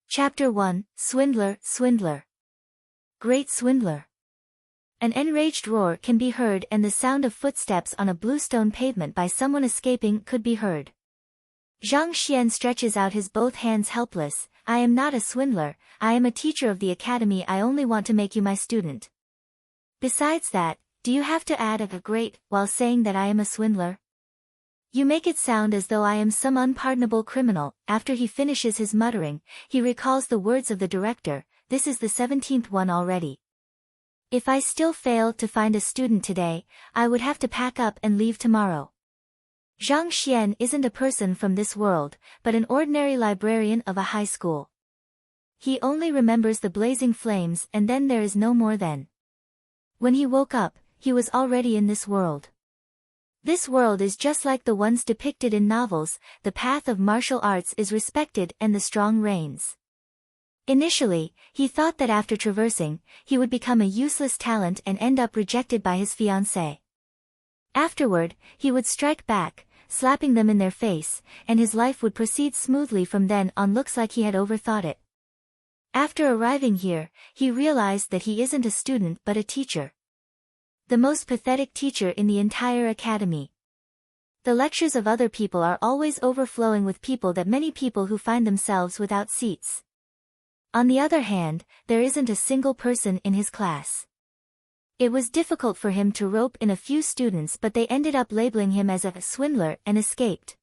Chapter 1, Swindler, Swindler. Great Swindler. An enraged roar can be heard and the sound of footsteps on a bluestone pavement by someone escaping could be heard. Zhang Xian stretches out his both hands helpless. I am not a swindler, I am a teacher of the academy. I only want to make you my student. Besides that, do you have to add a great while saying that I am a swindler? You make it sound as though I am some unpardonable criminal. After he finishes his muttering, he recalls the words of the director, this is the 17th one already. If I still fail to find a student today, I would have to pack up and leave tomorrow. Zhang Xian isn't a person from this world, but an ordinary librarian of a high school. He only remembers the blazing flames and then there is no more then. When he woke up, he was already in this world. This world is just like the ones depicted in novels, the path of martial arts is respected and the strong reigns. Initially, he thought that after traversing, he would become a useless talent and end up rejected by his fiancée. Afterward, he would strike back, slapping them in their face, and his life would proceed smoothly from then on. Looks like he had overthought it. After arriving here, he realized that he isn't a student but a teacher. The most pathetic teacher in the entire academy. The lectures of other people are always overflowing with people, that many people who find themselves without seats. On the other hand, there isn't a single person in his class. It was difficult for him to rope in a few students, but they ended up labeling him as a swindler and escaped.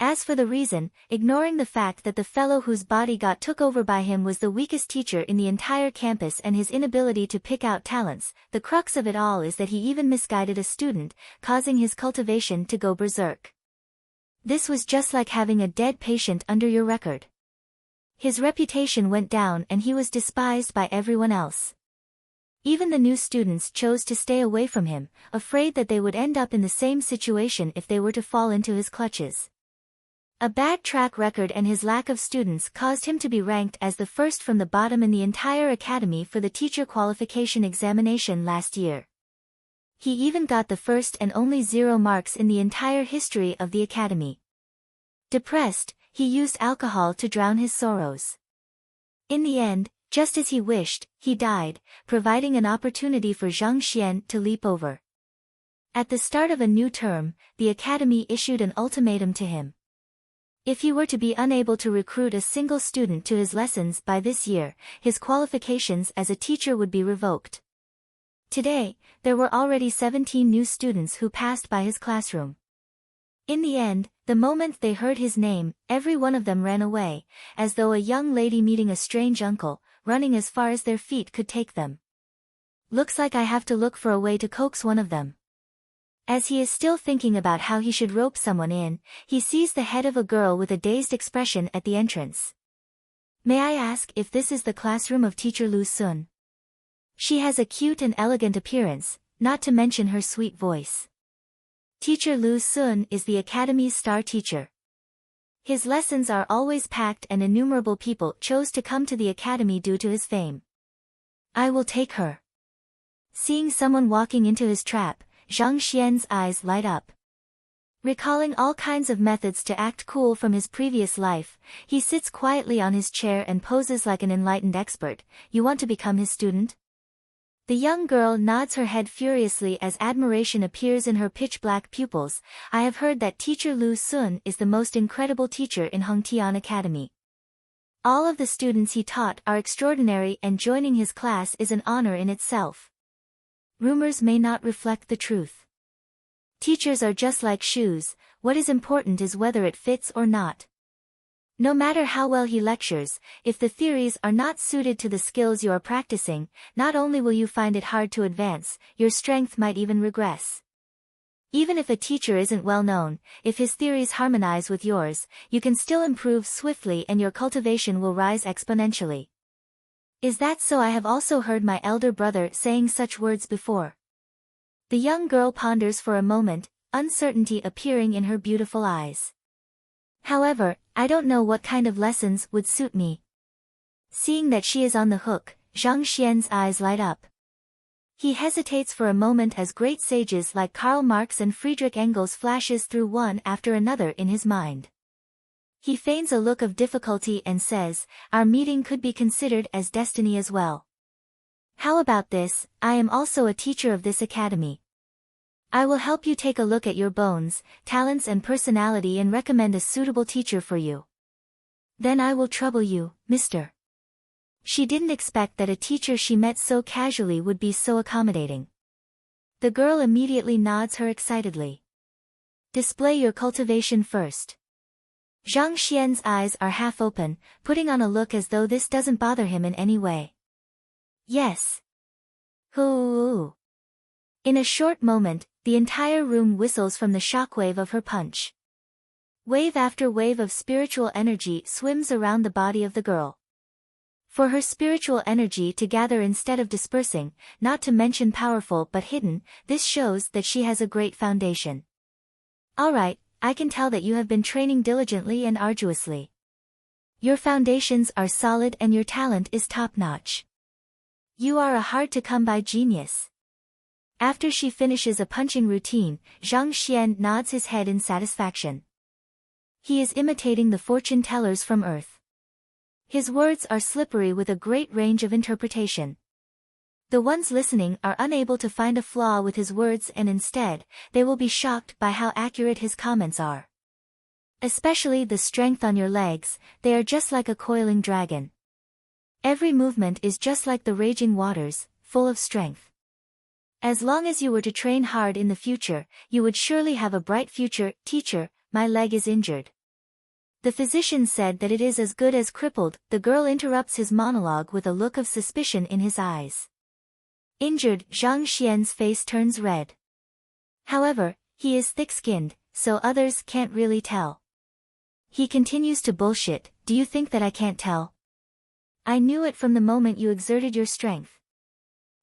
As for the reason, ignoring the fact that the fellow whose body got took over by him was the weakest teacher in the entire campus and his inability to pick out talents, the crux of it all is that he even misguided a student, causing his cultivation to go berserk. This was just like having a dead patient under your record. His reputation went down and he was despised by everyone else. Even the new students chose to stay away from him, afraid that they would end up in the same situation if they were to fall into his clutches. A bad track record and his lack of students caused him to be ranked as the first from the bottom in the entire academy for the teacher qualification examination last year. He even got the first and only 0 marks in the entire history of the academy. Depressed, he used alcohol to drown his sorrows. In the end, just as he wished, he died, providing an opportunity for Zhang Xian to leap over. At the start of a new term, the academy issued an ultimatum to him. If he were to be unable to recruit a single student to his lessons by this year, his qualifications as a teacher would be revoked. Today, there were already 17 new students who passed by his classroom. In the end, the moment they heard his name, every one of them ran away, as though a young lady meeting a strange uncle, running as far as their feet could take them. Looks like I have to look for a way to coax one of them. As he is still thinking about how he should rope someone in, he sees the head of a girl with a dazed expression at the entrance. May I ask if this is the classroom of teacher Lu Sun? She has a cute and elegant appearance, not to mention her sweet voice. Teacher Lu Sun is the academy's star teacher. His lessons are always packed and innumerable people chose to come to the academy due to his fame. I will take her. Seeing someone walking into his trap, Zhang Xian's eyes light up. Recalling all kinds of methods to act cool from his previous life, he sits quietly on his chair and poses like an enlightened expert. You want to become his student? The young girl nods her head furiously as admiration appears in her pitch-black pupils. I have heard that teacher Lu Sun is the most incredible teacher in Hongtian Academy. All of the students he taught are extraordinary and joining his class is an honor in itself. Rumors may not reflect the truth. Teachers are just like shoes, what is important is whether it fits or not. No matter how well he lectures, if the theories are not suited to the skills you are practicing, not only will you find it hard to advance, your strength might even regress. Even if a teacher isn't well known, if his theories harmonize with yours, you can still improve swiftly and your cultivation will rise exponentially. Is that so? I have also heard my elder brother saying such words before. The young girl ponders for a moment, uncertainty appearing in her beautiful eyes. However, I don't know what kind of lessons would suit me. Seeing that she is on the hook, Zhang Xian's eyes light up. He hesitates for a moment as great sages like Karl Marx and Friedrich Engels flashes through one after another in his mind. He feigns a look of difficulty and says, our meeting could be considered as destiny as well. How about this? I am also a teacher of this academy. I will help you take a look at your bones, talents and personality and recommend a suitable teacher for you. Then I will trouble you, Mr. She didn't expect that a teacher she met so casually would be so accommodating. The girl immediately nods her excitedly. Display your cultivation first. Zhang Xian's eyes are half open, putting on a look as though this doesn't bother him in any way. Yes. Hoo. In a short moment, the entire room whistles from the shockwave of her punch. Wave after wave of spiritual energy swims around the body of the girl. For her spiritual energy to gather instead of dispersing, not to mention powerful but hidden, this shows that she has a great foundation. Alright, I can tell that you have been training diligently and arduously. Your foundations are solid and your talent is top-notch. You are a hard-to-come-by genius. After she finishes a punching routine, Zhang Xian nods his head in satisfaction. He is imitating the fortune tellers from Earth. His words are slippery with a great range of interpretation. The ones listening are unable to find a flaw with his words and instead, they will be shocked by how accurate his comments are. Especially the strength on your legs, they are just like a coiling dragon. Every movement is just like the raging waters, full of strength. As long as you were to train hard in the future, you would surely have a bright future. Teacher, my leg is injured. The physician said that it is as good as crippled. The girl interrupts his monologue with a look of suspicion in his eyes. Injured, Zhang Xian's face turns red. However, he is thick-skinned, so others can't really tell. He continues to bullshit. Do you think that I can't tell? I knew it from the moment you exerted your strength.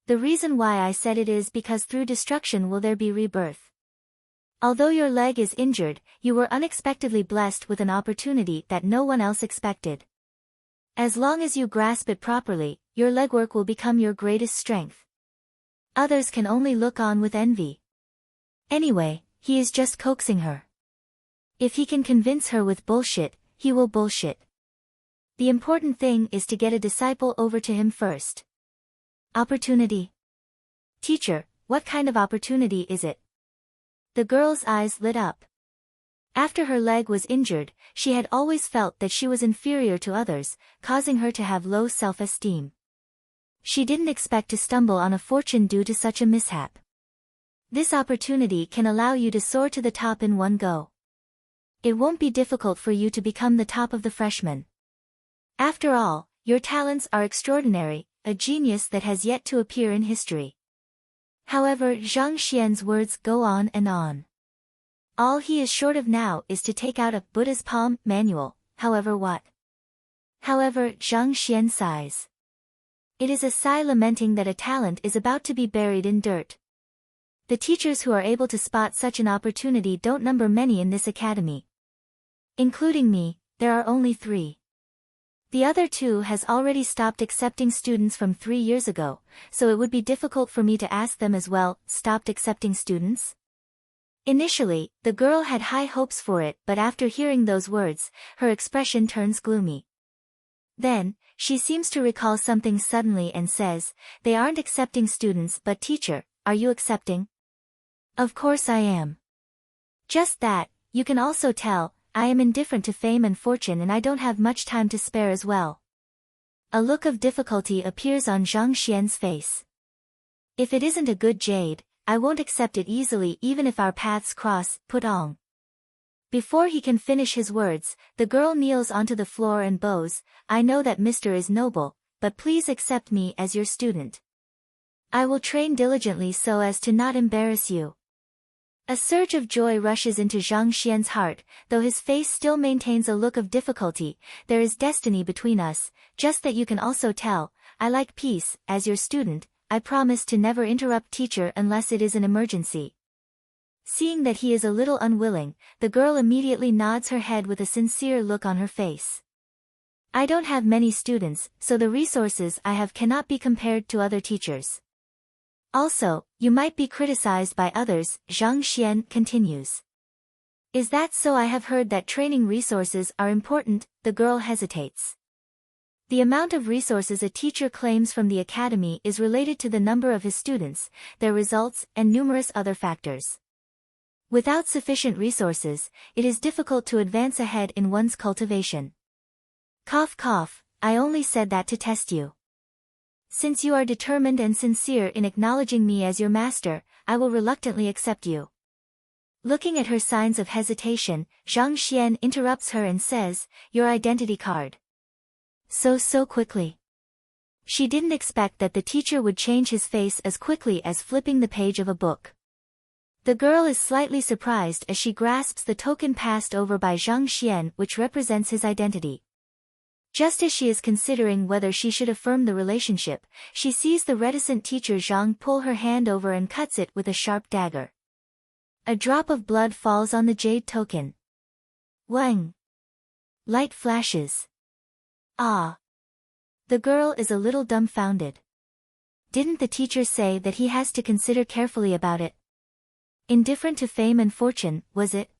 The reason why I said it is because through destruction will there be rebirth. Although your leg is injured, you were unexpectedly blessed with an opportunity that no one else expected. As long as you grasp it properly, your legwork will become your greatest strength. Others can only look on with envy. Anyway, he is just coaxing her. If he can convince her with bullshit, he will bullshit. The important thing is to get a disciple over to him first. Opportunity. Teacher, what kind of opportunity is it? The girl's eyes lit up. After her leg was injured, she had always felt that she was inferior to others, causing her to have low self-esteem. She didn't expect to stumble on a fortune due to such a mishap. This opportunity can allow you to soar to the top in one go. It won't be difficult for you to become the top of the freshmen. After all, your talents are extraordinary, a genius that has yet to appear in history. However, Zhang Xian's words go on and on. All he is short of now is to take out a Buddha's palm manual, however what? However, Zhang Xian sighs. It is a sigh lamenting that a talent is about to be buried in dirt. The teachers who are able to spot such an opportunity don't number many in this academy. Including me, there are only 3. The other 2 has already stopped accepting students from 3 years ago, so it would be difficult for me to ask them as well. Stopped accepting students? Initially, the girl had high hopes for it, but after hearing those words, her expression turns gloomy. Then, she seems to recall something suddenly and says, they aren't accepting students but teacher, are you accepting? Of course I am. Just that, you can also tell, I am indifferent to fame and fortune and I don't have much time to spare as well. A look of difficulty appears on Zhang Xian's face. If it isn't a good jade, I won't accept it easily even if our paths cross. Put on. Before he can finish his words, the girl kneels onto the floor and bows. I know that Mr. is noble, but please accept me as your student. I will train diligently so as to not embarrass you. A surge of joy rushes into Zhang Xian's heart, though his face still maintains a look of difficulty. There is destiny between us, just that you can also tell, I like peace. As your student, I promise to never interrupt teacher unless it is an emergency. Seeing that he is a little unwilling, the girl immediately nods her head with a sincere look on her face. I don't have many students, so the resources I have cannot be compared to other teachers. Also, you might be criticized by others, Zhang Xian continues. Is that so? I have heard that training resources are important. The girl hesitates. The amount of resources a teacher claims from the academy is related to the number of his students, their results, and numerous other factors. Without sufficient resources, it is difficult to advance ahead in one's cultivation. Cough cough, I only said that to test you. Since you are determined and sincere in acknowledging me as your master, I will reluctantly accept you. Looking at her signs of hesitation, Zhang Xian interrupts her and says, your identity card. So quickly. She didn't expect that the teacher would change his face as quickly as flipping the page of a book. The girl is slightly surprised as she grasps the token passed over by Zhang Xian, which represents his identity. Just as she is considering whether she should affirm the relationship, she sees the reticent teacher Zhang pull her hand over and cuts it with a sharp dagger. A drop of blood falls on the jade token. Wang! Light flashes. Ah! The girl is a little dumbfounded. Didn't the teacher say that he has to consider carefully about it? Indifferent to fame and fortune, was it?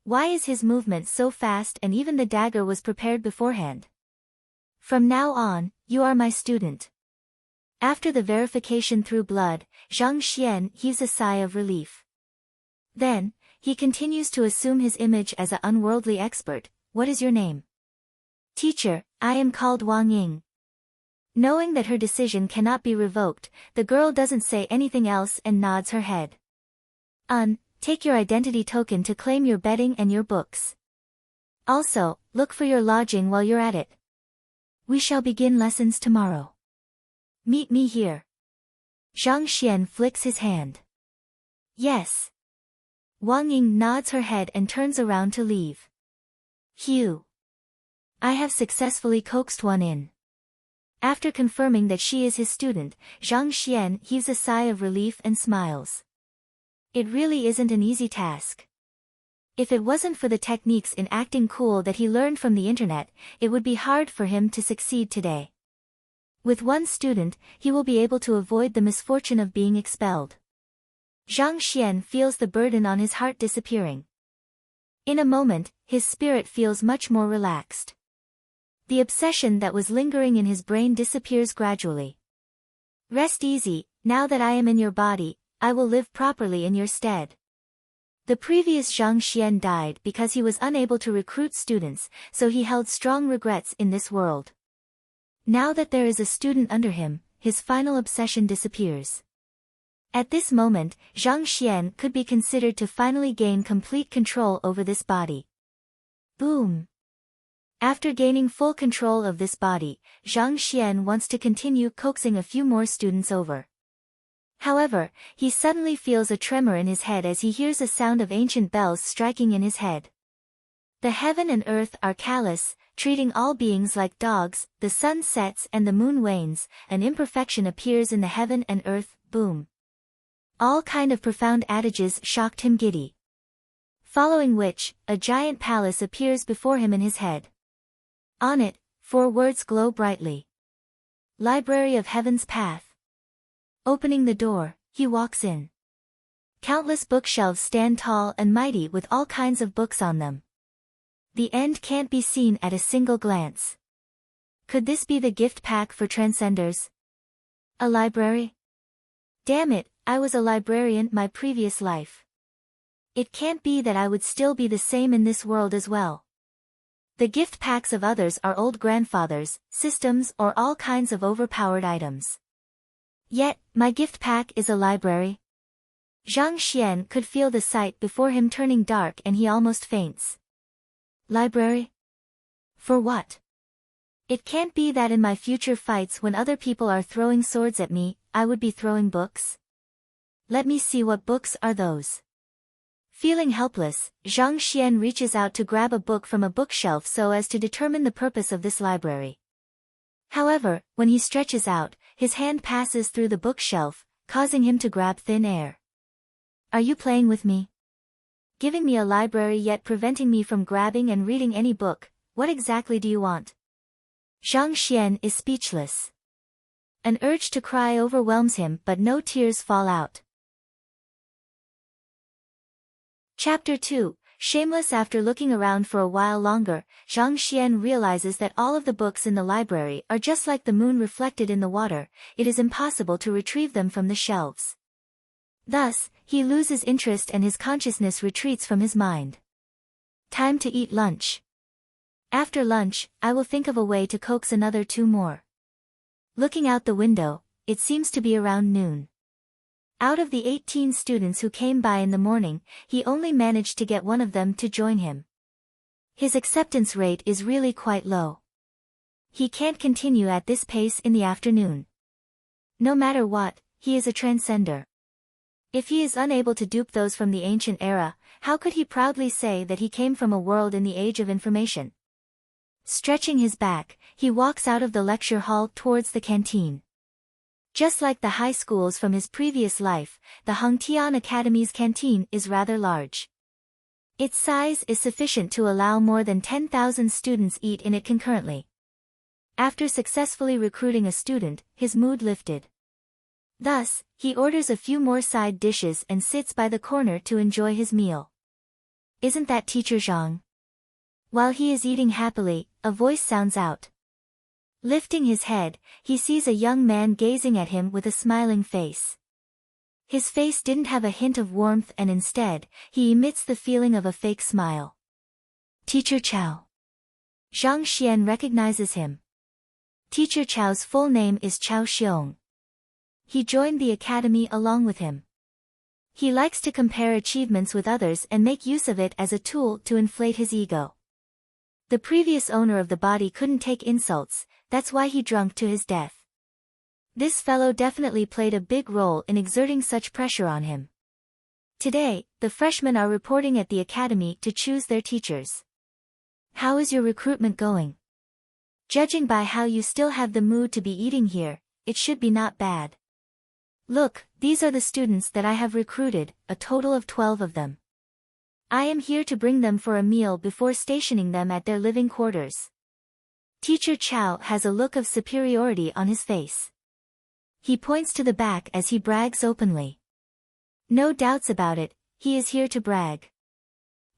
Why is his movement so fast, and even the dagger was prepared beforehand? From now on, you are my student. After the verification through blood, Zhang Xian heaves a sigh of relief. Then, he continues to assume his image as an unworldly expert. What is your name? Teacher, I am called Wang Ying. Knowing that her decision cannot be revoked, the girl doesn't say anything else and nods her head. Take your identity token to claim your bedding and your books. Also, look for your lodging while you're at it. We shall begin lessons tomorrow. Meet me here. Zhang Xian flicks his hand. Yes. Wang Ying nods her head and turns around to leave. Phew. I have successfully coaxed one in. After confirming that she is his student, Zhang Xian heaves a sigh of relief and smiles. It really isn't an easy task. If it wasn't for the techniques in acting cool that he learned from the internet, it would be hard for him to succeed today. With one student, he will be able to avoid the misfortune of being expelled. Zhang Xian feels the burden on his heart disappearing. In a moment, his spirit feels much more relaxed. The obsession that was lingering in his brain disappears gradually. Rest easy, now that I am in your body, I will live properly in your stead. The previous Zhang Xian died because he was unable to recruit students, so he held strong regrets in this world. Now that there is a student under him, his final obsession disappears. At this moment, Zhang Xian could be considered to finally gain complete control over this body. Boom! After gaining full control of this body, Zhang Xian wants to continue coaxing a few more students over. However, he suddenly feels a tremor in his head as he hears a sound of ancient bells striking in his head. The heaven and earth are callous, treating all beings like dogs, the sun sets and the moon wanes, an imperfection appears in the heaven and earth, boom. All kind of profound adages shocked him giddy. Following which, a giant palace appears before him in his head. On it, 4 words glow brightly. Library of Heaven's Path. Opening the door, he walks in. Countless bookshelves stand tall and mighty with all kinds of books on them. The end can't be seen at a single glance. Could this be the gift pack for Transcenders? A library? Damn it, I was a librarian my previous life. It can't be that I would still be the same in this world as well. The gift packs of others are old grandfathers, systems or all kinds of overpowered items. Yet, my gift pack is a library. Zhang Xian could feel the sight before him turning dark and he almost faints. Library? For what? It can't be that in my future fights when other people are throwing swords at me, I would be throwing books? Let me see what books are those. Feeling helpless, Zhang Xian reaches out to grab a book from a bookshelf so as to determine the purpose of this library. However, when he stretches out, his hand passes through the bookshelf, causing him to grab thin air. Are you playing with me? Giving me a library yet preventing me from grabbing and reading any book, what exactly do you want? Zhang Xian is speechless. An urge to cry overwhelms him but no tears fall out. Chapter 2, Shameless. After looking around for a while longer, Zhang Xian realizes that all of the books in the library are just like the moon reflected in the water. It is impossible to retrieve them from the shelves. Thus, he loses interest and his consciousness retreats from his mind. Time to eat lunch. After lunch, I will think of a way to coax another 2 more. Looking out the window, it seems to be around noon. Out of the 18 students who came by in the morning, he only managed to get one of them to join him. His acceptance rate is really quite low. He can't continue at this pace in the afternoon. No matter what, he is a transcender. If he is unable to dupe those from the ancient era, how could he proudly say that he came from a world in the age of information? Stretching his back, he walks out of the lecture hall towards the canteen. Just like the high schools from his previous life, the Hongtian Academy's canteen is rather large. Its size is sufficient to allow more than 10,000 students eat in it concurrently. After successfully recruiting a student, his mood lifted. Thus, he orders a few more side dishes and sits by the corner to enjoy his meal. Isn't that Teacher Zhang? While he is eating happily, a voice sounds out. Lifting his head, he sees a young man gazing at him with a smiling face. His face didn't have a hint of warmth and instead, he emits the feeling of a fake smile. Teacher Chao. Zhang Xian recognizes him. Teacher Chao's full name is Chao Xiong. He joined the academy along with him. He likes to compare achievements with others and make use of it as a tool to inflate his ego. The previous owner of the body couldn't take insults, that's why he drunk to his death. This fellow definitely played a big role in exerting such pressure on him. Today, the freshmen are reporting at the academy to choose their teachers. How is your recruitment going? Judging by how you still have the mood to be eating here, it should be not bad. Look, these are the students that I have recruited, a total of 12 of them. I am here to bring them for a meal before stationing them at their living quarters. Teacher Chao has a look of superiority on his face. He points to the back as he brags openly. No doubts about it, he is here to brag.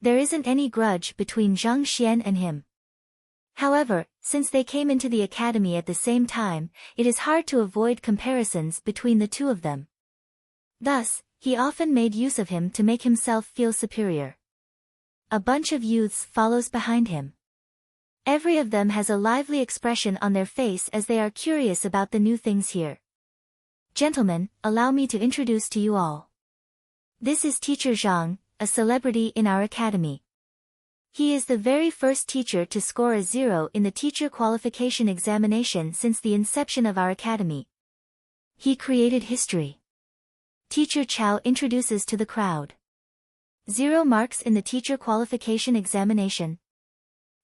There isn't any grudge between Zhang Xian and him. However, since they came into the academy at the same time, it is hard to avoid comparisons between the two of them. Thus, he often made use of him to make himself feel superior. A bunch of youths follows behind him. Every of them has a lively expression on their face as they are curious about the new things here. Gentlemen, allow me to introduce to you all. This is Teacher Zhang, a celebrity in our academy. He is the very first teacher to score a 0 in the teacher qualification examination since the inception of our academy. He created history. Teacher Chao introduces to the crowd. 0 marks in the teacher qualification examination.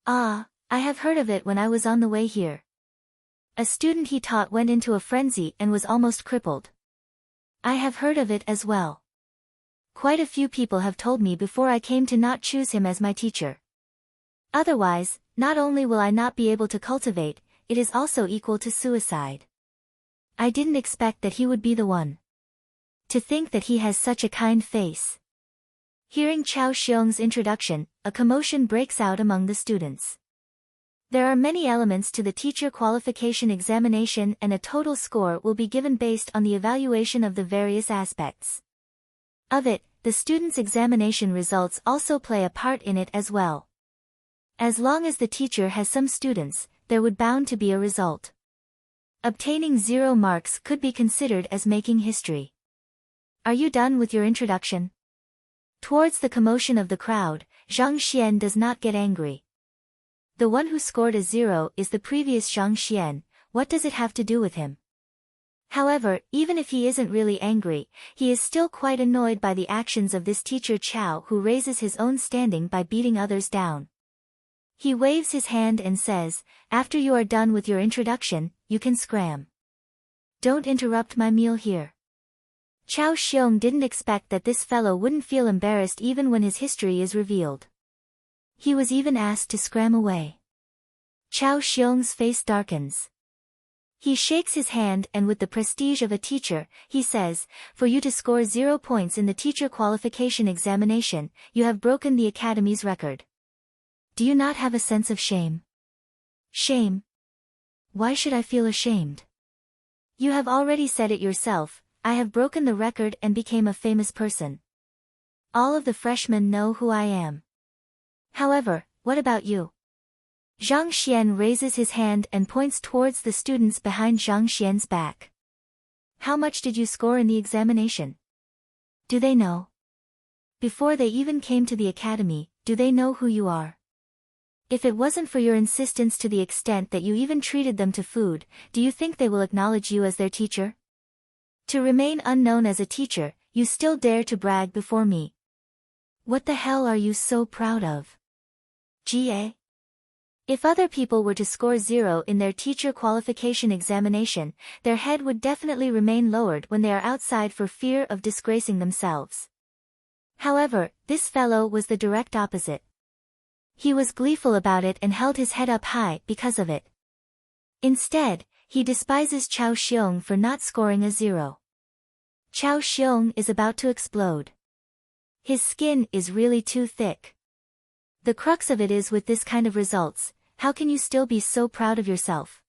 Ah, I have heard of it when I was on the way here. A student he taught went into a frenzy and was almost crippled. I have heard of it as well. Quite a few people have told me before I came to not choose him as my teacher. Otherwise, not only will I not be able to cultivate, it is also equal to suicide. I didn't expect that he would be the one. To think that he has such a kind face. Hearing Chao Xiong's introduction, a commotion breaks out among the students. There are many elements to the teacher qualification examination and a total score will be given based on the evaluation of the various aspects. Of it, the students' examination results also play a part in it as well. As long as the teacher has some students, there would bound to be a result. Obtaining 0 marks could be considered as making history. Are you done with your introduction? Towards the commotion of the crowd, Zhang Xian does not get angry. The one who scored a 0 is the previous Zhang Xian, what does it have to do with him? However, even if he isn't really angry, he is still quite annoyed by the actions of this teacher Chao who raises his own standing by beating others down. He waves his hand and says, after you are done with your introduction, you can scram. Don't interrupt my meal here. Chao Xiong didn't expect that this fellow wouldn't feel embarrassed even when his history is revealed. He was even asked to scram away. Chao Xiong's face darkens. He shakes his hand and with the prestige of a teacher, he says, for you to score 0 points in the teacher qualification examination, you have broken the academy's record. Do you not have a sense of shame? Shame? Why should I feel ashamed? You have already said it yourself, I have broken the record and became a famous person. All of the freshmen know who I am. However, what about you? Zhang Xian raises his hand and points towards the students behind Zhang Xian's back. How much did you score in the examination? Do they know? Before they even came to the academy, do they know who you are? If it wasn't for your insistence to the extent that you even treated them to food, do you think they will acknowledge you as their teacher? To remain unknown as a teacher, you still dare to brag before me. What the hell are you so proud of? GA? If other people were to score 0 in their teacher qualification examination, their head would definitely remain lowered when they are outside for fear of disgracing themselves. However, this fellow was the direct opposite. He was gleeful about it and held his head up high because of it. Instead, he despises Chao Xiong for not scoring a 0. Chao Xiong is about to explode. His skin is really too thick. The crux of it is with this kind of results, how can you still be so proud of yourself?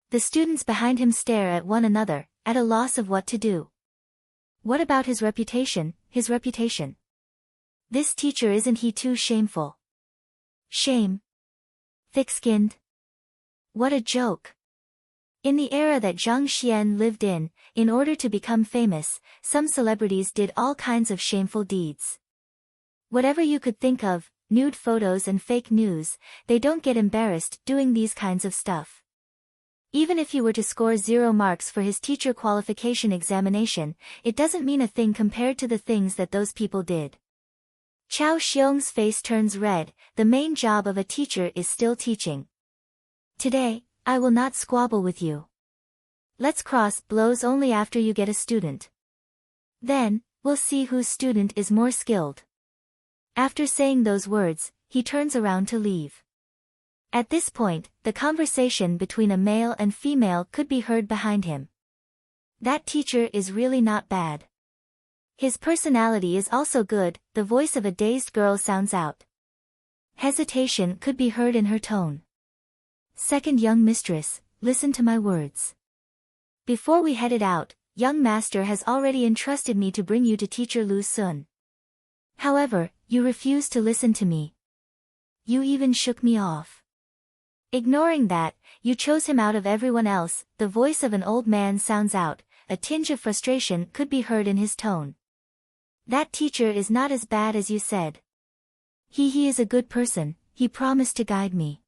The students behind him stare at one another, at a loss of what to do. What about his reputation, his reputation? This teacher, isn't he too shameful? Shame? Thick-skinned? What a joke. In the era that Zhang Xian lived in order to become famous, some celebrities did all kinds of shameful deeds. Whatever you could think of, nude photos and fake news, they don't get embarrassed doing these kinds of stuff. Even if he were to score 0 marks for his teacher qualification examination, it doesn't mean a thing compared to the things that those people did. Chao Xiong's face turns red. The main job of a teacher is still teaching. Today, I will not squabble with you. Let's cross blows only after you get a student. Then, we'll see whose student is more skilled. After saying those words, he turns around to leave. At this point, the conversation between a male and female could be heard behind him. That teacher is really not bad. His personality is also good, the voice of a dazed girl sounds out. Hesitation could be heard in her tone. Second young mistress, listen to my words. Before we headed out, young master has already entrusted me to bring you to teacher Lu Sun. However, you refused to listen to me. You even shook me off. Ignoring that, you chose him out of everyone else. The voice of an old man sounds out, a tinge of frustration could be heard in his tone. That teacher is not as bad as you said. He is a good person, he promised to guide me.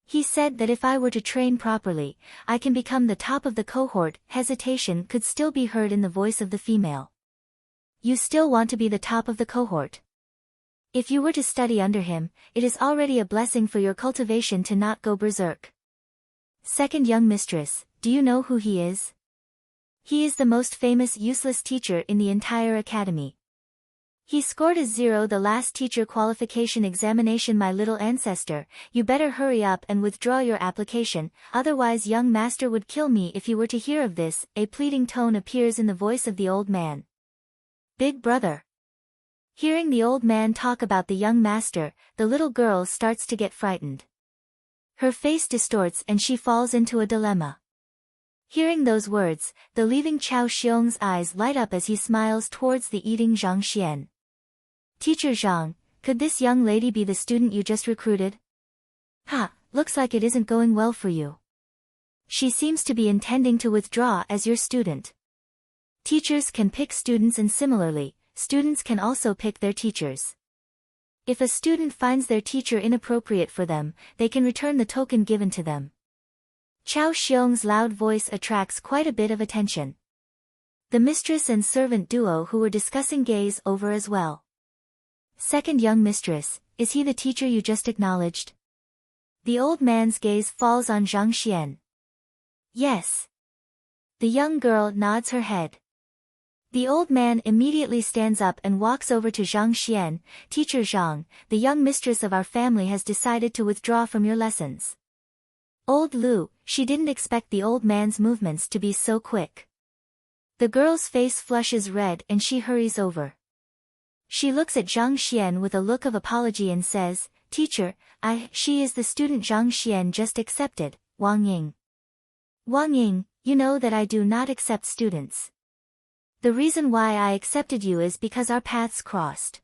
He said that if I were to train properly, I can become the top of the cohort. Hesitation could still be heard in the voice of the female. You still want to be the top of the cohort? If you were to study under him, it is already a blessing for your cultivation to not go berserk. Second young mistress, do you know who he is? He is the most famous useless teacher in the entire academy. He scored a 0 the last teacher qualification examination. My little ancestor, you better hurry up and withdraw your application, otherwise young master would kill me if you were to hear of this. A pleading tone appears in the voice of the old man. Big brother. Hearing the old man talk about the young master, the little girl starts to get frightened. Her face distorts and she falls into a dilemma. Hearing those words, the leaving Chao Xiong's eyes light up as he smiles towards the eating Zhang Xian. Teacher Zhang, could this young lady be the student you just recruited? Ha, looks like it isn't going well for you. She seems to be intending to withdraw as your student. Teachers can pick students and similarly, students can also pick their teachers. If a student finds their teacher inappropriate for them, they can return the token given to them. Chao Xiong's loud voice attracts quite a bit of attention. The mistress and servant duo who were discussing gaze over as well. Second young mistress, is he the teacher you just acknowledged? The old man's gaze falls on Zhang Xian. Yes. The young girl nods her head. The old man immediately stands up and walks over to Zhang Xian. Teacher Zhang, the young mistress of our family has decided to withdraw from your lessons. Old Lu, she didn't expect the old man's movements to be so quick. The girl's face flushes red and she hurries over. She looks at Zhang Xian with a look of apology and says, "Teacher, she is the student Zhang Xian just accepted, Wang Ying." "Wang Ying, you know that I do not accept students. The reason why I accepted you is because our paths crossed.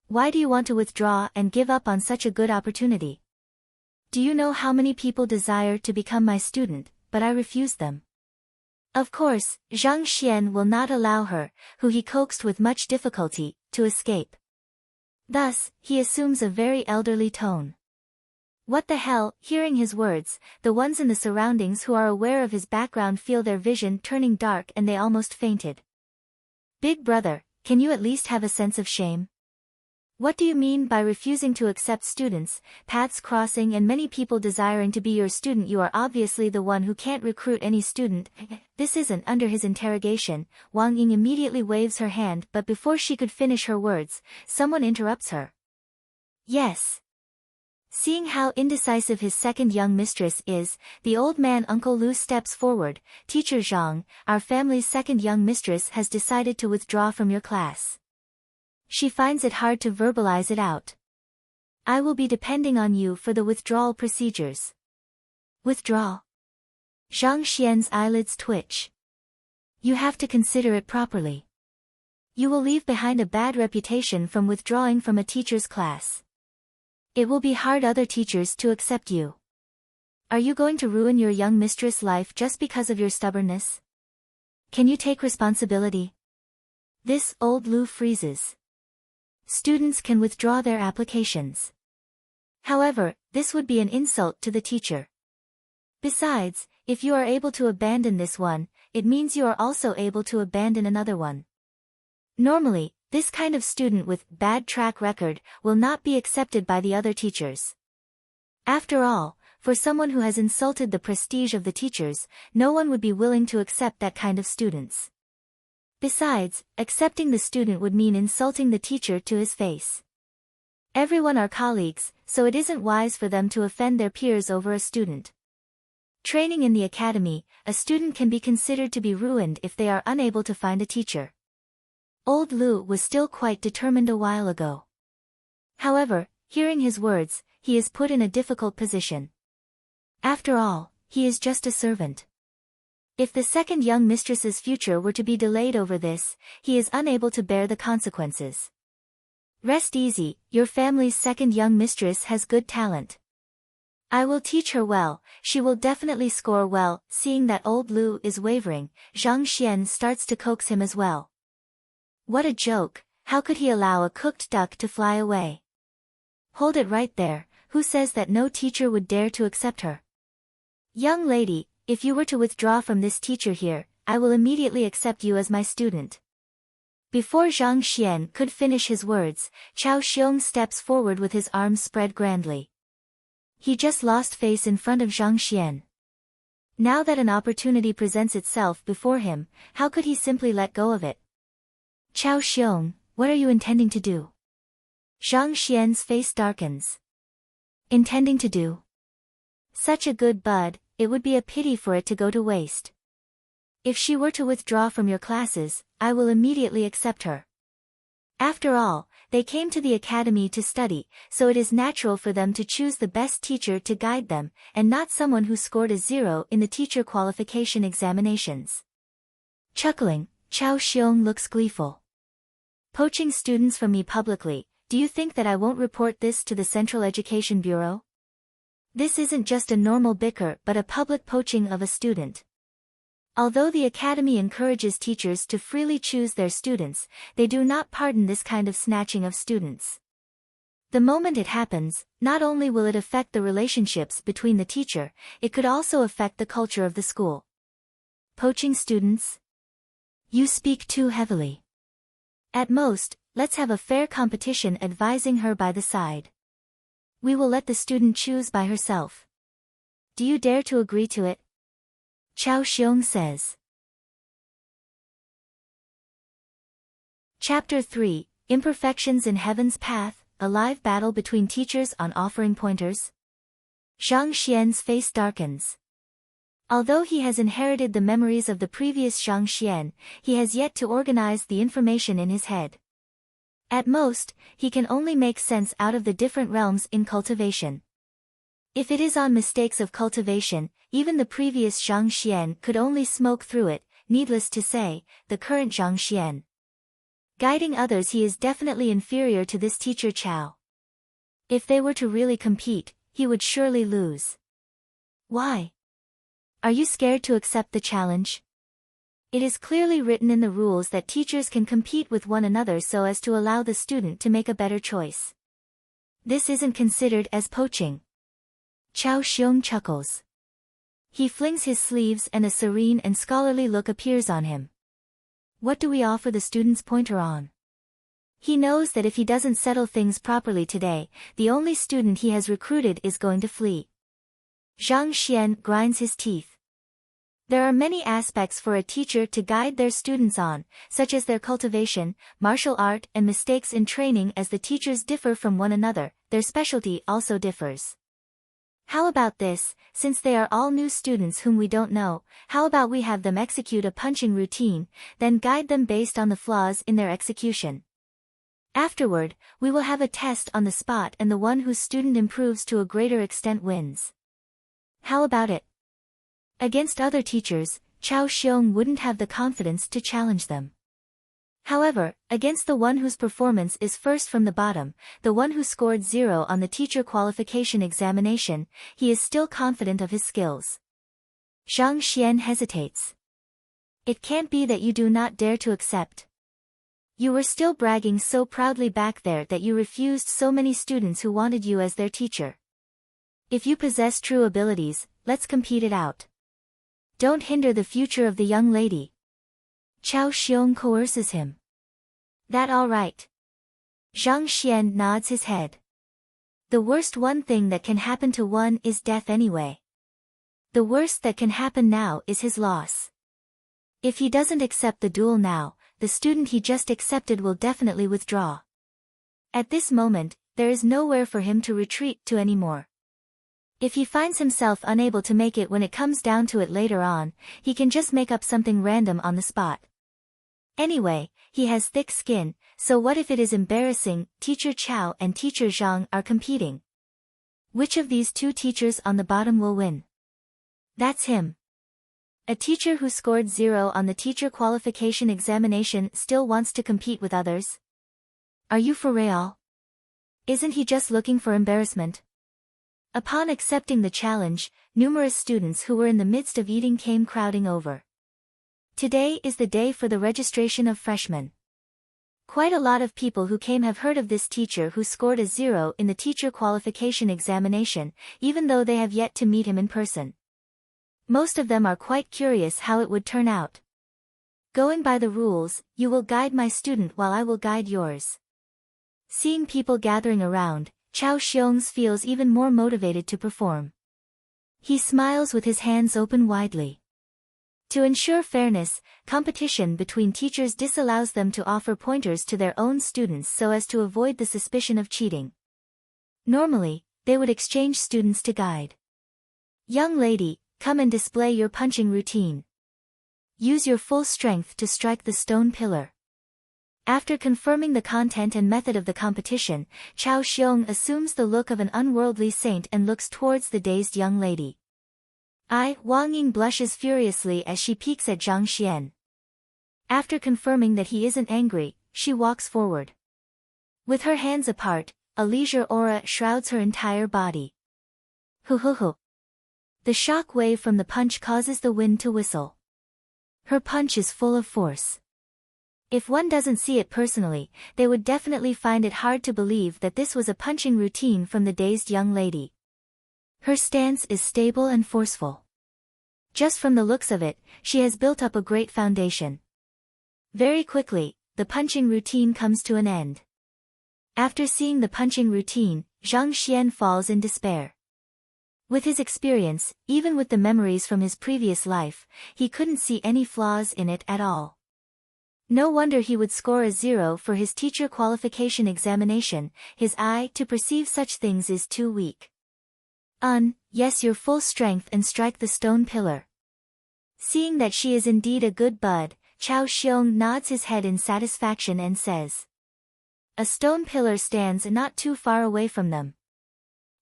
Why do you want to withdraw and give up on such a good opportunity? Do you know how many people desire to become my student, but I refuse them?" Of course, Zhang Xian will not allow her, who he coaxed with much difficulty, to escape. Thus, he assumes a very elderly tone. What the hell? Hearing his words, the ones in the surroundings who are aware of his background feel their vision turning dark and they almost fainted. "Big brother, can you at least have a sense of shame? What do you mean by refusing to accept students, paths crossing and many people desiring to be your student? You are obviously the one who can't recruit any student." This isn't under his interrogation. Wang Ying immediately waves her hand, but before she could finish her words, someone interrupts her. "Yes." Seeing how indecisive his second young mistress is, the old man Uncle Lu steps forward. "Teacher Zhang, our family's second young mistress has decided to withdraw from your class. She finds it hard to verbalize it out. I will be depending on you for the withdrawal procedures." "Withdrawal?" Zhang Xian's eyelids twitch. "You have to consider it properly. You will leave behind a bad reputation from withdrawing from a teacher's class. It will be hard other teachers to accept you. Are you going to ruin your young mistress' life just because of your stubbornness? Can you take responsibility?" This old Lu freezes. Students can withdraw their applications. However, this would be an insult to the teacher. Besides, if you are able to abandon this one, it means you are also able to abandon another one. Normally, this kind of student with bad track record will not be accepted by the other teachers. After all, for someone who has insulted the prestige of the teachers, no one would be willing to accept that kind of students. Besides, accepting the student would mean insulting the teacher to his face. Everyone are colleagues, so it isn't wise for them to offend their peers over a student. Training in the academy, a student can be considered to be ruined if they are unable to find a teacher. Old Lu was still quite determined a while ago. However, hearing his words, he is put in a difficult position. After all, he is just a servant. If the second young mistress's future were to be delayed over this, he is unable to bear the consequences. "Rest easy, your family's second young mistress has good talent. I will teach her well, she will definitely score well." Seeing that old Lu is wavering, Zhang Xian starts to coax him as well. What a joke, how could he allow a cooked duck to fly away? "Hold it right there, who says that no teacher would dare to accept her? Young lady, if you were to withdraw from this teacher here, I will immediately accept you as my student." Before Zhang Xian could finish his words, Chao Xiong steps forward with his arms spread grandly. He just lost face in front of Zhang Xian. Now that an opportunity presents itself before him, how could he simply let go of it? "Chao Xiong, what are you intending to do?" Zhang Xian's face darkens. "Intending to do? Such a good bud, it would be a pity for it to go to waste. If she were to withdraw from your classes, I will immediately accept her. After all, they came to the academy to study, so it is natural for them to choose the best teacher to guide them, and not someone who scored a 0 in the teacher qualification examinations." Chuckling, Chao Xiong looks gleeful. "Poaching students from me publicly, do you think that I won't report this to the Central Education Bureau? This isn't just a normal bicker but a public poaching of a student." Although the academy encourages teachers to freely choose their students, they do not pardon this kind of snatching of students. The moment it happens, not only will it affect the relationships between the teacher, it could also affect the culture of the school. "Poaching students? You speak too heavily. At most, let's have a fair competition advising her by the side. We will let the student choose by herself. Do you dare to agree to it?" Chao Xiong says. Chapter 3, Imperfections in Heaven's Path, a live battle between teachers on offering pointers. Zhang Xian's face darkens. Although he has inherited the memories of the previous Zhang Xian, he has yet to organize the information in his head. At most, he can only make sense out of the different realms in cultivation. If it is on mistakes of cultivation, even the previous Zhang Xian could only smoke through it, needless to say, the current Zhang Xian. Guiding others, he is definitely inferior to this teacher Chao. If they were to really compete, he would surely lose. Why? Are you scared to accept the challenge? It is clearly written in the rules that teachers can compete with one another so as to allow the student to make a better choice. This isn't considered as poaching. Chao Xiong chuckles. He flings his sleeves and a serene and scholarly look appears on him. What do we offer the student's pointer on? He knows that if he doesn't settle things properly today, the only student he has recruited is going to flee. Zhang Xian grinds his teeth. There are many aspects for a teacher to guide their students on, such as their cultivation, martial art and mistakes in training. As the teachers differ from one another, their specialty also differs. How about this, since they are all new students whom we don't know, how about we have them execute a punching routine, then guide them based on the flaws in their execution. Afterward, we will have a test on the spot and the one whose student improves to a greater extent wins. How about it? Against other teachers, Chao Xiong wouldn't have the confidence to challenge them. However, against the one whose performance is first from the bottom, the one who scored 0 on the teacher qualification examination, he is still confident of his skills. Zhang Xian hesitates. It can't be that you do not dare to accept. You were still bragging so proudly back there that you refused so many students who wanted you as their teacher. If you possess true abilities, let's compete it out. Don't hinder the future of the young lady. Chao Xiong coerces him. That all right. Zhang Xian nods his head. The worst one thing that can happen to one is death anyway. The worst that can happen now is his loss. If he doesn't accept the duel now, the student he just accepted will definitely withdraw. At this moment, there is nowhere for him to retreat to anymore. If he finds himself unable to make it when it comes down to it later on, he can just make up something random on the spot. Anyway, he has thick skin, so what if it is embarrassing? Teacher Chao and Teacher Zhang are competing. Which of these two teachers on the bottom will win? That's him. A teacher who scored 0 on the teacher qualification examination still wants to compete with others? Are you for real? Isn't he just looking for embarrassment? Upon accepting the challenge, numerous students who were in the midst of eating came crowding over. Today is the day for the registration of freshmen. Quite a lot of people who came have heard of this teacher who scored a 0 in the teacher qualification examination, even though they have yet to meet him in person. Most of them are quite curious how it would turn out. Going by the rules, you will guide my student while I will guide yours. Seeing people gathering around, Chao Xiong feels even more motivated to perform. He smiles with his hands open widely. To ensure fairness, competition between teachers disallows them to offer pointers to their own students so as to avoid the suspicion of cheating. Normally, they would exchange students to guide. Young lady, come and display your punching routine. Use your full strength to strike the stone pillar. After confirming the content and method of the competition, Chao Xiong assumes the look of an unworldly saint and looks towards the dazed young lady. Wang Ying blushes furiously as she peeks at Zhang Xian. After confirming that he isn't angry, she walks forward. With her hands apart, a leisure aura shrouds her entire body. Hu hu hu. The shock wave from the punch causes the wind to whistle. Her punch is full of force. If one doesn't see it personally, they would definitely find it hard to believe that this was a punching routine from the dazed young lady. Her stance is stable and forceful. Just from the looks of it, she has built up a great foundation. Very quickly, the punching routine comes to an end. After seeing the punching routine, Zhang Xian falls in despair. With his experience, even with the memories from his previous life, he couldn't see any flaws in it at all. No wonder he would score a 0 for his teacher qualification examination, his eye to perceive such things is too weak. Yes, your full strength and strike the stone pillar. Seeing that she is indeed a good bud, Chao Xiong nods his head in satisfaction and says. A stone pillar stands not too far away from them.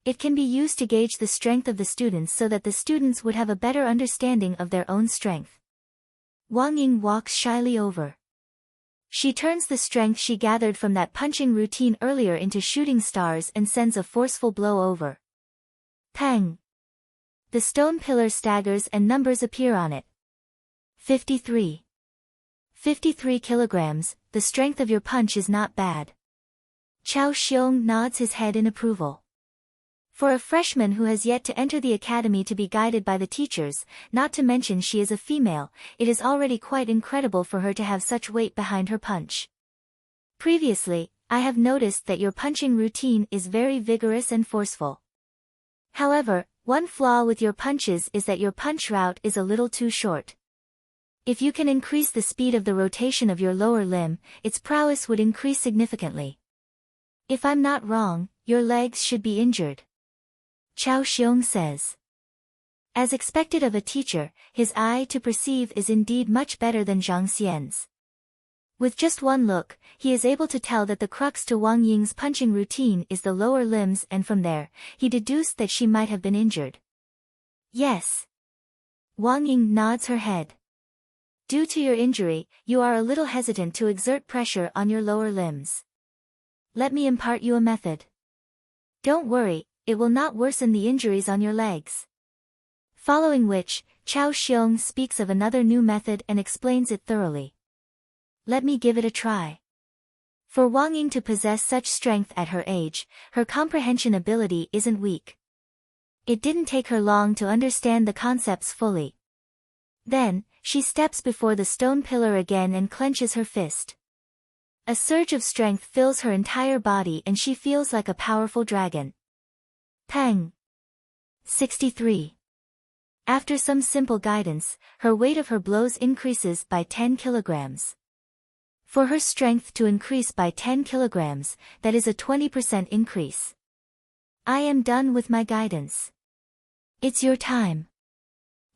It can be used to gauge the strength of the students so that the students would have a better understanding of their own strength. Wang Ying walks shyly over. She turns the strength she gathered from that punching routine earlier into shooting stars and sends a forceful blow over. Pang! The stone pillar staggers and numbers appear on it. 53. 53 kilograms, the strength of your punch is not bad. Chao Xiong nods his head in approval. For a freshman who has yet to enter the academy to be guided by the teachers, not to mention she is a female, it is already quite incredible for her to have such weight behind her punch. Previously, I have noticed that your punching routine is very vigorous and forceful. However, one flaw with your punches is that your punch route is a little too short. If you can increase the speed of the rotation of your lower limb, its prowess would increase significantly. If I'm not wrong, your legs should be injured. Chao Xiong says. As expected of a teacher, his eye to perceive is indeed much better than Zhang Xian's. With just one look, he is able to tell that the crux to Wang Ying's punching routine is the lower limbs, and from there, he deduced that she might have been injured. Yes. Wang Ying nods her head. Due to your injury, you are a little hesitant to exert pressure on your lower limbs. Let me impart you a method. Don't worry, it will not worsen the injuries on your legs. Following which, Chao Xiong speaks of another new method and explains it thoroughly. Let me give it a try. For Wang Ying to possess such strength at her age, her comprehension ability isn't weak. It didn't take her long to understand the concepts fully. Then, she steps before the stone pillar again and clenches her fist. A surge of strength fills her entire body and she feels like a powerful dragon. Pang! 63. After some simple guidance, her weight of her blows increases by 10 kilograms. For her strength to increase by 10 kilograms, that is a 20% increase. I am done with my guidance. It's your time.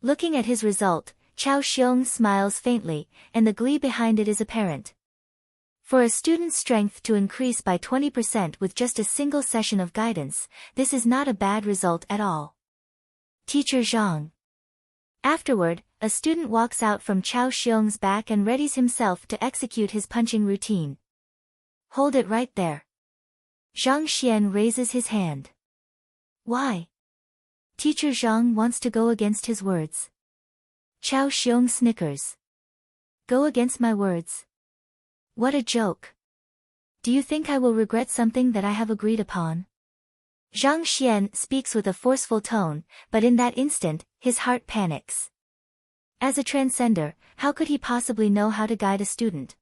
Looking at his result, Chao Xiong smiles faintly, and the glee behind it is apparent. For a student's strength to increase by 20% with just a single session of guidance, this is not a bad result at all. Teacher Zhang. Afterward, a student walks out from Chao Xiong's back and readies himself to execute his punching routine. Hold it right there. Zhang Xian raises his hand. Why? Teacher Zhang wants to go against his words. Chao Xiong snickers. Go against my words? What a joke. Do you think I will regret something that I have agreed upon? Zhang Xian speaks with a forceful tone, but in that instant, his heart panics. As a transcender, how could he possibly know how to guide a student?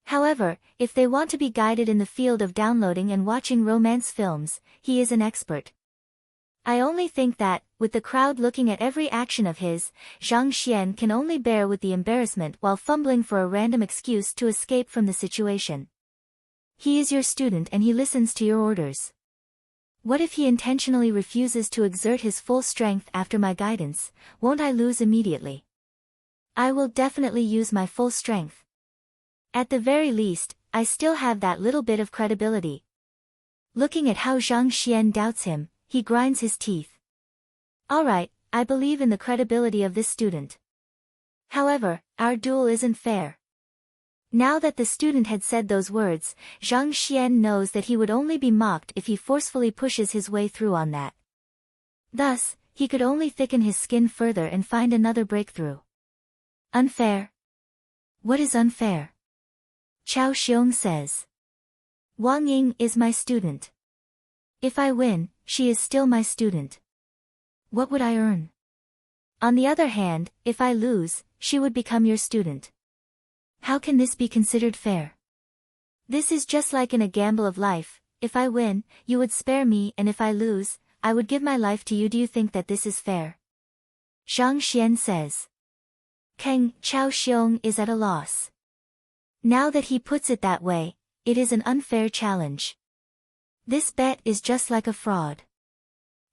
However, if they want to be guided in the field of downloading and watching romance films, he is an expert. I only think that, with the crowd looking at every action of his, Zhang Xian can only bear with the embarrassment while fumbling for a random excuse to escape from the situation. He is your student and he listens to your orders. What if he intentionally refuses to exert his full strength after my guidance? Won't I lose immediately? I will definitely use my full strength. At the very least, I still have that little bit of credibility. Looking at how Zhang Xian doubts him, he grinds his teeth. Alright, I believe in the credibility of this student. However, our duel isn't fair. Now that the student had said those words, Zhang Xian knows that he would only be mocked if he forcefully pushes his way through on that. Thus, he could only thicken his skin further and find another breakthrough. Unfair? What is unfair? Chao Xiong says. Wang Ying is my student. If I win, she is still my student. What would I earn? On the other hand, if I lose, she would become your student. How can this be considered fair? This is just like in a gamble of life. If I win, you would spare me, and if I lose, I would give my life to you. Do you think that this is fair? Zhang Xian says. Chao Xiong is at a loss. Now that he puts it that way, it is an unfair challenge. This bet is just like a fraud.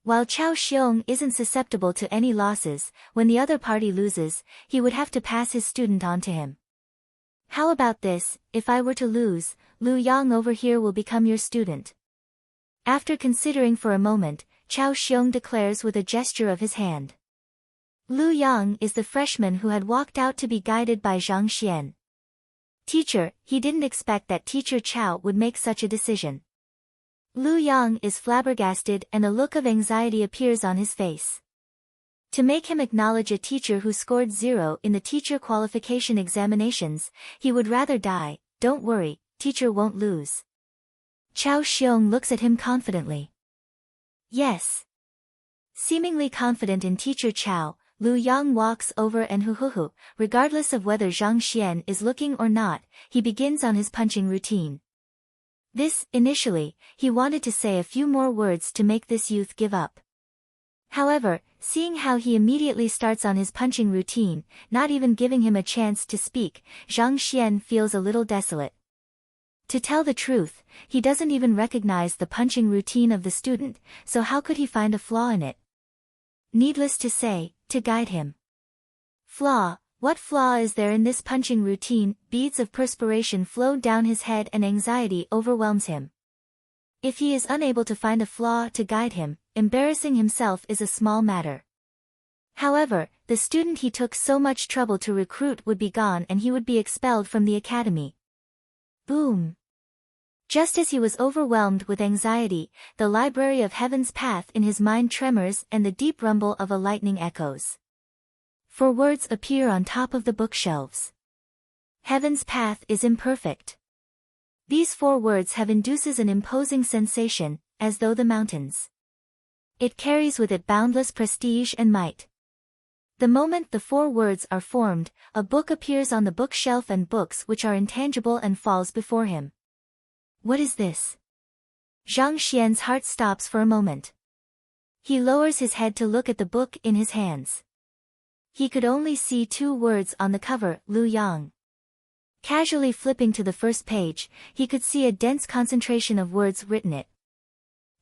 While Chao Xiong isn't susceptible to any losses, when the other party loses, he would have to pass his student on to him. How about this, if I were to lose, Lu Yang over here will become your student. After considering for a moment, Chao Xiong declares with a gesture of his hand. Lu Yang is the freshman who had walked out to be guided by Zhang Xian. Teacher, he didn't expect that Teacher Chao would make such a decision. Lu Yang is flabbergasted and a look of anxiety appears on his face. To make him acknowledge a teacher who scored 0 in the teacher qualification examinations, he would rather die. Don't worry, teacher won't lose. Chao Xiong looks at him confidently. Yes. Seemingly confident in Teacher Chao, Lu Yang walks over and hu, regardless of whether Zhang Xian is looking or not, he begins on his punching routine. Initially, he wanted to say a few more words to make this youth give up. However, seeing how he immediately starts on his punching routine, not even giving him a chance to speak, Zhang Xian feels a little desolate. To tell the truth, he doesn't even recognize the punching routine of the student, so how could he find a flaw in it? Needless to say, to guide him. Flaw? What flaw is there in this punching routine? Beads of perspiration flow down his head and anxiety overwhelms him. If he is unable to find a flaw to guide him, embarrassing himself is a small matter. However, the student he took so much trouble to recruit would be gone and he would be expelled from the academy. Boom! Just as he was overwhelmed with anxiety, the library of Heaven's Path in his mind tremors and the deep rumble of a lightning echoes. 4 words appear on top of the bookshelves. Heaven's Path is imperfect. These 4 words have induces an imposing sensation, as though the mountains. It carries with it boundless prestige and might. The moment the 4 words are formed, a book appears on the bookshelf and books which are intangible and falls before him. What is this? Zhang Xian's heart stops for a moment. He lowers his head to look at the book in his hands. He could only see 2 words on the cover, Lu Yang. Casually flipping to the first page, he could see a dense concentration of words written it.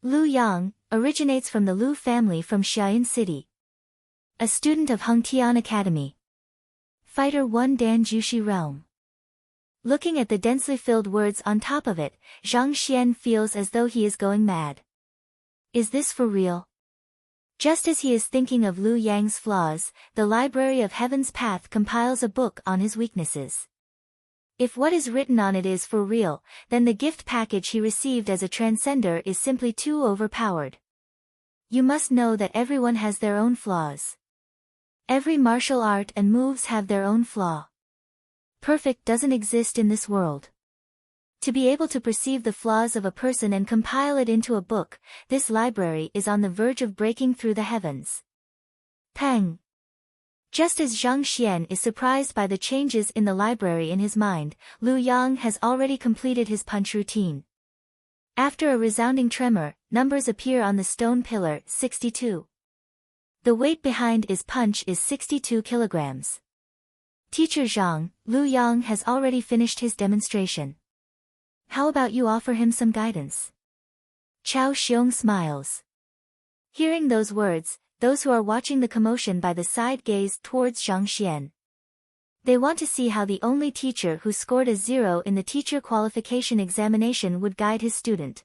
Lu Yang originates from the Lu family from Xiaoyan City. A student of Hengtian Academy. Fighter 1 Dan Jushi Realm. Looking at the densely filled words on top of it, Zhang Xian feels as though he is going mad. Is this for real? Just as he is thinking of Lu Yang's flaws, the Library of Heaven's Path compiles a book on his weaknesses. If what is written on it is for real, then the gift package he received as a transcender is simply too overpowered. You must know that everyone has their own flaws. Every martial art and moves have their own flaw. Perfect doesn't exist in this world. To be able to perceive the flaws of a person and compile it into a book, this library is on the verge of breaking through the heavens. Peng! Just as Zhang Xian is surprised by the changes in the library in his mind, Lu Yang has already completed his punch routine. After a resounding tremor, numbers appear on the stone pillar, 62. The weight behind his punch is 62 kilograms. Teacher Zhang, Lu Yang has already finished his demonstration. How about you offer him some guidance? Chao Xiong smiles. Hearing those words, those who are watching the commotion by the side gaze towards Zhang Xian. They want to see how the only teacher who scored a 0 in the teacher qualification examination would guide his student.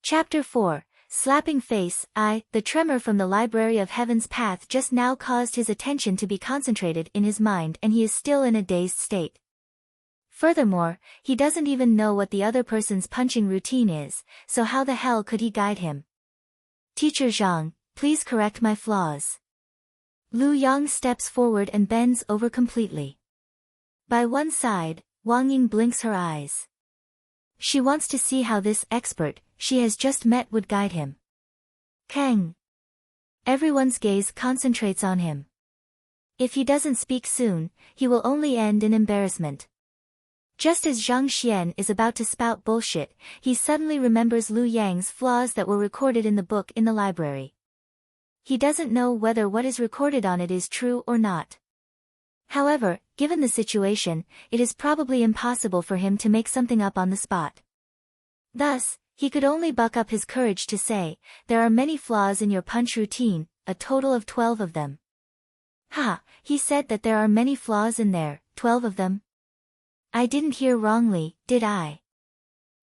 Chapter 4. Slapping Face. The tremor from the Library of Heaven's Path just now caused his attention to be concentrated in his mind and he is still in a dazed state. Furthermore, he doesn't even know what the other person's punching routine is, so how the hell could he guide him? Teacher Zhang, please correct my flaws. Lu Yang steps forward and bends over completely. By one side, Wang Ying blinks her eyes. She wants to see how this expert she has just met would guide him. Kang. Everyone's gaze concentrates on him. If he doesn't speak soon, he will only end in embarrassment. Just as Zhang Xian is about to spout bullshit, he suddenly remembers Lu Yang's flaws that were recorded in the book in the library. He doesn't know whether what is recorded on it is true or not. However, given the situation, it is probably impossible for him to make something up on the spot. Thus, He could only buck up his courage to say, "There are many flaws in your punch routine, a total of 12 of them." "Ha, he said that there are many flaws in there, 12 of them? I didn't hear wrongly, did I?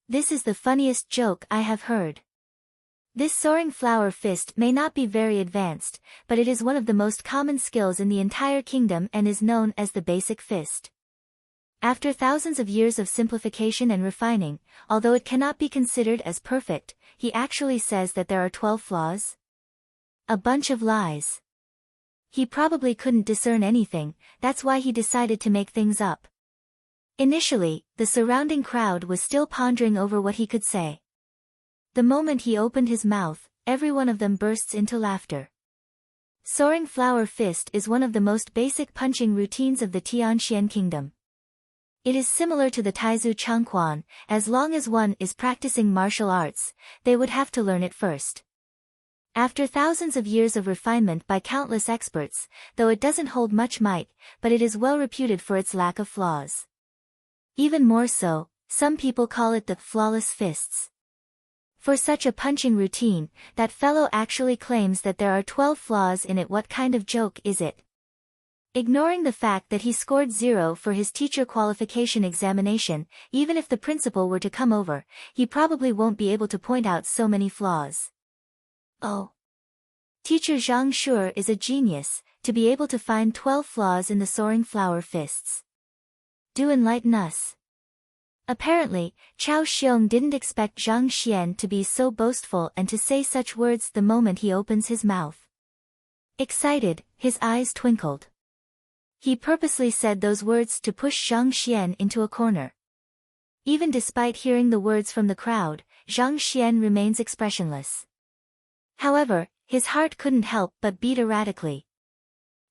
This is the funniest joke I have heard." This soaring flower fist may not be very advanced, but it is one of the most common skills in the entire kingdom and is known as the basic fist. After thousands of years of simplification and refining, although it cannot be considered as perfect, he actually says that there are 12 flaws? A bunch of lies. He probably couldn't discern anything, that's why he decided to make things up. Initially, the surrounding crowd was still pondering over what he could say. The moment he opened his mouth, every one of them bursts into laughter. Soaring flower fist is one of the most basic punching routines of the Tianxian kingdom. It is similar to the Taizu Changquan. As long as one is practicing martial arts, they would have to learn it first. After thousands of years of refinement by countless experts, though it doesn't hold much might, but it is well reputed for its lack of flaws. Even more so, some people call it the flawless fists. For such a punching routine, that fellow actually claims that there are 12 flaws in it. What kind of joke is it? Ignoring the fact that he scored 0 for his teacher qualification examination, even if the principal were to come over, he probably won't be able to point out so many flaws. Oh. Teacher Zhang Shure is a genius, to be able to find 12 flaws in the soaring flower fists. Do enlighten us. Apparently, Chao Xiong didn't expect Zhang Xian to be so boastful and to say such words the moment he opens his mouth. Excited, his eyes twinkled. He purposely said those words to push Zhang Xian into a corner. Even despite hearing the words from the crowd, Zhang Xian remains expressionless. However, his heart couldn't help but beat erratically.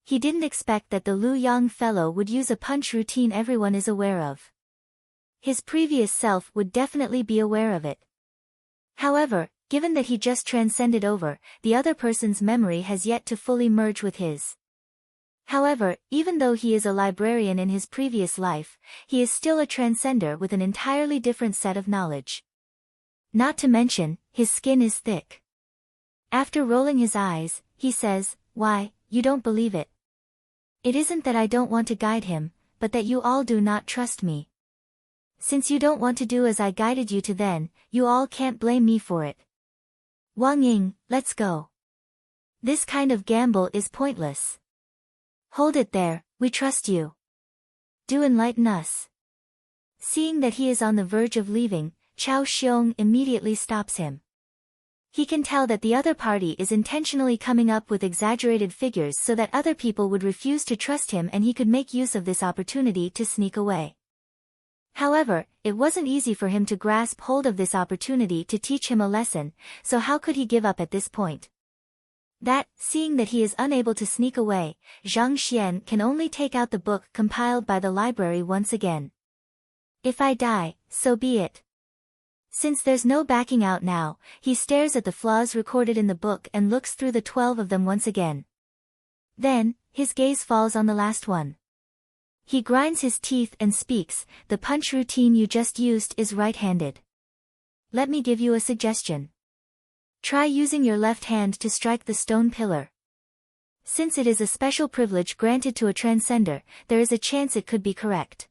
He didn't expect that the Lu Yang fellow would use a punch routine everyone is aware of. His previous self would definitely be aware of it. However, given that he just transcended over, the other person's memory has yet to fully merge with his. However, even though he is a librarian in his previous life, he is still a transcender with an entirely different set of knowledge. Not to mention, his skin is thick. After rolling his eyes, he says, "Why, you don't believe it? It isn't that I don't want to guide him, but that you all do not trust me. Since you don't want to do as I guided you to then, you all can't blame me for it. Wang Ying, let's go. This kind of gamble is pointless. Hold it there, we trust you. Do enlighten us." Seeing that he is on the verge of leaving, Chao Xiong immediately stops him. He can tell that the other party is intentionally coming up with exaggerated figures so that other people would refuse to trust him and he could make use of this opportunity to sneak away. However, it wasn't easy for him to grasp hold of this opportunity to teach him a lesson, so how could he give up at this point? Seeing that he is unable to sneak away, Zhang Xian can only take out the book compiled by the library once again. If I die, so be it. Since there's no backing out now, he stares at the flaws recorded in the book and looks through the 12 of them once again. Then, his gaze falls on the last one. He grinds his teeth and speaks, "The punch routine you just used is right-handed. Let me give you a suggestion. Try using your left hand to strike the stone pillar. Since it is a special privilege granted to a transcender, there is a chance it could be correct.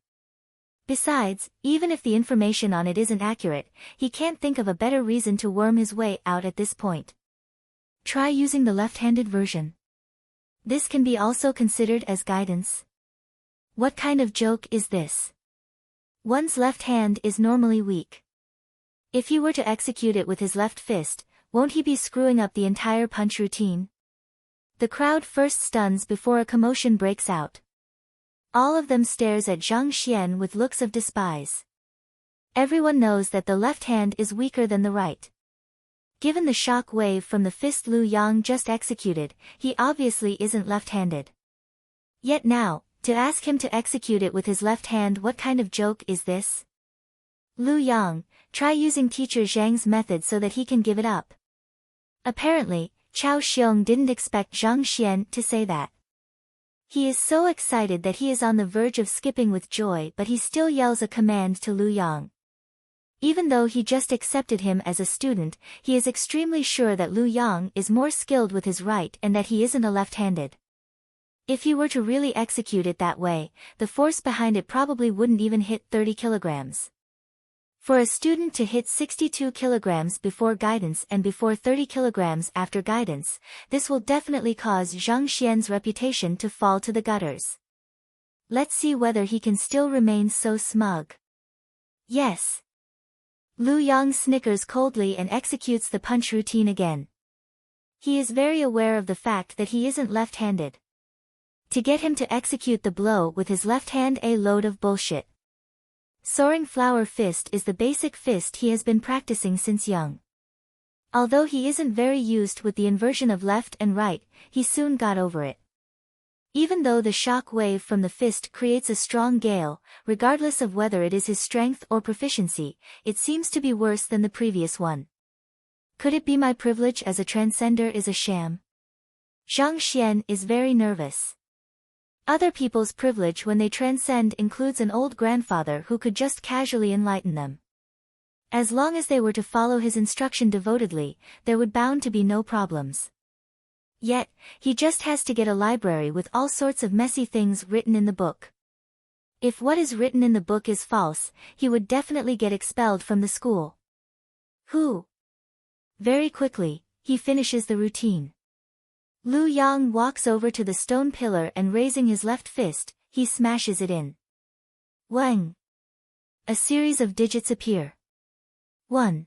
Besides, even if the information on it isn't accurate, he can't think of a better reason to worm his way out at this point. Try using the left-handed version. This can be also considered as guidance. What kind of joke is this? One's left hand is normally weak. If he were to execute it with his left fist, won't he be screwing up the entire punch routine?" The crowd first stuns before a commotion breaks out. All of them stares at Zhang Xian with looks of despise. Everyone knows that the left hand is weaker than the right. Given the shock wave from the fist Lu Yang just executed, he obviously isn't left-handed. Yet now, to ask him to execute it with his left hand, what kind of joke is this? Lu Yang, try using teacher Zhang's method so that he can give it up. Apparently, Chao Xiong didn't expect Zhang Xian to say that. He is so excited that he is on the verge of skipping with joy, but he still yells a command to Lu Yang. Even though he just accepted him as a student, he is extremely sure that Lu Yang is more skilled with his right and that he isn't a left-handed. If he were to really execute it that way, the force behind it probably wouldn't even hit 30 kilograms. For a student to hit 62 kilograms before guidance and before 30 kilograms after guidance, this will definitely cause Zhang Xian's reputation to fall to the gutters. Let's see whether he can still remain so smug. Yes. Lu Yang snickers coldly and executes the punch routine again. He is very aware of the fact that he isn't left-handed. To get him to execute the blow with his left hand, a load of bullshit. Soaring flower fist is the basic fist he has been practicing since young. Although he isn't very used with the inversion of left and right, he soon got over it. Even though the shock wave from the fist creates a strong gale, regardless of whether it is his strength or proficiency, it seems to be worse than the previous one. Could it be my privilege as a transcender is a sham? Zhang Xian is very nervous. Other people's privilege when they transcend includes an old grandfather who could just casually enlighten them. As long as they were to follow his instruction devotedly, there would bound to be no problems. Yet, he just has to get a library with all sorts of messy things written in the book. If what is written in the book is false, he would definitely get expelled from the school. Who? Very quickly, he finishes the routine. Lu Yang walks over to the stone pillar and raising his left fist, he smashes it in. Wang! A series of digits appear. 1.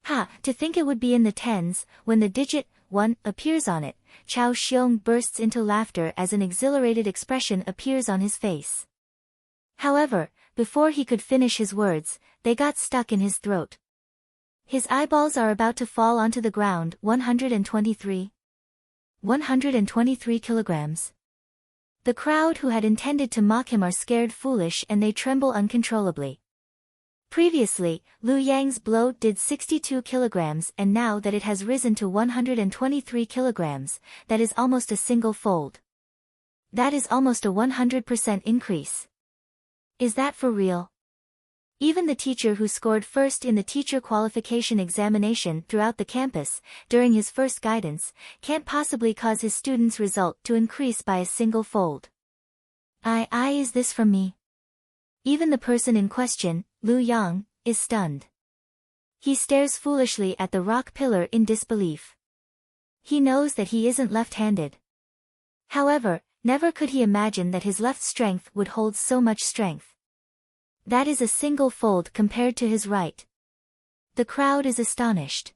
Ha! To think it would be in the tens, when the digit 1 appears on it, Chao Xiong bursts into laughter as an exhilarated expression appears on his face. However, before he could finish his words, they got stuck in his throat. His eyeballs are about to fall onto the ground. 123 kilograms. The crowd who had intended to mock him are scared foolish and they tremble uncontrollably. Previously, Lu Yang's blow did 62 kilograms and now that it has risen to 123 kilograms, that is almost a single fold. That is almost a 100% increase. Is that for real? Even the teacher who scored first in the teacher qualification examination throughout the campus, during his first guidance, can't possibly cause his student's result to increase by a single fold. Is this from me? Even the person in question, Lu Yang, is stunned. He stares foolishly at the rock pillar in disbelief. He knows that he isn't left-handed. However, never could he imagine that his left strength would hold so much strength. That is a single fold compared to his right. The crowd is astonished.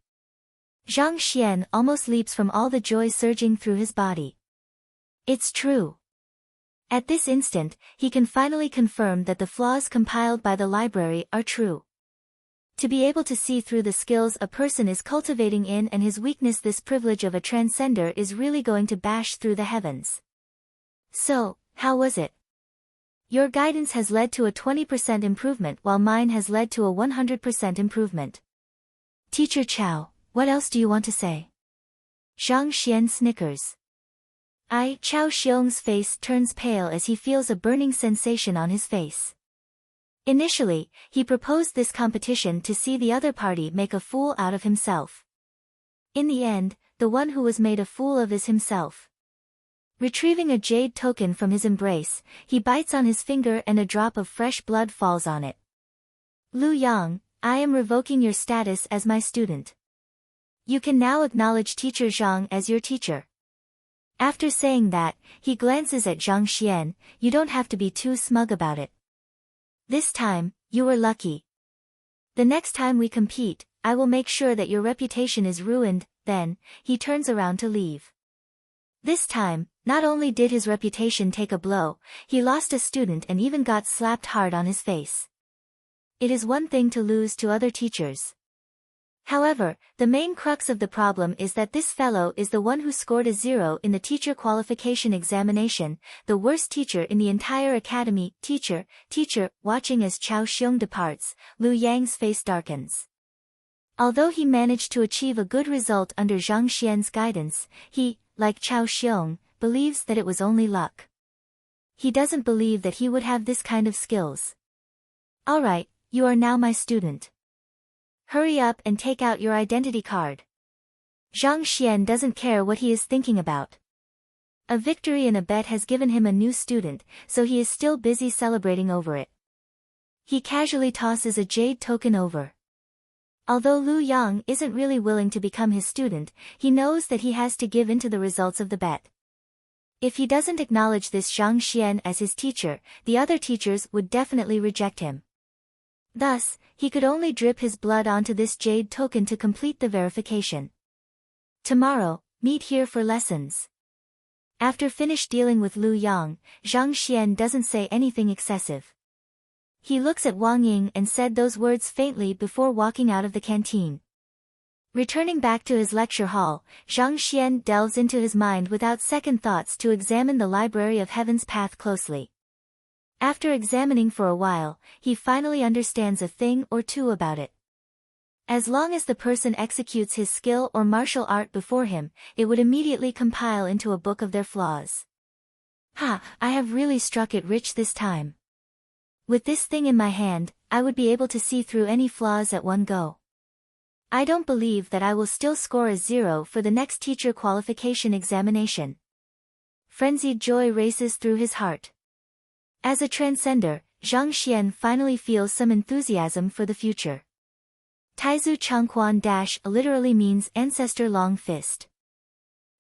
Zhang Xian almost leaps from all the joy surging through his body. It's true. At this instant, he can finally confirm that the flaws compiled by the library are true. To be able to see through the skills a person is cultivating in and his weakness, this privilege of a transcender is really going to bash through the heavens. So, how was it? Your guidance has led to a 20% improvement while mine has led to a 100% improvement. Teacher Chao, what else do you want to say? Zhang Xian snickers. Chao Xiong's face turns pale as he feels a burning sensation on his face. Initially, he proposed this competition to see the other party make a fool out of himself. In the end, the one who was made a fool of is himself. Retrieving a jade token from his embrace, he bites on his finger and a drop of fresh blood falls on it. Lu Yang, I am revoking your status as my student. You can now acknowledge Teacher Zhang as your teacher. After saying that, he glances at Zhang Xian, you don't have to be too smug about it. This time, you were lucky. The next time we compete, I will make sure that your reputation is ruined. Then, he turns around to leave. This time, not only did his reputation take a blow, he lost a student and even got slapped hard on his face. It is one thing to lose to other teachers. However, the main crux of the problem is that this fellow is the one who scored a 0 in the teacher qualification examination, the worst teacher in the entire academy. Teacher, watching as Chao Xiong departs, Lu Yang's face darkens. Although he managed to achieve a good result under Zhang Xian's guidance, he, like Chao Xiong, believes that it was only luck. He doesn't believe that he would have this kind of skills. Alright, you are now my student. Hurry up and take out your identity card. Zhang Xian doesn't care what he is thinking about. A victory in a bet has given him a new student, so he is still busy celebrating over it. He casually tosses a jade token over. Although Lu Yang isn't really willing to become his student, he knows that he has to give in to the results of the bet. If he doesn't acknowledge this Zhang Xian as his teacher, the other teachers would definitely reject him. Thus, he could only drip his blood onto this jade token to complete the verification. Tomorrow, meet here for lessons. After finished dealing with Lu Yang, Zhang Xian doesn't say anything excessive. He looks at Wang Ying and said those words faintly before walking out of the canteen. Returning back to his lecture hall, Zhang Xian delves into his mind without second thoughts to examine the Library of Heaven's Path closely. After examining for a while, he finally understands a thing or two about it. As long as the person executes his skill or martial art before him, it would immediately compile into a book of their flaws. Ha, I have really struck it rich this time. With this thing in my hand, I would be able to see through any flaws at one go. I don't believe that I will still score a 0 for the next teacher qualification examination. Frenzied joy races through his heart. As a transcender, Zhang Xian finally feels some enthusiasm for the future. Taizu Changquan - literally means ancestor long fist.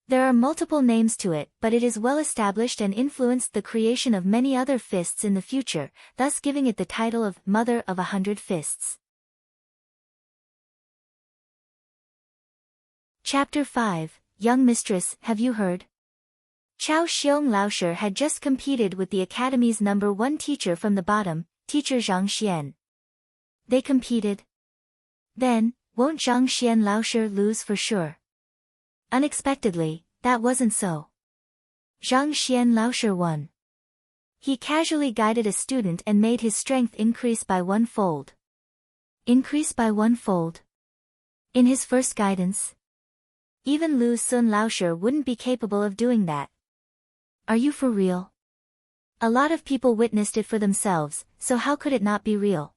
There are multiple names to it, but it is well established and influenced the creation of many other fists in the future, thus giving it the title of Mother of 100 Fists. Chapter 5, Young Mistress, have you heard? Chao Xiong Laosher had just competed with the Academy's #1 teacher from the bottom, teacher Zhang Xian. They competed? Then, won't Zhang Xian Laosher lose for sure? Unexpectedly, that wasn't so. Zhang Xian Laosher won. He casually guided a student and made his strength increase by 1-fold. Increase by 1-fold? In his first guidance? Even Lu Sun Laosher wouldn't be capable of doing that. Are you for real? A lot of people witnessed it for themselves, so how could it not be real?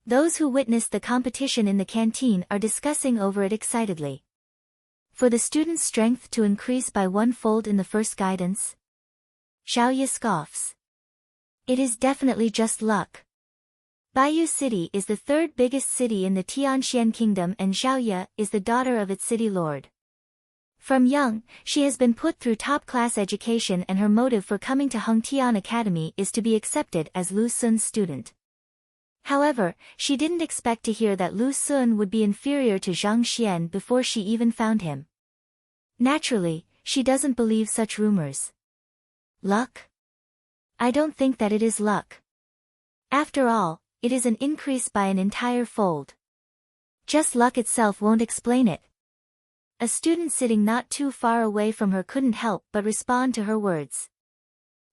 Those who witnessed the competition in the canteen are discussing over it excitedly. For the student's strength to increase by 1-fold in the first guidance? Xiaoye scoffs. It is definitely just luck. Baiyu City is the third biggest city in the Tianxian Kingdom and Xiaoye is the daughter of its city lord. From young, she has been put through top-class education and her motive for coming to Hengtian Academy is to be accepted as Lu Sun's student. However, she didn't expect to hear that Lu Sun would be inferior to Zhang Xian before she even found him. Naturally, she doesn't believe such rumors. Luck? I don't think that it is luck. After all, it is an increase by an entire fold. Just luck itself won't explain it. A student sitting not too far away from her couldn't help but respond to her words.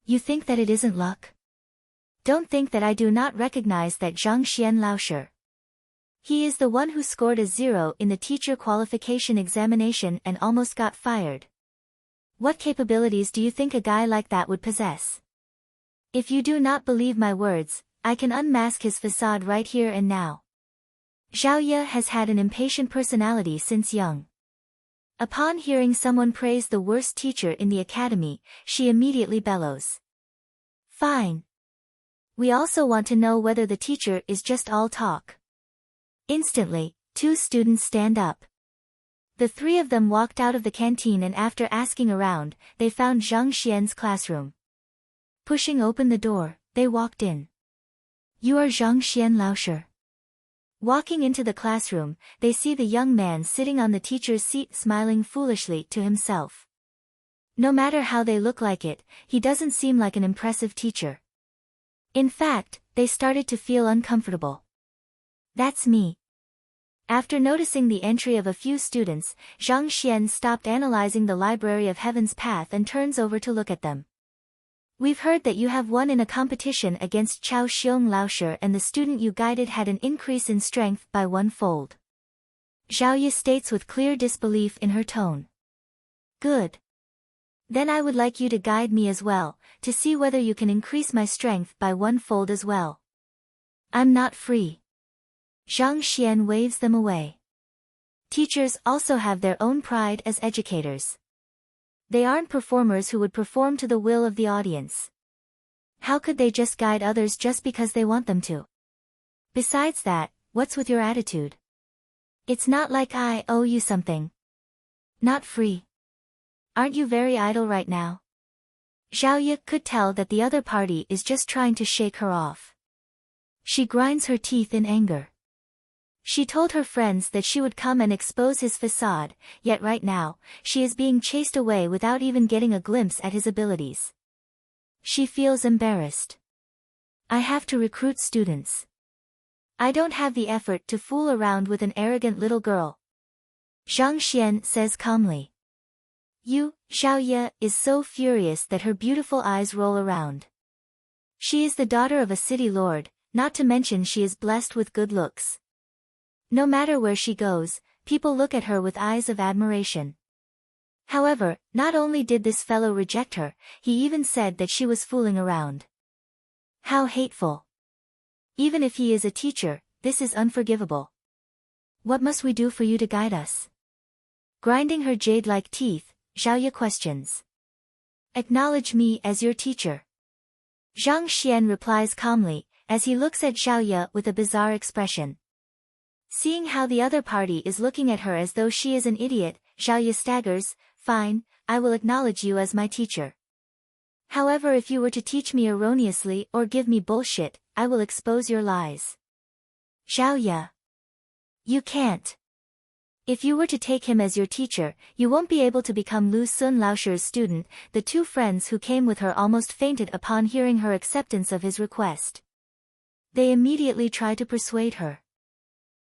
You think that it isn't luck? Don't think that I do not recognize that Zhang Xian Laosher. He is the one who scored a 0 in the teacher qualification examination and almost got fired. What capabilities do you think a guy like that would possess? If you do not believe my words, I can unmask his facade right here and now. Xiaoye has had an impatient personality since young. Upon hearing someone praise the worst teacher in the academy, she immediately bellows. Fine. We also want to know whether the teacher is just all talk. Instantly, 2 students stand up. The 3 of them walked out of the canteen and after asking around, they found Zhang Xian's classroom. Pushing open the door, they walked in. You are Zhang Xian Laosher. Walking into the classroom, they see the young man sitting on the teacher's seat smiling foolishly to himself. No matter how they look like it, he doesn't seem like an impressive teacher. In fact, they started to feel uncomfortable. That's me. After noticing the entry of a few students, Zhang Xian stopped analyzing the Library of Heaven's Path and turns over to look at them. We've heard that you have won in a competition against Chao Xiong Laosher and the student you guided had an increase in strength by 1-fold. Xiaoye states with clear disbelief in her tone. Good. Then I would like you to guide me as well, to see whether you can increase my strength by 1-fold as well. I'm not free. Zhang Xian waves them away. Teachers also have their own pride as educators. They aren't performers who would perform to the will of the audience. How could they just guide others just because they want them to? Besides that, what's with your attitude? It's not like I owe you something. Not free. Aren't you very idle right now? Xiaoye could tell that the other party is just trying to shake her off. She grinds her teeth in anger. She told her friends that she would come and expose his facade, yet right now, she is being chased away without even getting a glimpse at his abilities. She feels embarrassed. I have to recruit students. I don't have the effort to fool around with an arrogant little girl. Zhang Xian says calmly. Xiaoye is so furious that her beautiful eyes roll around. She is the daughter of a city lord, not to mention she is blessed with good looks. No matter where she goes, people look at her with eyes of admiration. However, not only did this fellow reject her, he even said that she was fooling around. How hateful. Even if he is a teacher, this is unforgivable. What must we do for you to guide us? Grinding her jade-like teeth, Xiaoye questions. Acknowledge me as your teacher. Zhang Xian replies calmly, as he looks at Xiaoye with a bizarre expression. Seeing how the other party is looking at her as though she is an idiot, Xiaoye staggers. Fine, I will acknowledge you as my teacher. However, if you were to teach me erroneously or give me bullshit, I will expose your lies. Xiaoye. You can't. If you were to take him as your teacher, you won't be able to become Lu Sun Laoshi's student. The two friends who came with her almost fainted upon hearing her acceptance of his request. They immediately try to persuade her.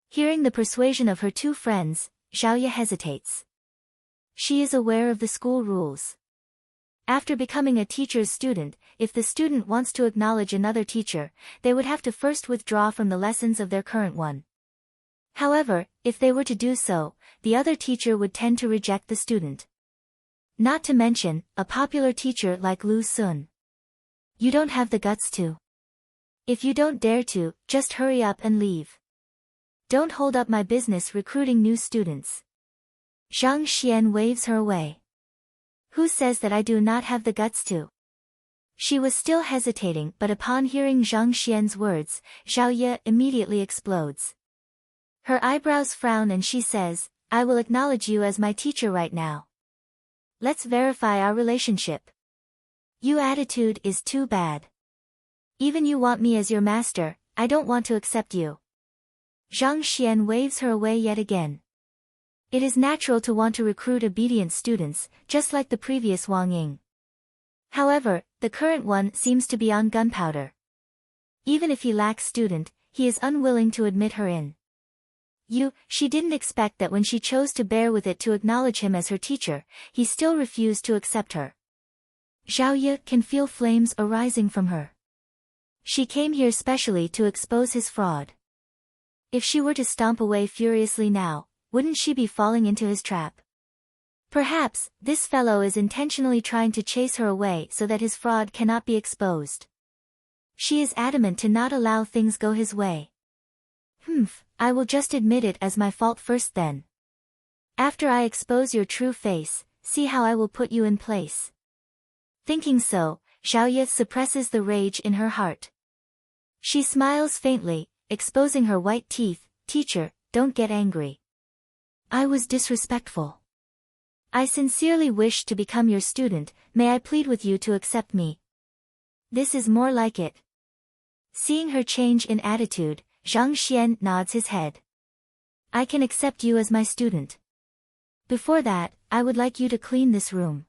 Hearing the persuasion of her two friends, Xiaoye hesitates. She is aware of the school rules. After becoming a teacher's student, if the student wants to acknowledge another teacher, they would have to first withdraw from the lessons of their current one. However, if they were to do so, the other teacher would tend to reject the student. Not to mention, a popular teacher like Lu Sun. You don't have the guts to. If you don't dare to, just hurry up and leave. Don't hold up my business recruiting new students. Zhang Xian waves her away. Who says that I do not have the guts to? She was still hesitating, but upon hearing Zhang Xian's words, Xiaoye immediately explodes. Her eyebrows frown and she says, I will acknowledge you as my teacher right now. Let's verify our relationship. Your attitude is too bad. Even you want me as your master, I don't want to accept you. Zhang Xian waves her away yet again. It is natural to want to recruit obedient students, just like the previous Wang Ying. However, the current one seems to be on gunpowder. Even if he lacks student, he is unwilling to admit her in. She didn't expect that when she chose to bear with it to acknowledge him as her teacher, he still refused to accept her. Xiaoye can feel flames arising from her. She came here specially to expose his fraud. If she were to stomp away furiously now, wouldn't she be falling into his trap? Perhaps, this fellow is intentionally trying to chase her away so that his fraud cannot be exposed. She is adamant to not allow things go his way. I will just admit it as my fault first then. After I expose your true face, see how I will put you in place. Thinking so, Xiaoye suppresses the rage in her heart. She smiles faintly, exposing her white teeth. Teacher, don't get angry. I was disrespectful. I sincerely wish to become your student, may I plead with you to accept me? This is more like it. Seeing her change in attitude, Zhang Xian nods his head. I can accept you as my student. Before that, I would like you to clean this room.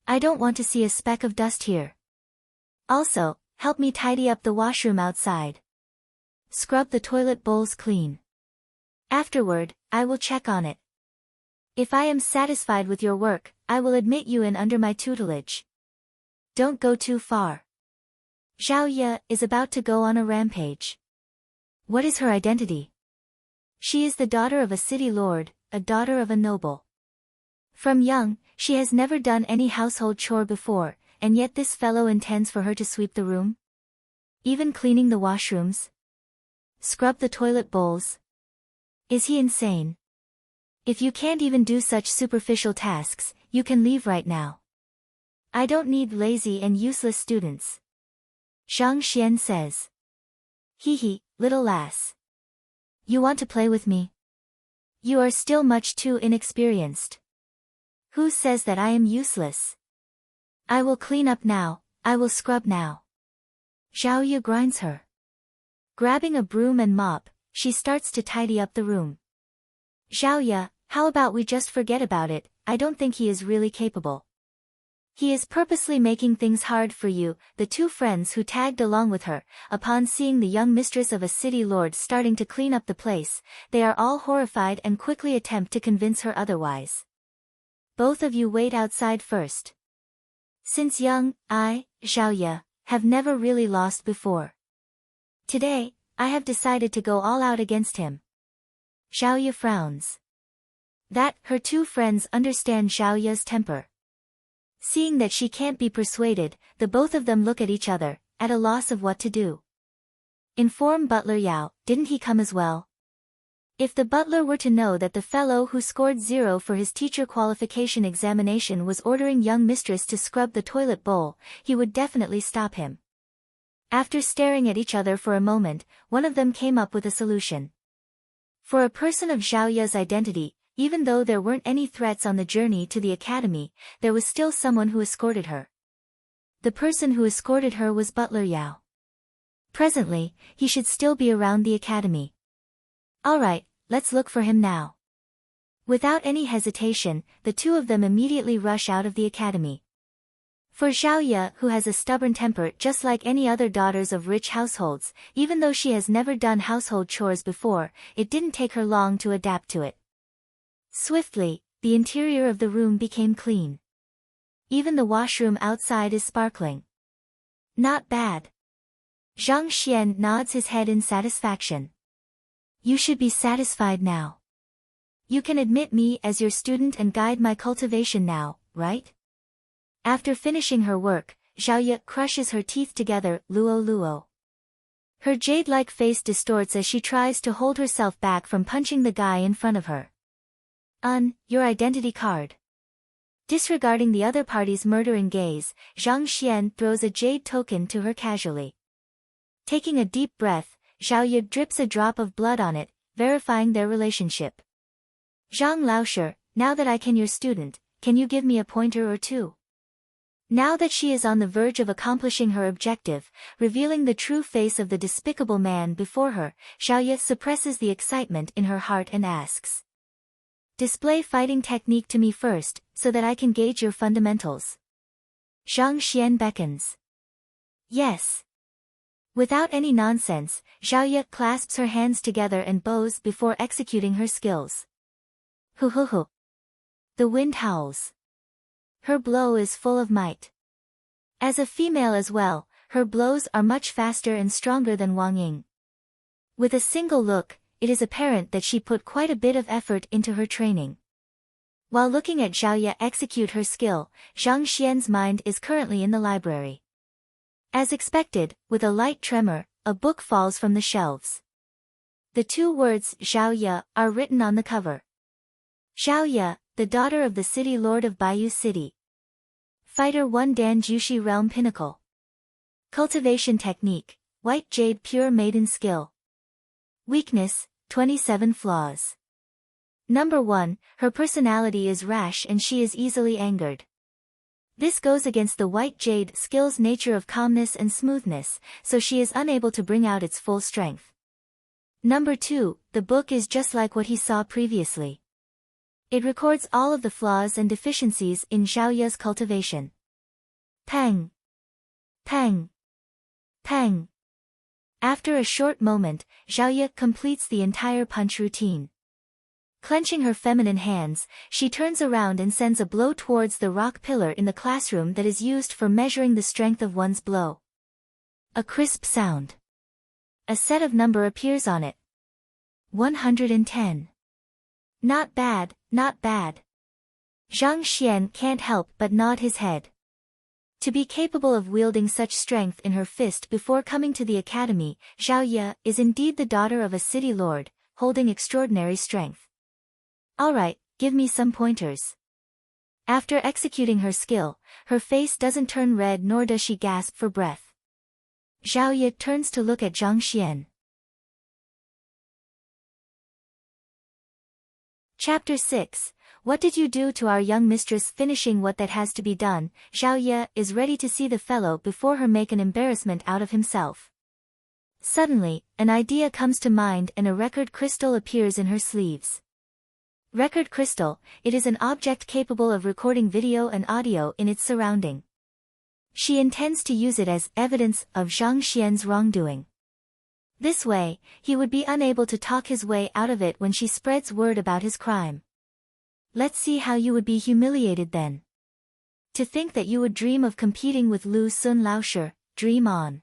I don't want to see a speck of dust here. Also, help me tidy up the washroom outside. Scrub the toilet bowls clean. Afterward, I will check on it. If I am satisfied with your work, I will admit you in under my tutelage. Don't go too far. Xiaoye is about to go on a rampage. What is her identity? She is the daughter of a city lord, a daughter of a noble. From young, she has never done any household chore before, and yet this fellow intends for her to sweep the room? Even cleaning the washrooms? Scrub the toilet bowls? Is he insane? If you can't even do such superficial tasks, you can leave right now. I don't need lazy and useless students. Zhang Xian says. Hee, little lass. You want to play with me? You are still much too inexperienced. Who says that I am useless? I will clean up now, I will scrub now. Xiaoya grinds her. Grabbing a broom and mop, she starts to tidy up the room. Xiaoya, how about we just forget about it? I don't think he is really capable. He is purposely making things hard for you. The two friends who tagged along with her, upon seeing the young mistress of a city lord starting to clean up the place, they are all horrified and quickly attempt to convince her otherwise. Both of you wait outside first. Since young, I, Xiaoya, have never really lost before. Today, I have decided to go all out against him. Xiaoya frowns. That, her two friends understand Xiaoya's temper. Seeing that she can't be persuaded, the both of them look at each other, at a loss of what to do. Inform Butler Yao, didn't he come as well? If the butler were to know that the fellow who scored 0 for his teacher qualification examination was ordering young mistress to scrub the toilet bowl, he would definitely stop him. After staring at each other for a moment, one of them came up with a solution. For a person of Xiaoya's identity, even though there weren't any threats on the journey to the academy, there was still someone who escorted her. The person who escorted her was Butler Yao. Presently, he should still be around the academy. Alright, let's look for him now. Without any hesitation, the two of them immediately rush out of the academy. For Xiaoya, who has a stubborn temper just like any other daughters of rich households, even though she has never done household chores before, it didn't take her long to adapt to it. Swiftly, the interior of the room became clean. Even the washroom outside is sparkling. Not bad. Zhang Xian nods his head in satisfaction. You should be satisfied now. You can admit me as your student and guide my cultivation now, right? After finishing her work, Xiaoya crushes her teeth together, luo. Her jade-like face distorts as she tries to hold herself back from punching the guy in front of her. Your identity card. Disregarding the other party's murdering gaze, Zhang Xian throws a jade token to her casually. Taking a deep breath, Xiaoya drips a drop of blood on it, verifying their relationship. Zhang Laosher, now that I can your student, can you give me a pointer or two? Now that she is on the verge of accomplishing her objective, revealing the true face of the despicable man before her, Xiaoya suppresses the excitement in her heart and asks. Display fighting technique to me first, so that I can gauge your fundamentals. Zhang Xian beckons. Yes. Without any nonsense, Xiaoya clasps her hands together and bows before executing her skills. Hu. The wind howls. Her blow is full of might. As a female as well, her blows are much faster and stronger than Wang Ying. With a single look, it is apparent that she put quite a bit of effort into her training. While looking at Xiaoya execute her skill, Zhang Xian's mind is currently in the library. As expected, with a light tremor, a book falls from the shelves. The two words Xiaoya are written on the cover. Xiaoya, the daughter of the city lord of Baiyu City. Fighter 1 Dan Jushi Realm Pinnacle. Cultivation technique, white jade pure maiden skill. Weakness, 27 flaws. Number 1, her personality is rash and she is easily angered. This goes against the white jade skill's nature of calmness and smoothness, so she is unable to bring out its full strength. Number 2, the book is just like what he saw previously. It records all of the flaws and deficiencies in Xiaoya's cultivation. Pang. Pang. Pang. After a short moment, Xiaoya completes the entire punch routine. Clenching her feminine hands, she turns around and sends a blow towards the rock pillar in the classroom that is used for measuring the strength of one's blow. A crisp sound. A set of number appears on it. 110. Not bad, not bad. Zhang Xian can't help but nod his head. To be capable of wielding such strength in her fist before coming to the academy, Zhao Ye is indeed the daughter of a city lord, holding extraordinary strength. Alright, give me some pointers. After executing her skill, her face doesn't turn red nor does she gasp for breath. Zhao Ye turns to look at Zhang Xian. Chapter 6. What did you do to our young mistress? Finishing what that has to be done, Zhao Ye is ready to see the fellow before her make an embarrassment out of himself. Suddenly, an idea comes to mind and a record crystal appears in her sleeves. Record crystal, it is an object capable of recording video and audio in its surrounding. She intends to use it as evidence of Zhang Xian's wrongdoing. This way, he would be unable to talk his way out of it when she spreads word about his crime. Let's see how you would be humiliated then. To think that you would dream of competing with Lu Sun Laoshe, dream on.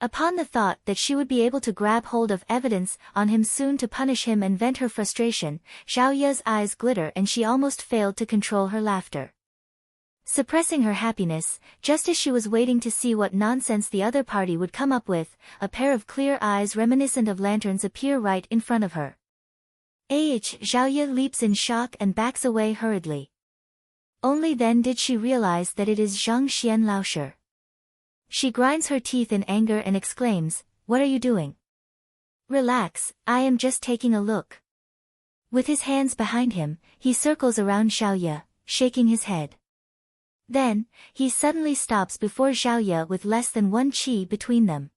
Upon the thought that she would be able to grab hold of evidence on him soon to punish him and vent her frustration, Zhao Ye's eyes glitter and she almost failed to control her laughter. Suppressing her happiness, just as she was waiting to see what nonsense the other party would come up with, a pair of clear eyes reminiscent of lanterns appear right in front of her. Zhao Ye leaps in shock and backs away hurriedly. Only then did she realize that it is Zhang Xian Laoshe. She grinds her teeth in anger and exclaims, "What are you doing?" "Relax, I am just taking a look." With his hands behind him, he circles around Zhao Ye, shaking his head. Then, he suddenly stops before Zhao Ye with less than 1 qi between them.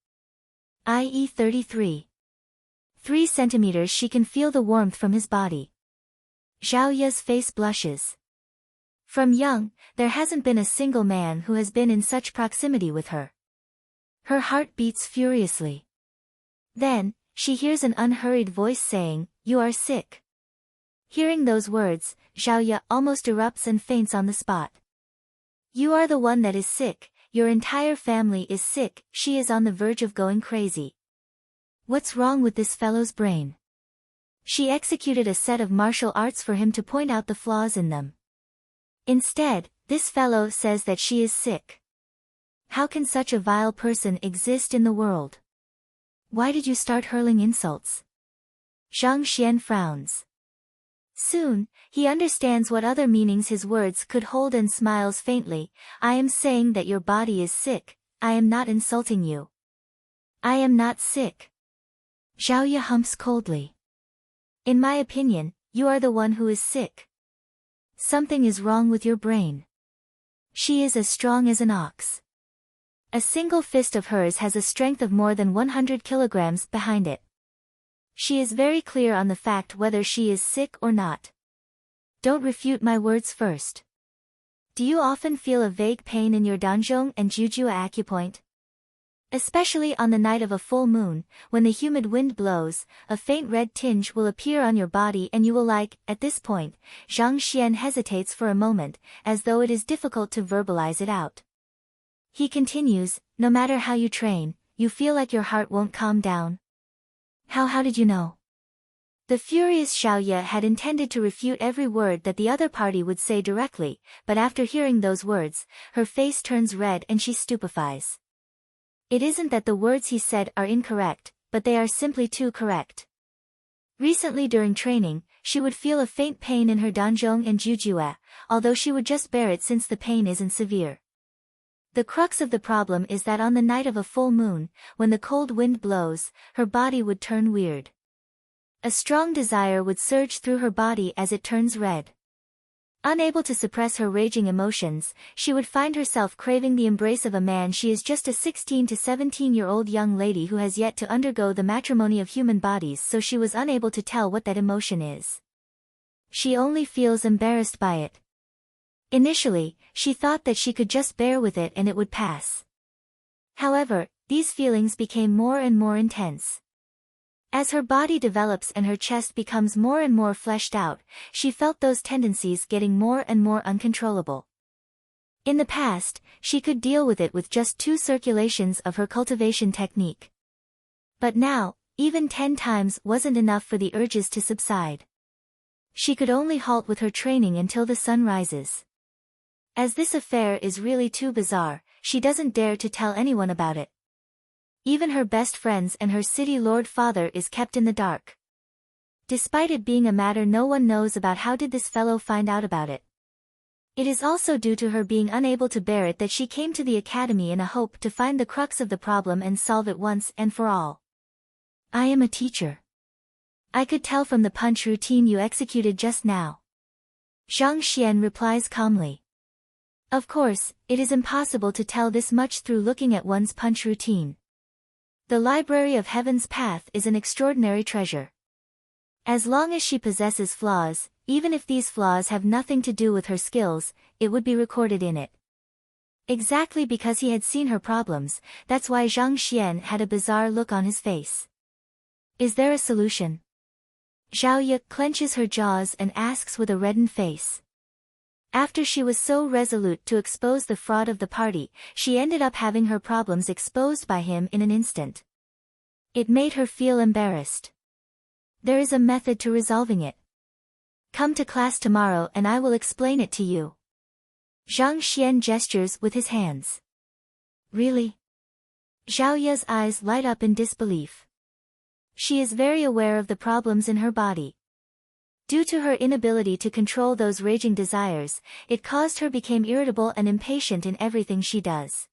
I.e. 33. 3 centimeters. She can feel the warmth from his body. Zhao Ye's face blushes. From young, there hasn't been a single man who has been in such proximity with her. Her heart beats furiously. Then, she hears an unhurried voice saying, "You are sick." Hearing those words, Zhao Ye almost erupts and faints on the spot. "You are the one that is sick, your entire family is sick." She is on the verge of going crazy. What's wrong with this fellow's brain? She executed a set of martial arts for him to point out the flaws in them. Instead, this fellow says that she is sick. How can such a vile person exist in the world? Why did you start hurling insults? Zhang Xian frowns. Soon, he understands what other meanings his words could hold and smiles faintly. "I am saying that your body is sick, I am not insulting you." "I am not sick." Zhao Ye humps coldly. "In my opinion, you are the one who is sick. Something is wrong with your brain. She is as strong as an ox. A single fist of hers has a strength of more than 100 kilograms behind it. She is very clear on the fact whether she is sick or not. Don't refute my words first. Do you often feel a vague pain in your danzhong and jujua acupoint? Especially on the night of a full moon, when the humid wind blows, a faint red tinge will appear on your body and you will like." At this point, Zhang Xian hesitates for a moment, as though it is difficult to verbalize it out. He continues, "No matter how you train, you feel like your heart won't calm down." How did you know?" The furious Zhao Ye had intended to refute every word that the other party would say directly, but after hearing those words, her face turns red and she stupefies. It isn't that the words he said are incorrect, but they are simply too correct. Recently during training, she would feel a faint pain in her danzhong and jujua, although she would just bear it since the pain isn't severe. The crux of the problem is that on the night of a full moon, when the cold wind blows, her body would turn weird. A strong desire would surge through her body as it turns red. Unable to suppress her raging emotions, she would find herself craving the embrace of a man. She is just a 16 to 17-year-old young lady who has yet to undergo the matrimony of human bodies, so she was unable to tell what that emotion is. She only feels embarrassed by it. Initially, she thought that she could just bear with it and it would pass. However, these feelings became more and more intense. As her body develops and her chest becomes more and more fleshed out, she felt those tendencies getting more and more uncontrollable. In the past, she could deal with it with just 2 circulations of her cultivation technique. But now, even 10 times wasn't enough for the urges to subside. She could only halt with her training until the sun rises. As this affair is really too bizarre, she doesn't dare to tell anyone about it. Even her best friends and her city lord father is kept in the dark. Despite it being a matter no one knows about, how did this fellow find out about it? It is also due to her being unable to bear it that she came to the academy in a hope to find the crux of the problem and solve it once and for all. I am a teacher. I could tell from the punch routine you executed just now. Zhang Xian replies calmly. Of course, it is impossible to tell this much through looking at one's punch routine. The Library of Heaven's Path is an extraordinary treasure. As long as she possesses flaws, even if these flaws have nothing to do with her skills, it would be recorded in it. Exactly because he had seen her problems, that's why Zhang Xian had a bizarre look on his face. Is there a solution? Zhao Ye clenches her jaws and asks with a reddened face. After she was so resolute to expose the fraud of the party, she ended up having her problems exposed by him in an instant. It made her feel embarrassed. There is a method to resolving it. Come to class tomorrow and I will explain it to you. Zhang Xian gestures with his hands. Really? Zhao Ye's eyes light up in disbelief. She is very aware of the problems in her body. Due to her inability to control those raging desires, it caused her become irritable and impatient in everything she does.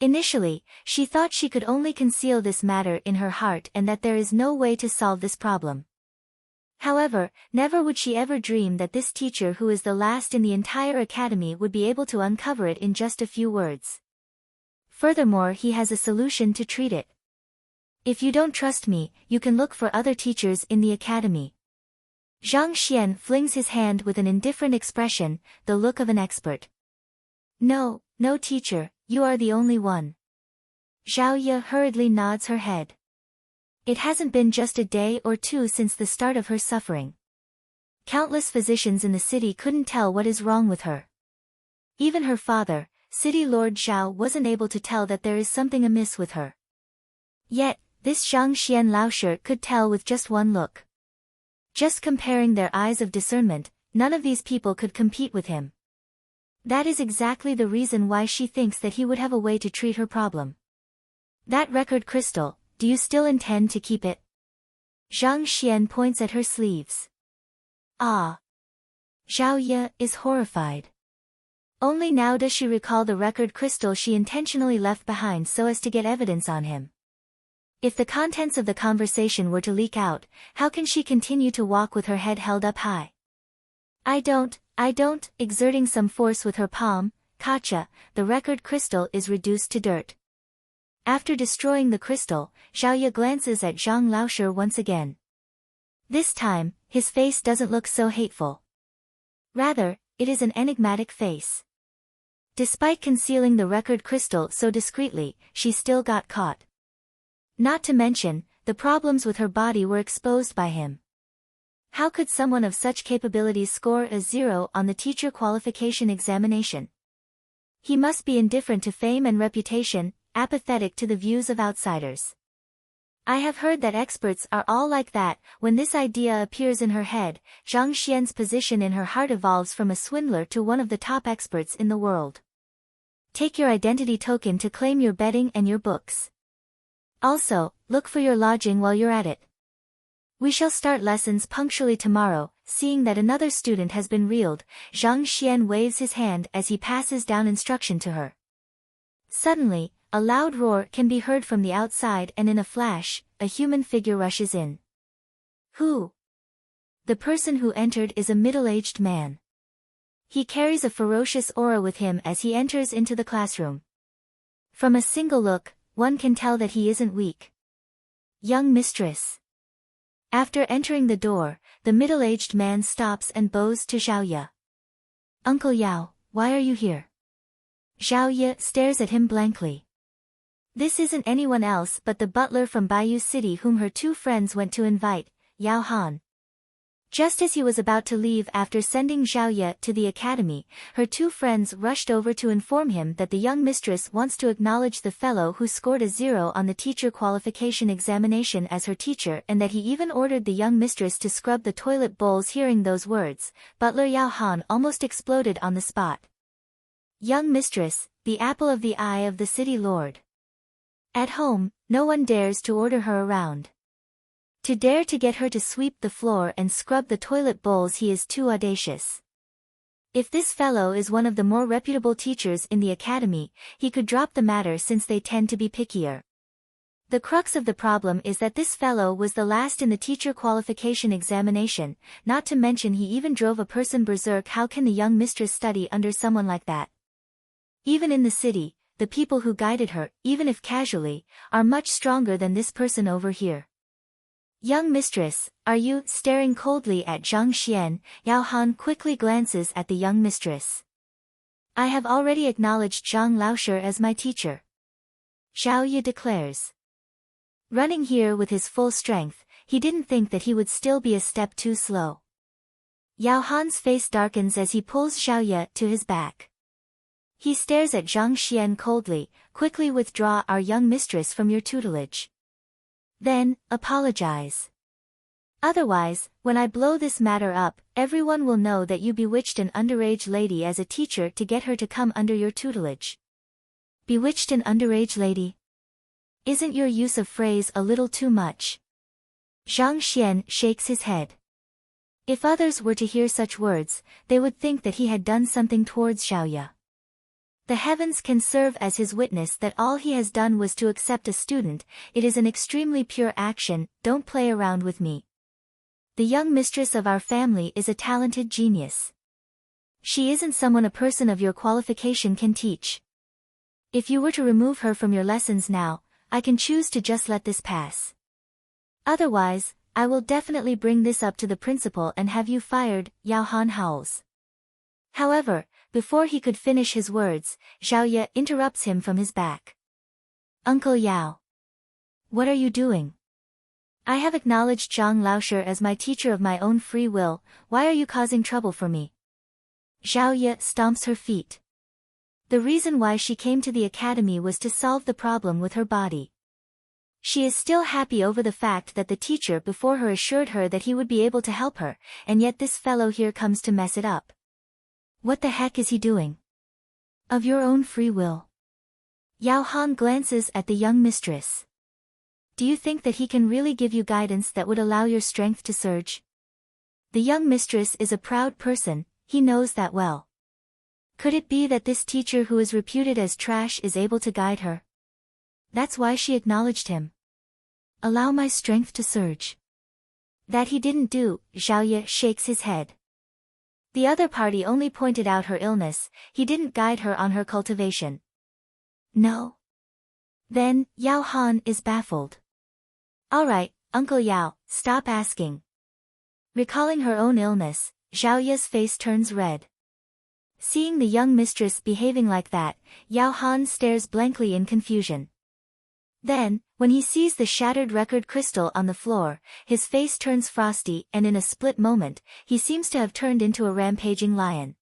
Initially, she thought she could only conceal this matter in her heart and that there is no way to solve this problem. However, never would she ever dream that this teacher, who is the last in the entire academy, would be able to uncover it in just a few words. Furthermore, he has a solution to treat it. If you don't trust me, you can look for other teachers in the academy. Zhang Xian flings his hand with an indifferent expression, the look of an expert. No teacher, you are the only one. Zhao Ye hurriedly nods her head. It hasn't been just a day or two since the start of her suffering. Countless physicians in the city couldn't tell what is wrong with her. Even her father, City Lord Zhao, wasn't able to tell that there is something amiss with her. Yet, this Zhang Xian Laoshe could tell with just one look. Just comparing their eyes of discernment, none of these people could compete with him. That is exactly the reason why she thinks that he would have a way to treat her problem. That record crystal, do you still intend to keep it? Zhang Xian points at her sleeves. Ah! Zhao Ye is horrified. Only now does she recall the record crystal she intentionally left behind so as to get evidence on him. If the contents of the conversation were to leak out, how can she continue to walk with her head held up high? I don't, exerting some force with her palm, Kacha, the record crystal is reduced to dirt. After destroying the crystal, Zhao Ye glances at Zhang Laoshe once again. This time, his face doesn't look so hateful. Rather, it is an enigmatic face. Despite concealing the record crystal so discreetly, she still got caught. Not to mention, the problems with her body were exposed by him. How could someone of such capabilities score a 0 on the teacher qualification examination? He must be indifferent to fame and reputation, apathetic to the views of outsiders. I have heard that experts are all like that. When this idea appears in her head, Zhang Xian's position in her heart evolves from a swindler to one of the top experts in the world. Take your identity token to claim your bedding and your books. Also, look for your lodging while you're at it. We shall start lessons punctually tomorrow. Seeing that another student has been reeled, Zhang Xian waves his hand as he passes down instruction to her. Suddenly, a loud roar can be heard from the outside and in a flash, a human figure rushes in. Who? The person who entered is a middle-aged man. He carries a ferocious aura with him as he enters into the classroom. From a single look, one can tell that he isn't weak. Young Mistress. After entering the door, the middle-aged man stops and bows to Zhao Ye. Uncle Yao, why are you here? Zhao Ye stares at him blankly. This isn't anyone else but the butler from Baiyu City whom her two friends went to invite, Yao Han. Just as he was about to leave after sending Zhao Ye to the academy, her two friends rushed over to inform him that the young mistress wants to acknowledge the fellow who scored a 0 on the teacher qualification examination as her teacher, and that he even ordered the young mistress to scrub the toilet bowls. Hearing those words, butler Yao Han almost exploded on the spot. Young mistress, the apple of the eye of the city lord. At home, no one dares to order her around. To dare to get her to sweep the floor and scrub the toilet bowls, he is too audacious. If this fellow is one of the more reputable teachers in the academy, he could drop the matter since they tend to be pickier. The crux of the problem is that this fellow was the last in the teacher qualification examination, not to mention he even drove a person berserk. How can the young mistress study under someone like that? Even in the city, the people who guided her, even if casually, are much stronger than this person over here. Young mistress, are you staring coldly at Zhang Xian? Yao Han quickly glances at the young mistress. I have already acknowledged Zhang Laoshe as my teacher. Zhao Ye declares. Running here with his full strength, he didn't think that he would still be a step too slow. Yao Han's face darkens as he pulls Zhao Ye to his back. He stares at Zhang Xian coldly. Quickly withdraw our young mistress from your tutelage. Then, apologize. Otherwise, when I blow this matter up, everyone will know that you bewitched an underage lady as a teacher to get her to come under your tutelage. Bewitched an underage lady? Isn't your use of phrase a little too much? Zhang Xian shakes his head. If others were to hear such words, they would think that he had done something towards Zhao Ye. The heavens can serve as his witness that all he has done was to accept a student. It is an extremely pure action. Don't play around with me. The young mistress of our family is a talented genius. She isn't someone a person of your qualification can teach. If you were to remove her from your lessons now, I can choose to just let this pass. Otherwise, I will definitely bring this up to the principal and have you fired. Yao Han howls. However, before he could finish his words, Zhao Ye interrupts him from his back. Uncle Yao. What are you doing? I have acknowledged Zhang Laoshe as my teacher of my own free will. Why are you causing trouble for me? Zhao Ye stomps her feet. The reason why she came to the academy was to solve the problem with her body. She is still happy over the fact that the teacher before her assured her that he would be able to help her, and yet this fellow here comes to mess it up. What the heck is he doing? Of your own free will. Yao Han glances at the young mistress. Do you think that he can really give you guidance that would allow your strength to surge? The young mistress is a proud person, he knows that well. Could it be that this teacher who is reputed as trash is able to guide her? That's why she acknowledged him. Allow my strength to surge. That he didn't do. Zhao Ye shakes his head. The other party only pointed out her illness, he didn't guide her on her cultivation. No. Then, Yao Han is baffled. Alright, Uncle Yao, stop asking. Recalling her own illness, Zhao Ye's face turns red. Seeing the young mistress behaving like that, Yao Han stares blankly in confusion. Then, when he sees the shattered record crystal on the floor, his face turns frosty and in a split moment, he seems to have turned into a rampaging lion.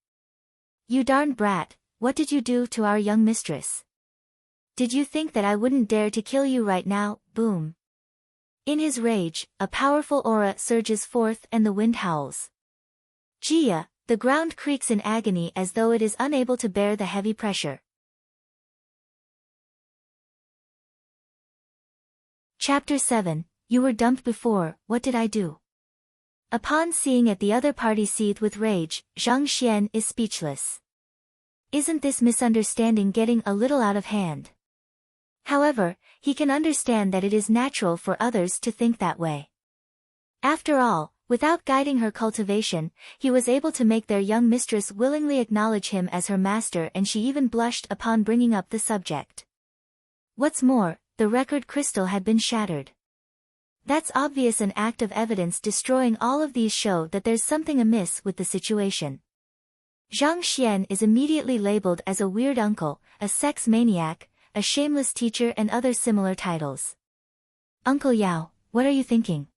You darned brat, what did you do to our young mistress? Did you think that I wouldn't dare to kill you right now? Boom. In his rage, a powerful aura surges forth and the wind howls. Jia, the ground creaks in agony as though it is unable to bear the heavy pressure. Chapter 7, You were dumped before, what did I do? Upon seeing it the other party seethe with rage, Zhang Xian is speechless. Isn't this misunderstanding getting a little out of hand? However, he can understand that it is natural for others to think that way. After all, without guiding her cultivation, he was able to make their young mistress willingly acknowledge him as her master, and she even blushed upon bringing up the subject. What's more, the record crystal had been shattered. That's obvious, an act of evidence destroying all of these show that there's something amiss with the situation. Zhang Xian is immediately labeled as a weird uncle, a sex maniac, a shameless teacher and other similar titles. Uncle Yao, what are you thinking?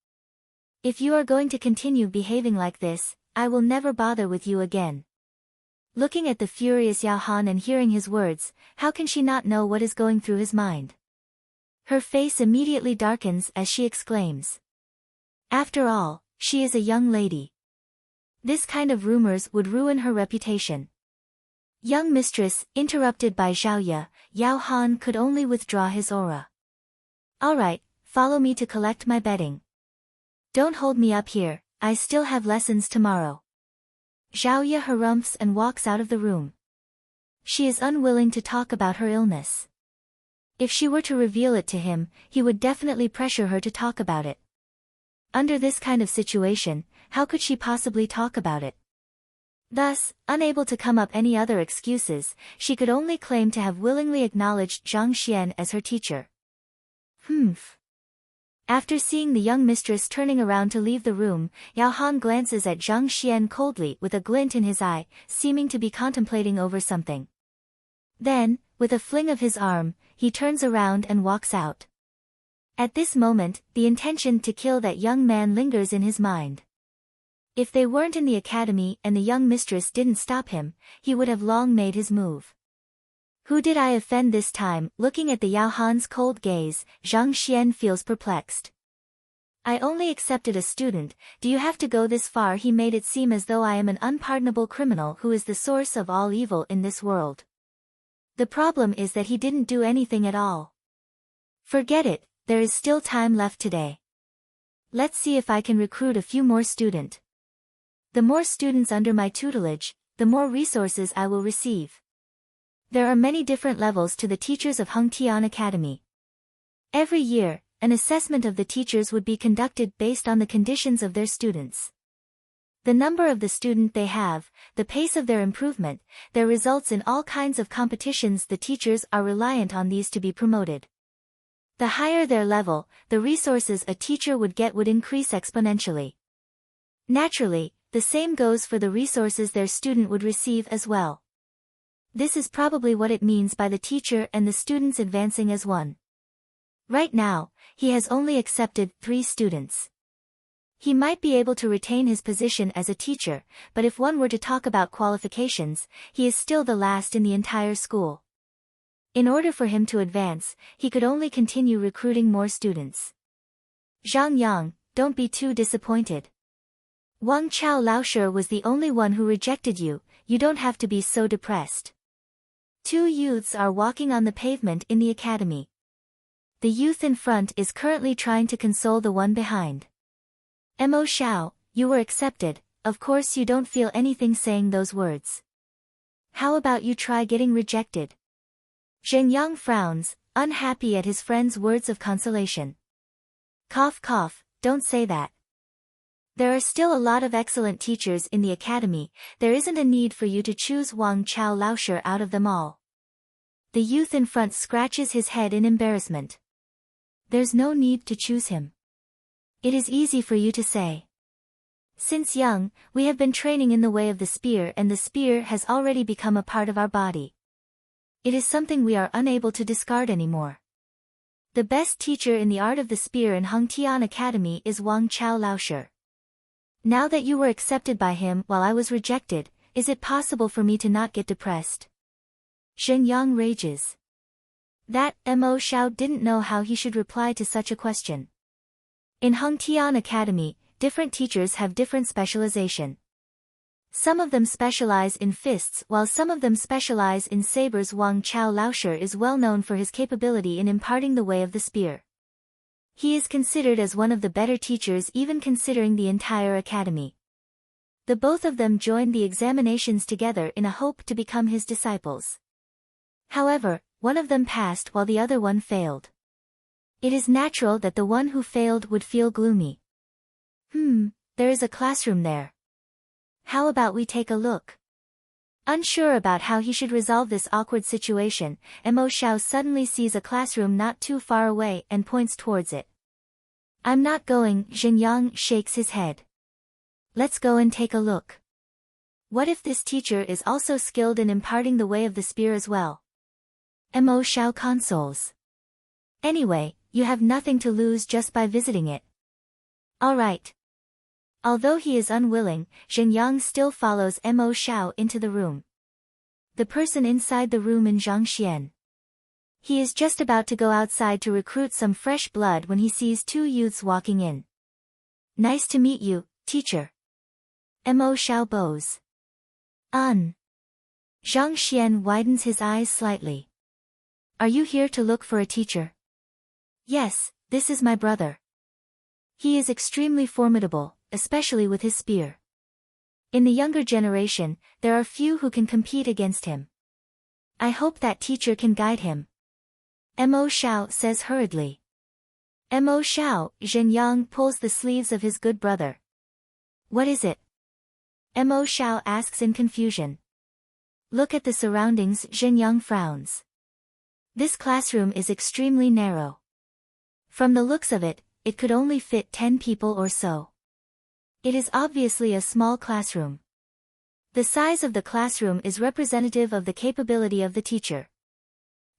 If you are going to continue behaving like this, I will never bother with you again. Looking at the furious Yao Han and hearing his words, how can she not know what is going through his mind? Her face immediately darkens as she exclaims. After all, she is a young lady. This kind of rumors would ruin her reputation. Young mistress, interrupted by Zhaoye, Yao Han could only withdraw his aura. Alright, follow me to collect my bedding. Don't hold me up here, I still have lessons tomorrow. Zhaoye harumphs and walks out of the room. She is unwilling to talk about her illness. If she were to reveal it to him, he would definitely pressure her to talk about it. Under this kind of situation, how could she possibly talk about it? Thus, unable to come up any other excuses, she could only claim to have willingly acknowledged Zhang Xian as her teacher. After seeing the young mistress turning around to leave the room, Yao Han glances at Zhang Xian coldly with a glint in his eye, seeming to be contemplating over something. Then, with a fling of his arm, he turns around and walks out. At this moment, the intention to kill that young man lingers in his mind. If they weren't in the academy and the young mistress didn't stop him, he would have long made his move. Who did I offend this time? Looking at the Yao Han's cold gaze, Zhang Xian feels perplexed. I only accepted a student, do you have to go this far? He made it seem as though I am an unpardonable criminal who is the source of all evil in this world. The problem is that he didn't do anything at all. Forget it, there is still time left today. Let's see if I can recruit a few more students. The more students under my tutelage, the more resources I will receive. There are many different levels to the teachers of Hengtian Academy. Every year, an assessment of the teachers would be conducted based on the conditions of their students. The number of the student they have, the pace of their improvement, their results in all kinds of competitions. The teachers are reliant on these to be promoted. The higher their level, the resources a teacher would get would increase exponentially. Naturally, the same goes for the resources their student would receive as well. This is probably what it means by the teacher and the students advancing as one. Right now, he has only accepted 3 students. He might be able to retain his position as a teacher, but if one were to talk about qualifications, he is still the last in the entire school. In order for him to advance, he could only continue recruiting more students. Zhang Yang, don't be too disappointed. Wang Chao Laoshe was the only one who rejected you, you don't have to be so depressed. 2 youths are walking on the pavement in the academy. The youth in front is currently trying to console the one behind. Mo Xiao, you were accepted, of course you don't feel anything saying those words. How about you try getting rejected? Zheng Yang frowns, unhappy at his friend's words of consolation. Cough cough, don't say that. There are still a lot of excellent teachers in the academy, there isn't a need for you to choose Wang Chao Laoshe out of them all. The youth in front scratches his head in embarrassment. There's no need to choose him. It is easy for you to say. Since young, we have been training in the way of the spear and the spear has already become a part of our body. It is something we are unable to discard anymore. The best teacher in the art of the spear in Hengtian Academy is Wang Chao Laoshe. Now that you were accepted by him while I was rejected, is it possible for me to not get depressed? Zheng Yang rages. That Mo Xiao didn't know how he should reply to such a question. In Hengtian Academy, different teachers have different specialization. Some of them specialize in fists while some of them specialize in sabers. Wang Chao Laoshe is well known for his capability in imparting the way of the spear. He is considered as one of the better teachers even considering the entire academy. The both of them joined the examinations together in a hope to become his disciples. However, one of them passed while the other one failed. It is natural that the one who failed would feel gloomy. There is a classroom there. How about we take a look? Unsure about how he should resolve this awkward situation, Mo Xiao suddenly sees a classroom not too far away and points towards it. I'm not going, Zheng Yang shakes his head. Let's go and take a look. What if this teacher is also skilled in imparting the way of the spear as well? Mo Xiao consoles. Anyway, you have nothing to lose just by visiting it. Alright. Although he is unwilling, Zheng Yang still follows Mo Xiao into the room. The person inside the room is Zhang Xian. He is just about to go outside to recruit some fresh blood when he sees 2 youths walking in. Nice to meet you, teacher. Mo Xiao bows. Zhang Xian widens his eyes slightly. Are you here to look for a teacher? Yes, this is my brother. He is extremely formidable, especially with his spear. In the younger generation, there are few who can compete against him. I hope that teacher can guide him. Mo Xiao says hurriedly. Mo Xiao, Zhenyang pulls the sleeves of his good brother. What is it? Mo Xiao asks in confusion. Look at the surroundings, Zhenyang frowns. This classroom is extremely narrow. From the looks of it, it could only fit 10 people or so. It is obviously a small classroom. The size of the classroom is representative of the capability of the teacher.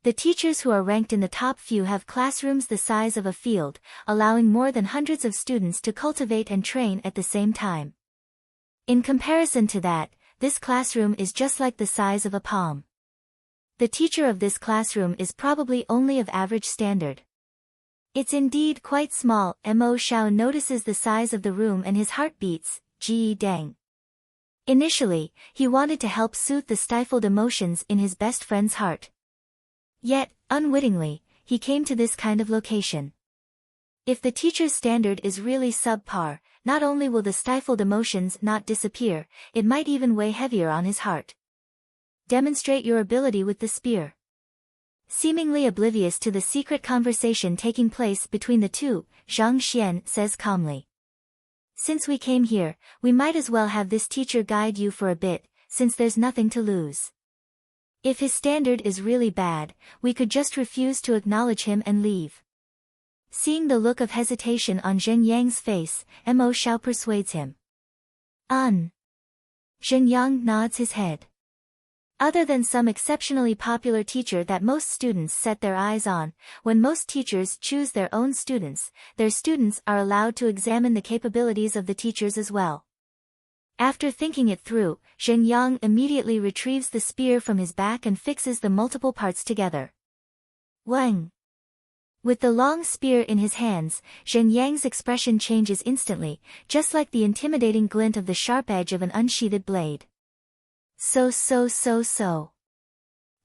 The teachers who are ranked in the top few have classrooms the size of a field, allowing more than hundreds of students to cultivate and train at the same time. In comparison to that, this classroom is just like the size of a palm. The teacher of this classroom is probably only of average standard. It's indeed quite small. Mo Xiao notices the size of the room and his heart beats. Ji Dang. Initially, he wanted to help soothe the stifled emotions in his best friend's heart. Yet, unwittingly, he came to this kind of location. If the teacher's standard is really subpar, not only will the stifled emotions not disappear, it might even weigh heavier on his heart. Demonstrate your ability with the spear. Seemingly oblivious to the secret conversation taking place between the two, Zhang Xian says calmly. Since we came here, we might as well have this teacher guide you for a bit, since there's nothing to lose. If his standard is really bad, we could just refuse to acknowledge him and leave. Seeing the look of hesitation on Zhen Yang's face, Mo Xiao persuades him. Zhen Yang nods his head. Other than some exceptionally popular teacher that most students set their eyes on, when most teachers choose their own students, their students are allowed to examine the capabilities of the teachers as well. After thinking it through, Zhen Yang immediately retrieves the spear from his back and fixes the multiple parts together. Wang! With the long spear in his hands, Zhen Yang's expression changes instantly, just like the intimidating glint of the sharp edge of an unsheathed blade. So.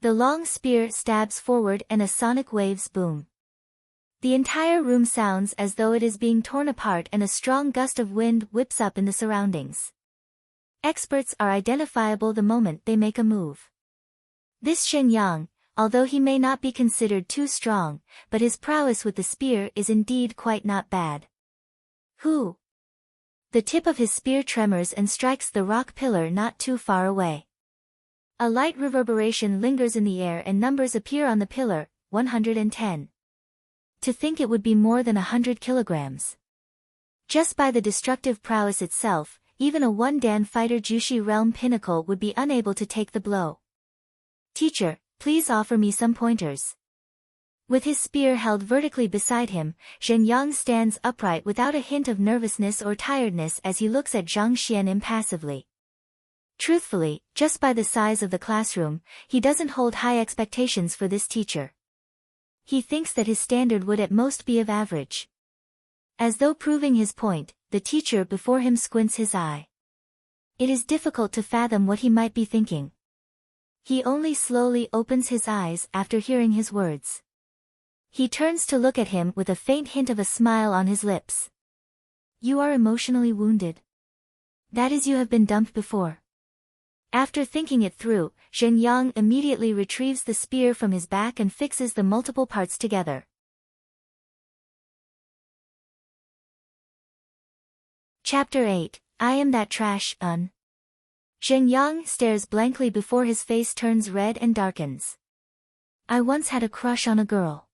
The long spear stabs forward and a sonic waves boom. The entire room sounds as though it is being torn apart and a strong gust of wind whips up in the surroundings. Experts are identifiable the moment they make a move. This Zhen Yang, although he may not be considered too strong, but his prowess with the spear is indeed quite not bad. Who? The tip of his spear tremors and strikes the rock pillar not too far away. A light reverberation lingers in the air and numbers appear on the pillar, 110. To think it would be more than 100 kilograms. Just by the destructive prowess itself, even a one-dan fighter Jushi realm pinnacle would be unable to take the blow. Teacher, please offer me some pointers. With his spear held vertically beside him, Zhen Yang stands upright without a hint of nervousness or tiredness as he looks at Zhang Xian impassively. Truthfully, just by the size of the classroom, he doesn't hold high expectations for this teacher. He thinks that his standard would at most be of average. As though proving his point, the teacher before him squints his eye. It is difficult to fathom what he might be thinking. He only slowly opens his eyes after hearing his words. He turns to look at him with a faint hint of a smile on his lips. You are emotionally wounded. That is, you have been dumped before. After thinking it through, Zhen Yang immediately retrieves the spear from his back and fixes the multiple parts together. Chapter 8, I Am That Trash, Zhen Yang stares blankly before his face turns red and darkens. I once had a crush on a girl.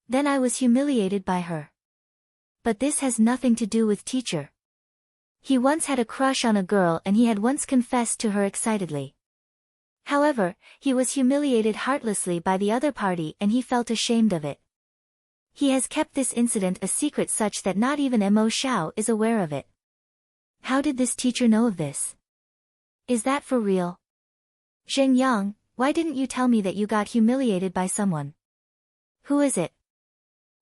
Then I was humiliated by her. But this has nothing to do with teacher. He once had a crush on a girl and he had once confessed to her excitedly. However, he was humiliated heartlessly by the other party and he felt ashamed of it. He has kept this incident a secret such that not even Mo Xiao is aware of it. How did this teacher know of this? Is that for real? Zhen Yang, why didn't you tell me that you got humiliated by someone? Who is it?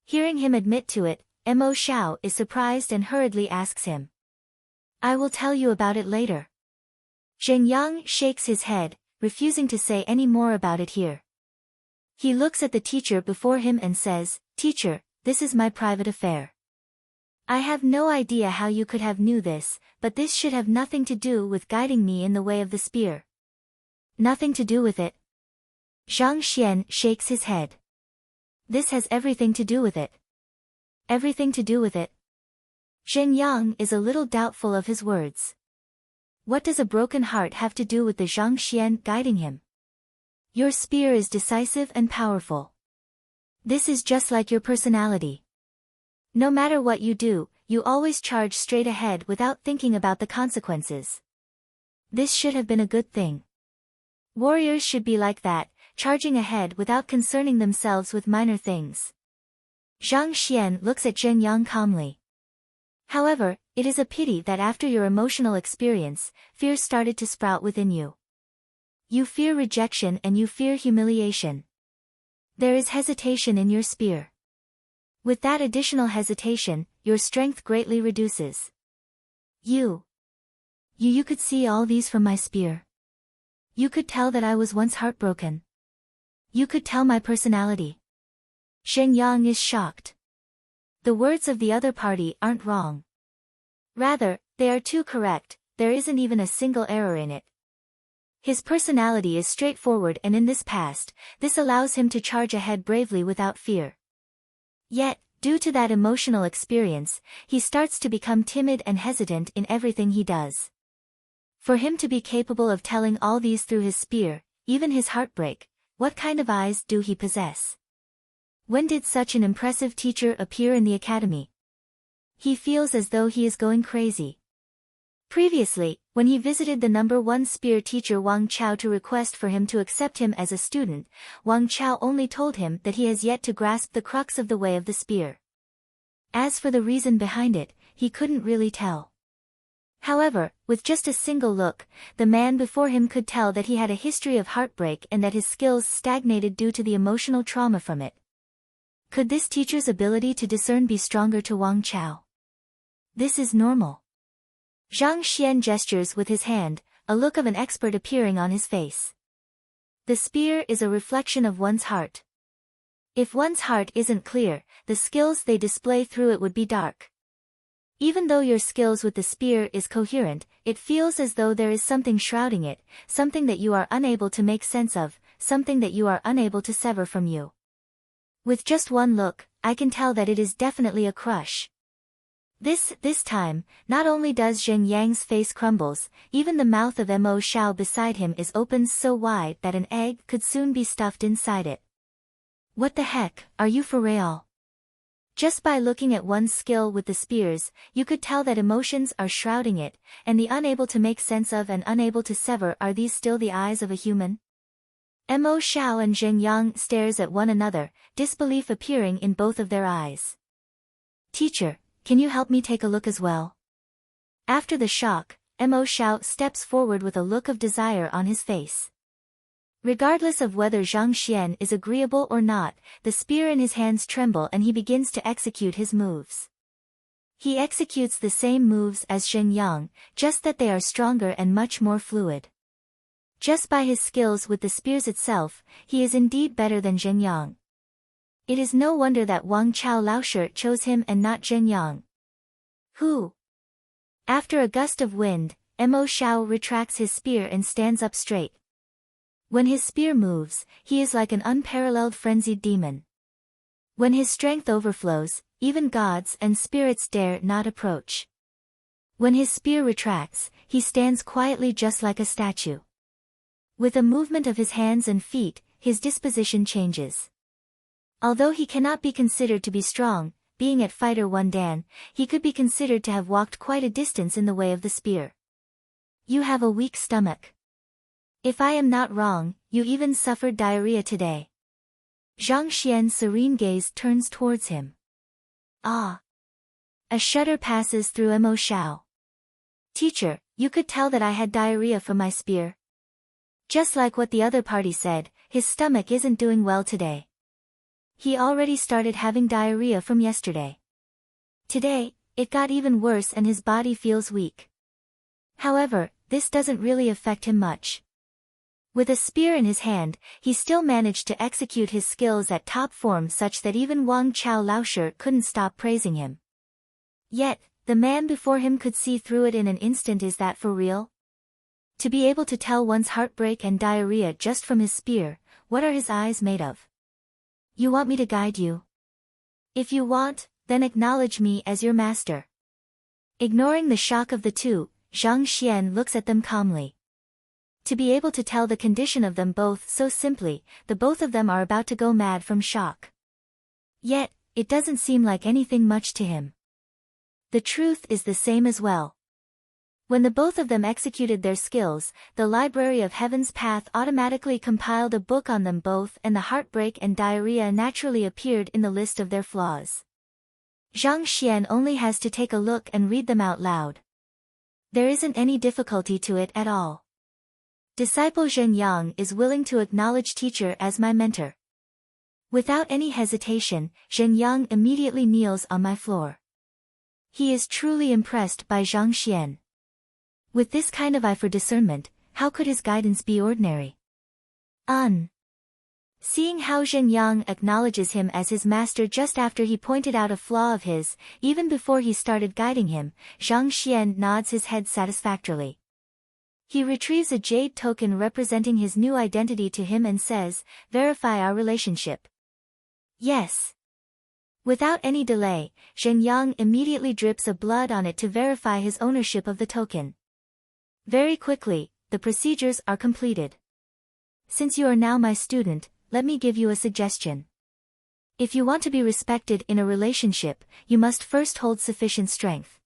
Hearing him admit to it, Mo Xiao is surprised and hurriedly asks him. I will tell you about it later. Zhen Yang shakes his head, refusing to say any more about it here. He looks at the teacher before him and says, "Teacher, this is my private affair. I have no idea how you could have knew this, but this should have nothing to do with guiding me in the way of the spear." Nothing to do with it? Zhang Xian shakes his head. This has everything to do with it. Everything to do with it? Zhen Yang is a little doubtful of his words. What does a broken heart have to do with the Zhang Xian guiding him? Your spear is decisive and powerful. This is just like your personality. No matter what you do, you always charge straight ahead without thinking about the consequences. This should have been a good thing. Warriors should be like that, charging ahead without concerning themselves with minor things. Zhang Xian looks at Zhen Yang calmly. However, it is a pity that after your emotional experience, fear started to sprout within you. You fear rejection and you fear humiliation. There is hesitation in your spear. With that additional hesitation, your strength greatly reduces. You could see all these from my spear. You could tell that I was once heartbroken. You could tell my personality. Zhen Yang is shocked. The words of the other party aren't wrong. Rather, they are too correct, there isn't even a single error in it. His personality is straightforward, and in this past, this allows him to charge ahead bravely without fear. Yet, due to that emotional experience, he starts to become timid and hesitant in everything he does. For him to be capable of telling all these through his spear, even his heartbreak, what kind of eyes do he possess? When did such an impressive teacher appear in the academy? He feels as though he is going crazy. Previously, when he visited the #1 spear teacher Wang Chao to request for him to accept him as a student, Wang Chao only told him that he has yet to grasp the crux of the way of the spear. As for the reason behind it, he couldn't really tell. However, with just a single look, the man before him could tell that he had a history of heartbreak and that his skills stagnated due to the emotional trauma from it. Could this teacher's ability to discern be stronger to Wang Chao? This is normal. Zhang Xian gestures with his hand, a look of an expert appearing on his face. The spear is a reflection of one's heart. If one's heart isn't clear, the skills they display through it would be dark. Even though your skills with the spear is coherent, it feels as though there is something shrouding it, something that you are unable to make sense of, something that you are unable to sever from you. With just one look, I can tell that it is definitely a crush. This time, not only does Zheng Yang's face crumbles, even the mouth of Mo Xiao beside him is opened so wide that an egg could soon be stuffed inside it. What the heck, are you for real? Just by looking at one's skill with the spears, you could tell that emotions are shrouding it, and the unable to make sense of and unable to sever, are these still the eyes of a human? Mo Xiao and Zheng Yang stares at one another, disbelief appearing in both of their eyes. Teacher, can you help me take a look as well? After the shock, Mo Xiao steps forward with a look of desire on his face. Regardless of whether Zhang Xian is agreeable or not, the spear in his hands tremble and he begins to execute his moves. He executes the same moves as Zhen Yang, just that they are stronger and much more fluid. Just by his skills with the spears itself, he is indeed better than Zhen Yang. It is no wonder that Wang Chao Laoshe chose him and not Zhen Yang. Who? After a gust of wind, Mo Xiao retracts his spear and stands up straight. When his spear moves, he is like an unparalleled frenzied demon. When his strength overflows, even gods and spirits dare not approach. When his spear retracts, he stands quietly just like a statue. With a movement of his hands and feet, his disposition changes. Although he cannot be considered to be strong, being at Fighter 1 Dan, he could be considered to have walked quite a distance in the way of the spear. You have a weak stomach. If I am not wrong, you even suffered diarrhea today. Zhang Xian's serene gaze turns towards him. Ah! A shudder passes through Mo Xiao. Teacher, you could tell that I had diarrhea from my spear. Just like what the other party said, his stomach isn't doing well today. He already started having diarrhea from yesterday. Today, it got even worse and his body feels weak. However, this doesn't really affect him much. With a spear in his hand, he still managed to execute his skills at top form such that even Wang Chao Laoshe couldn't stop praising him. Yet, the man before him could see through it in an instant. Is that for real? To be able to tell one's heartbreak and diarrhea just from his spear, what are his eyes made of? You want me to guide you? If you want, then acknowledge me as your master. Ignoring the shock of the two, Zhang Xian looks at them calmly. To be able to tell the condition of them both so simply, the both of them are about to go mad from shock. Yet, it doesn't seem like anything much to him. The truth is the same as well. When the both of them executed their skills, the Library of Heaven's Path automatically compiled a book on them both, and the heartbreak and diarrhea naturally appeared in the list of their flaws. Zhang Xian only has to take a look and read them out loud. There isn't any difficulty to it at all. Disciple Zhen Yang is willing to acknowledge teacher as my mentor. Without any hesitation, Zhen Yang immediately kneels on my floor. He is truly impressed by Zhang Xian. With this kind of eye for discernment, how could his guidance be ordinary? Seeing how Zhen Yang acknowledges him as his master just after he pointed out a flaw of his, even before he started guiding him, Zhang Xian nods his head satisfactorily. He retrieves a jade token representing his new identity to him and says, "Verify our relationship." Yes. Without any delay, Zhen Yang immediately drips a blood on it to verify his ownership of the token. Very quickly, the procedures are completed. Since you are now my student, let me give you a suggestion. If you want to be respected in a relationship, you must first hold sufficient strength.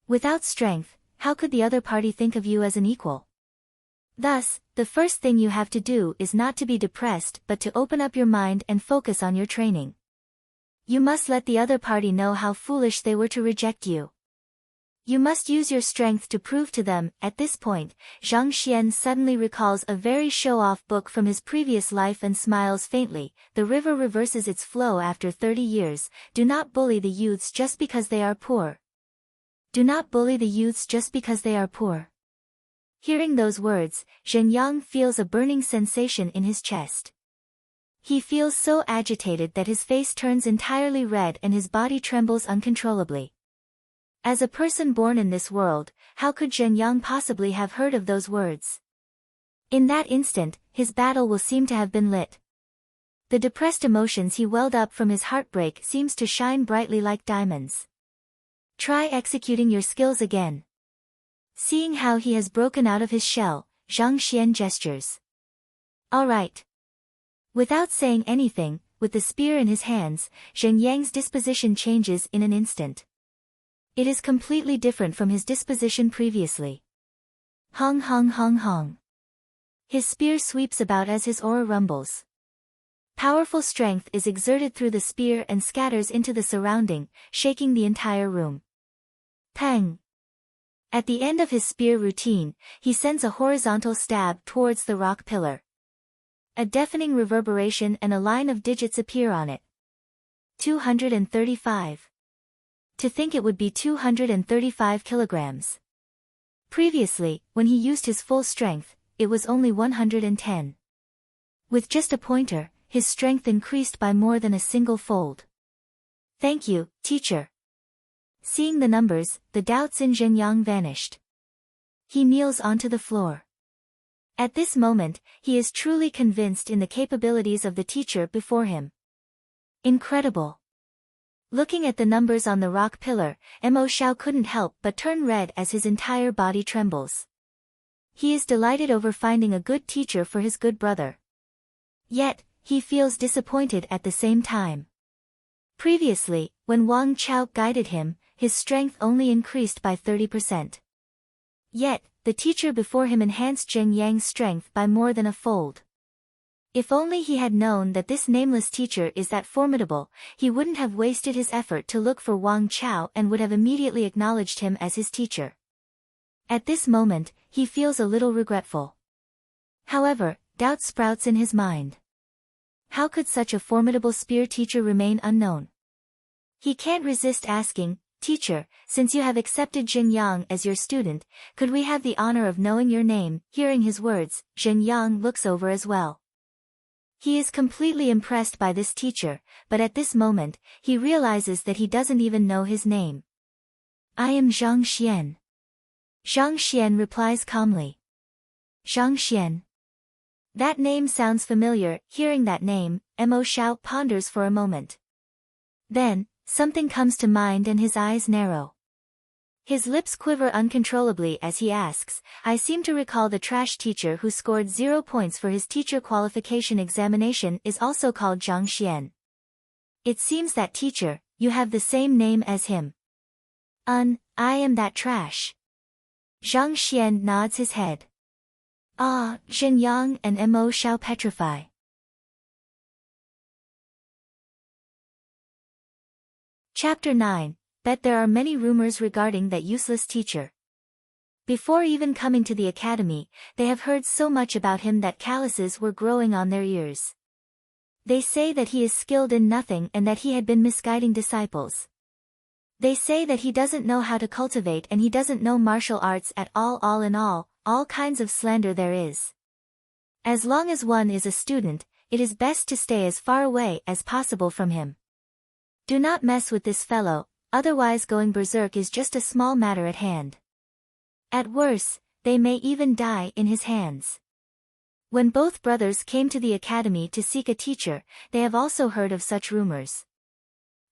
Without strength, how could the other party think of you as an equal? Thus, the first thing you have to do is not to be depressed but to open up your mind and focus on your training. You must let the other party know how foolish they were to reject you. You must use your strength to prove to them. At this point, Zhang Xian suddenly recalls a very show-off book from his previous life and smiles faintly. The river reverses its flow after 30 years. Do not bully the youths just because they are poor. Do not bully the youths just because they are poor. Hearing those words, Zhen Yang feels a burning sensation in his chest. He feels so agitated that his face turns entirely red and his body trembles uncontrollably. As a person born in this world, how could Zhen Yang possibly have heard of those words? In that instant, his battle will seem to have been lit. The depressed emotions he welled up from his heartbreak seems to shine brightly like diamonds. Try executing your skills again. Seeing how he has broken out of his shell, Zhang Xian gestures. All right. Without saying anything, with the spear in his hands, Zhen Yang's disposition changes in an instant. It is completely different from his disposition previously. Hong hong hong hong. His spear sweeps about as his aura rumbles. Powerful strength is exerted through the spear and scatters into the surrounding, shaking the entire room. Pang! At the end of his spear routine, he sends a horizontal stab towards the rock pillar. A deafening reverberation and a line of digits appear on it. 235. To think it would be 235 kilograms. Previously, when he used his full strength, it was only 110. With just a pointer, his strength increased by more than a single fold. Thank you, teacher. Seeing the numbers, the doubts in Zhen Yang vanished. He kneels onto the floor. At this moment, he is truly convinced in the capabilities of the teacher before him. Incredible. Looking at the numbers on the rock pillar, Mo Xiao couldn't help but turn red as his entire body trembles. He is delighted over finding a good teacher for his good brother. Yet, he feels disappointed at the same time. Previously, when Wang Chao guided him, his strength only increased by 30%. Yet, the teacher before him enhanced Zhen Yang's strength by more than a fold. If only he had known that this nameless teacher is that formidable, he wouldn't have wasted his effort to look for Wang Chao and would have immediately acknowledged him as his teacher. At this moment, he feels a little regretful. However, doubt sprouts in his mind. How could such a formidable spear teacher remain unknown? He can't resist asking, "Teacher, since you have accepted Jin Yang as your student, could we have the honor of knowing your name?" Hearing his words, Jin Yang looks over as well. He is completely impressed by this teacher, but at this moment, he realizes that he doesn't even know his name. "I am Zhang Xian." Zhang Xian replies calmly. Zhang Xian. That name sounds familiar. Hearing that name, Mo Xiao ponders for a moment. Then, something comes to mind and his eyes narrow. His lips quiver uncontrollably as he asks, "I seem to recall the trash teacher who scored 0 points for his teacher qualification examination is also called Zhang Xian. It seems that teacher, you have the same name as him." I am that trash." Zhang Xian nods his head. Ah, Jin Yang and Mo Xiao petrify. Chapter 9. Bet there are many rumors regarding that useless teacher. Before even coming to the academy, they have heard so much about him that calluses were growing on their ears. They say that he is skilled in nothing and that he had been misguiding disciples. They say that he doesn't know how to cultivate and he doesn't know martial arts at all. All in all kinds of slander there is. As long as one is a student, it is best to stay as far away as possible from him. Do not mess with this fellow, otherwise going berserk is just a small matter at hand. At worst, they may even die in his hands. When both brothers came to the academy to seek a teacher, they have also heard of such rumors.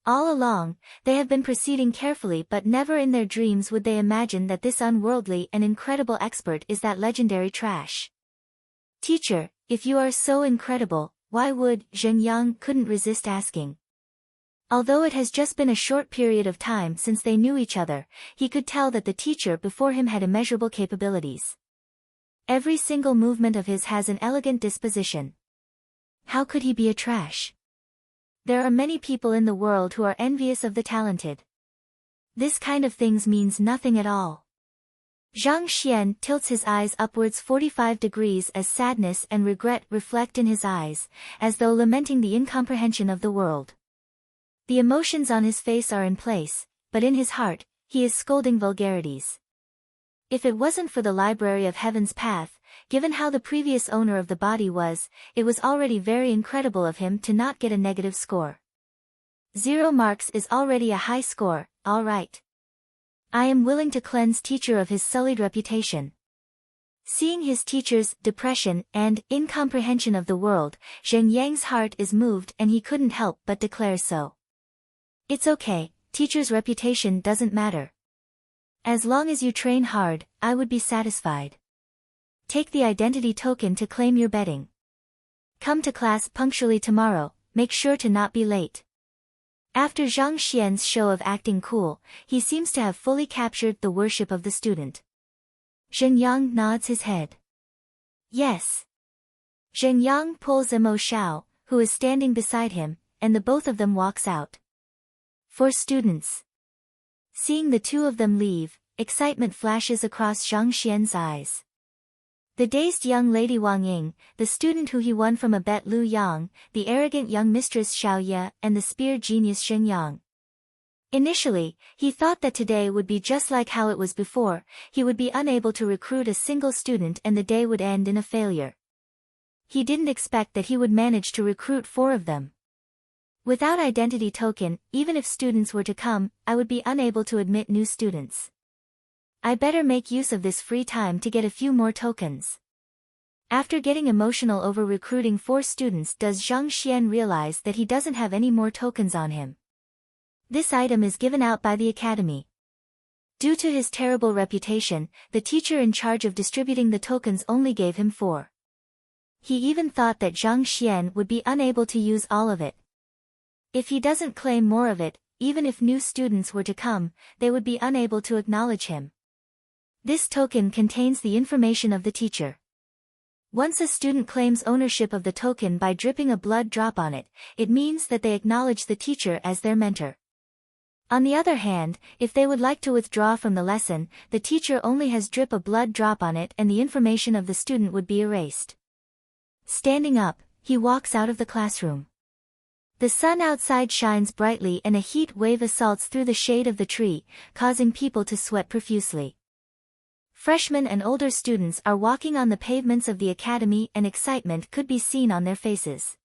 All along, they have been proceeding carefully, but never in their dreams would they imagine that this unworldly and incredible expert is that legendary trash. "Teacher, if you are so incredible, why would..." Jin Yang couldn't resist asking. Although it has just been a short period of time since they knew each other, he could tell that the teacher before him had immeasurable capabilities. Every single movement of his has an elegant disposition. How could he be a trash? There are many people in the world who are envious of the talented. This kind of things means nothing at all. Zhang Xian tilts his eyes upwards 45 degrees as sadness and regret reflect in his eyes, as though lamenting the incomprehension of the world. The emotions on his face are in place, but in his heart, he is scolding vulgarities. If it wasn't for the Library of Heaven's Path, given how the previous owner of the body was, it was already very incredible of him to not get a negative score. 0 marks is already a high score, all right. I am willing to cleanse teacher of his sullied reputation. Seeing his teacher's depression and incomprehension of the world, Zheng Yang's heart is moved and he couldn't help but declare so. It's okay, teacher's reputation doesn't matter. As long as you train hard, I would be satisfied. Take the identity token to claim your betting. Come to class punctually tomorrow, make sure to not be late. After Zhang Xian's show of acting cool, he seems to have fully captured the worship of the student. Zhen Yang nods his head. Yes. Zhen Yang pulls Mo Xiao, who is standing beside him, and the both of them walks out. For students. Seeing the two of them leave, excitement flashes across Zhang Xian's eyes. The dazed young lady Wang Ying, the student who he won from a bet Lu Yang, the arrogant young mistress Xiao Ye, and the spear genius Shen Yang. Initially, he thought that today would be just like how it was before, he would be unable to recruit a single student and the day would end in a failure. He didn't expect that he would manage to recruit 4 of them. Without identity token, even if students were to come, I would be unable to admit new students. I better make use of this free time to get a few more tokens. After getting emotional over recruiting 4 students, does Zhang Xian realize that he doesn't have any more tokens on him. This item is given out by the academy. Due to his terrible reputation, the teacher in charge of distributing the tokens only gave him 4. He even thought that Zhang Xian would be unable to use all of it. If he doesn't claim more of it, even if new students were to come, they would be unable to acknowledge him. This token contains the information of the teacher. Once a student claims ownership of the token by dripping a blood drop on it, it means that they acknowledge the teacher as their mentor. On the other hand, if they would like to withdraw from the lesson, the teacher only has drip a blood drop on it and the information of the student would be erased. Standing up, he walks out of the classroom. The sun outside shines brightly and a heat wave assaults through the shade of the tree, causing people to sweat profusely. Freshmen and older students are walking on the pavements of the academy and excitement could be seen on their faces.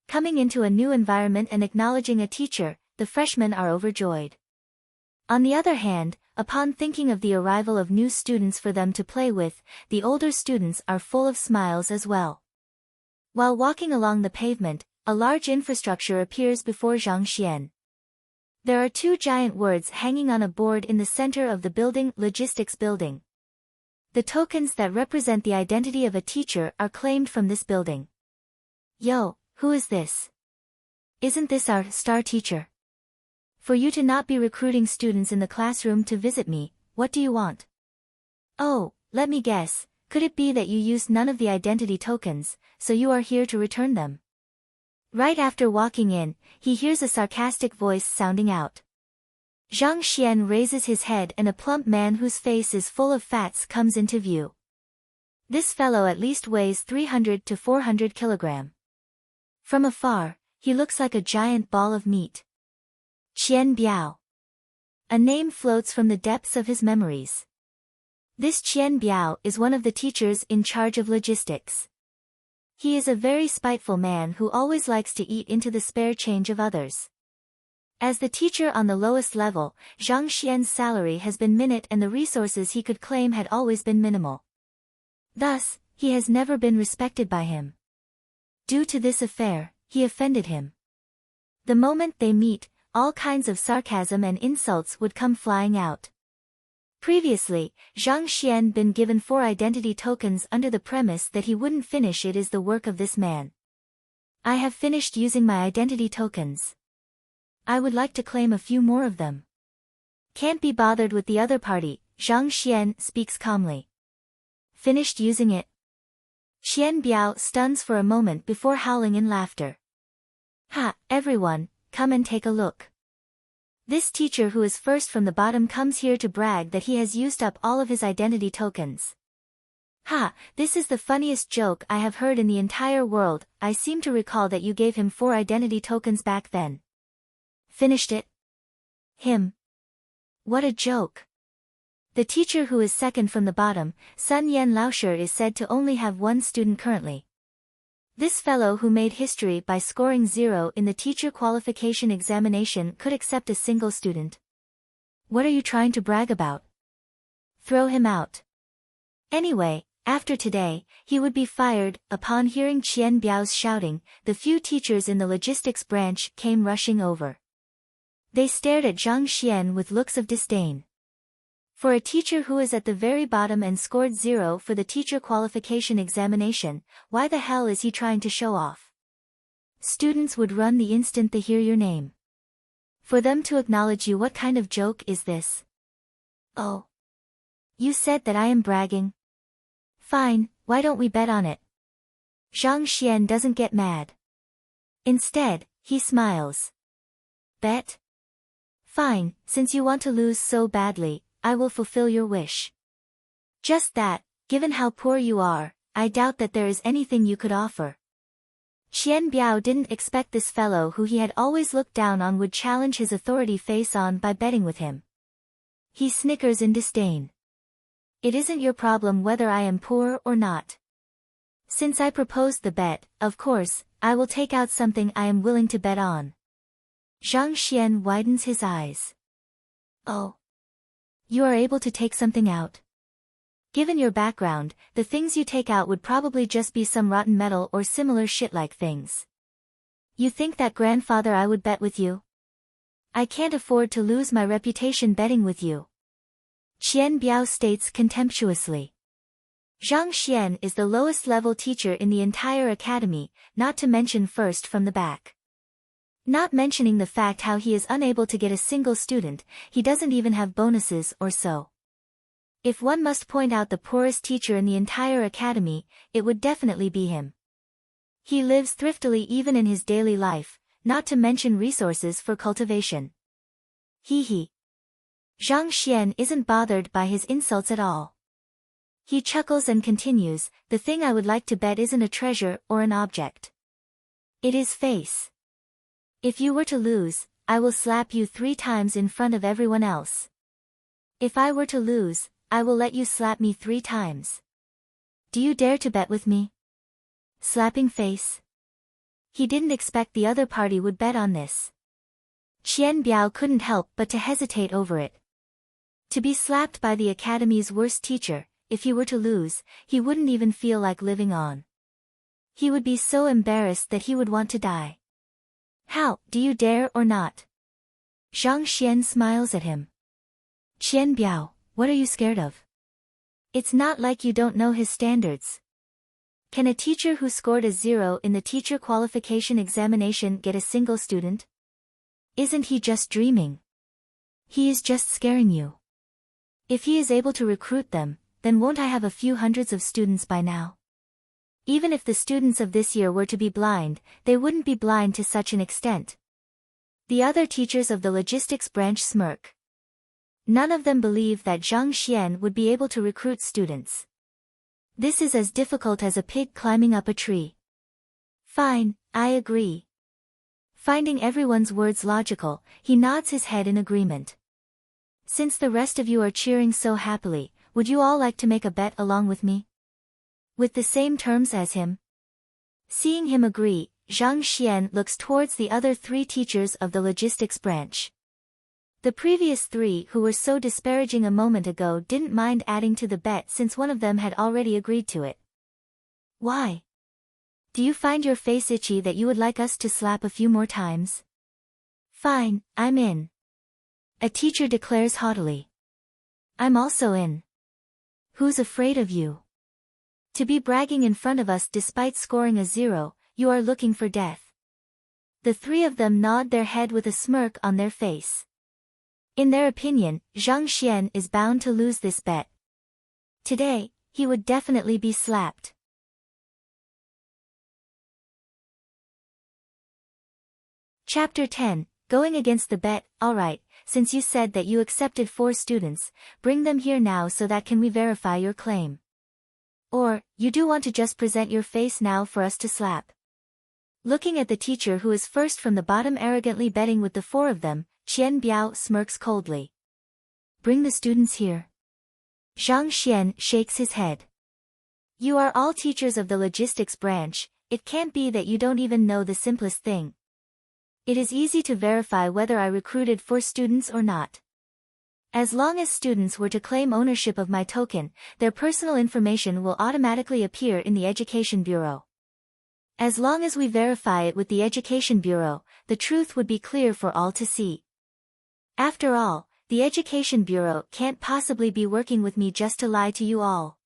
Coming into a new environment and acknowledging a teacher, the freshmen are overjoyed. On the other hand, upon thinking of the arrival of new students for them to play with, the older students are full of smiles as well. While walking along the pavement, a large infrastructure appears before Zhang Xian. There are two giant words hanging on a board in the center of the building, Logistics Building. The tokens that represent the identity of a teacher are claimed from this building. Yo, who is this? Isn't this our star teacher? For you to not be recruiting students in the classroom to visit me, what do you want? Oh, let me guess, could it be that you used none of the identity tokens, so you are here to return them? Right after walking in, he hears a sarcastic voice sounding out. Zhang Xian raises his head and a plump man whose face is full of fats comes into view. This fellow at least weighs 300 to 400 kilograms. From afar, he looks like a giant ball of meat. Qian Biao. A name floats from the depths of his memories. This Qian Biao is one of the teachers in charge of logistics. He is a very spiteful man who always likes to eat into the spare change of others. As the teacher on the lowest level, Zhang Xian's salary has been minute and the resources he could claim had always been minimal. Thus, he has never been respected by him. Due to this affair, he offended him. The moment they meet, all kinds of sarcasm and insults would come flying out. Previously, Zhang Xian been given 4 identity tokens under the premise that he wouldn't finish it is the work of this man. I have finished using my identity tokens. I would like to claim a few more of them. Can't be bothered with the other party, Zhang Xian speaks calmly. Finished using it? Qian Biao stuns for a moment before howling in laughter. Ha, everyone, come and take a look. This teacher who is first from the bottom comes here to brag that he has used up all of his identity tokens. Ha, this is the funniest joke I have heard in the entire world. I seem to recall that you gave him 4 identity tokens back then. Finished it? Him. What a joke. The teacher who is second from the bottom, Sun Yan Laosher, is said to only have 1 student currently. This fellow who made history by scoring 0 in the teacher qualification examination could accept a single student. What are you trying to brag about? Throw him out. Anyway, after today, he would be fired. Upon hearing Qian Biao's shouting, the few teachers in the logistics branch came rushing over. They stared at Zhang Xian with looks of disdain. For a teacher who is at the very bottom and scored 0 for the teacher qualification examination, why the hell is he trying to show off? Students would run the instant they hear your name. For them to acknowledge you, what kind of joke is this? Oh. You said that I am bragging? Fine, why don't we bet on it? Zhang Xian doesn't get mad. Instead, he smiles. Bet? Fine, since you want to lose so badly, I will fulfill your wish. Just that, given how poor you are, I doubt that there is anything you could offer. Qian Biao didn't expect this fellow who he had always looked down on would challenge his authority face on by betting with him. He snickers in disdain. It isn't your problem whether I am poor or not. Since I proposed the bet, of course, I will take out something I am willing to bet on. Zhang Xian widens his eyes. Oh. You are able to take something out? Given your background, the things you take out would probably just be some rotten metal or similar shit-like things. You think that, grandfather, I would bet with you? I can't afford to lose my reputation betting with you. Qian Biao states contemptuously. Zhang Xian is the lowest level teacher in the entire academy, not to mention first from the back. Not mentioning the fact how he is unable to get a single student, he doesn't even have bonuses or so. If one must point out the poorest teacher in the entire academy, it would definitely be him. He lives thriftily even in his daily life, not to mention resources for cultivation. Hee hee. Zhang Xian isn't bothered by his insults at all. He chuckles and continues, the thing I would like to bet isn't a treasure or an object. It is face. If you were to lose, I will slap you 3 times in front of everyone else. If I were to lose, I will let you slap me 3 times. Do you dare to bet with me? Slapping face. He didn't expect the other party would bet on this. Qian Biao couldn't help but to hesitate over it. To be slapped by the academy's worst teacher, if he were to lose, he wouldn't even feel like living on. He would be so embarrassed that he would want to die. How, do you dare or not? Zhang Xian smiles at him. Qian Biao, what are you scared of? It's not like you don't know his standards. Can a teacher who scored a 0 in the teacher qualification examination get a single student? Isn't he just dreaming? He is just scaring you. If he is able to recruit them, then won't I have a few hundreds of students by now? Even if the students of this year were to be blind, they wouldn't be blind to such an extent. The other teachers of the logistics branch smirk. None of them believe that Zhang Xian would be able to recruit students. This is as difficult as a pig climbing up a tree. Fine, I agree. Finding everyone's words logical, he nods his head in agreement. Since the rest of you are cheering so happily, would you all like to make a bet along with me? With the same terms as him? Seeing him agree, Zhang Xian looks towards the other 3 teachers of the logistics branch. The previous 3 who were so disparaging a moment ago didn't mind adding to the bet since one of them had already agreed to it. Why? Do you find your face itchy that you would like us to slap a few more times? Fine, I'm in. A teacher declares haughtily. I'm also in. Who's afraid of you? To be bragging in front of us despite scoring a 0, you are looking for death. The 3 of them nod their head with a smirk on their face. In their opinion, Zhang Xian is bound to lose this bet. Today, he would definitely be slapped. Chapter 10, Going against the bet. Alright, since you said that you accepted 4 students, bring them here now so that can we verify your claim. Or, you do want to just present your face now for us to slap. Looking at the teacher who is first from the bottom arrogantly betting with the 4 of them, Qian Biao smirks coldly. Bring the students here. Zhang Xian shakes his head. You are all teachers of the logistics branch, it can't be that you don't even know the simplest thing. It is easy to verify whether I recruited 4 students or not. As long as students were to claim ownership of my token, their personal information will automatically appear in the Education Bureau. As long as we verify it with the Education Bureau, the truth would be clear for all to see. After all, the Education Bureau can't possibly be working with me just to lie to you all.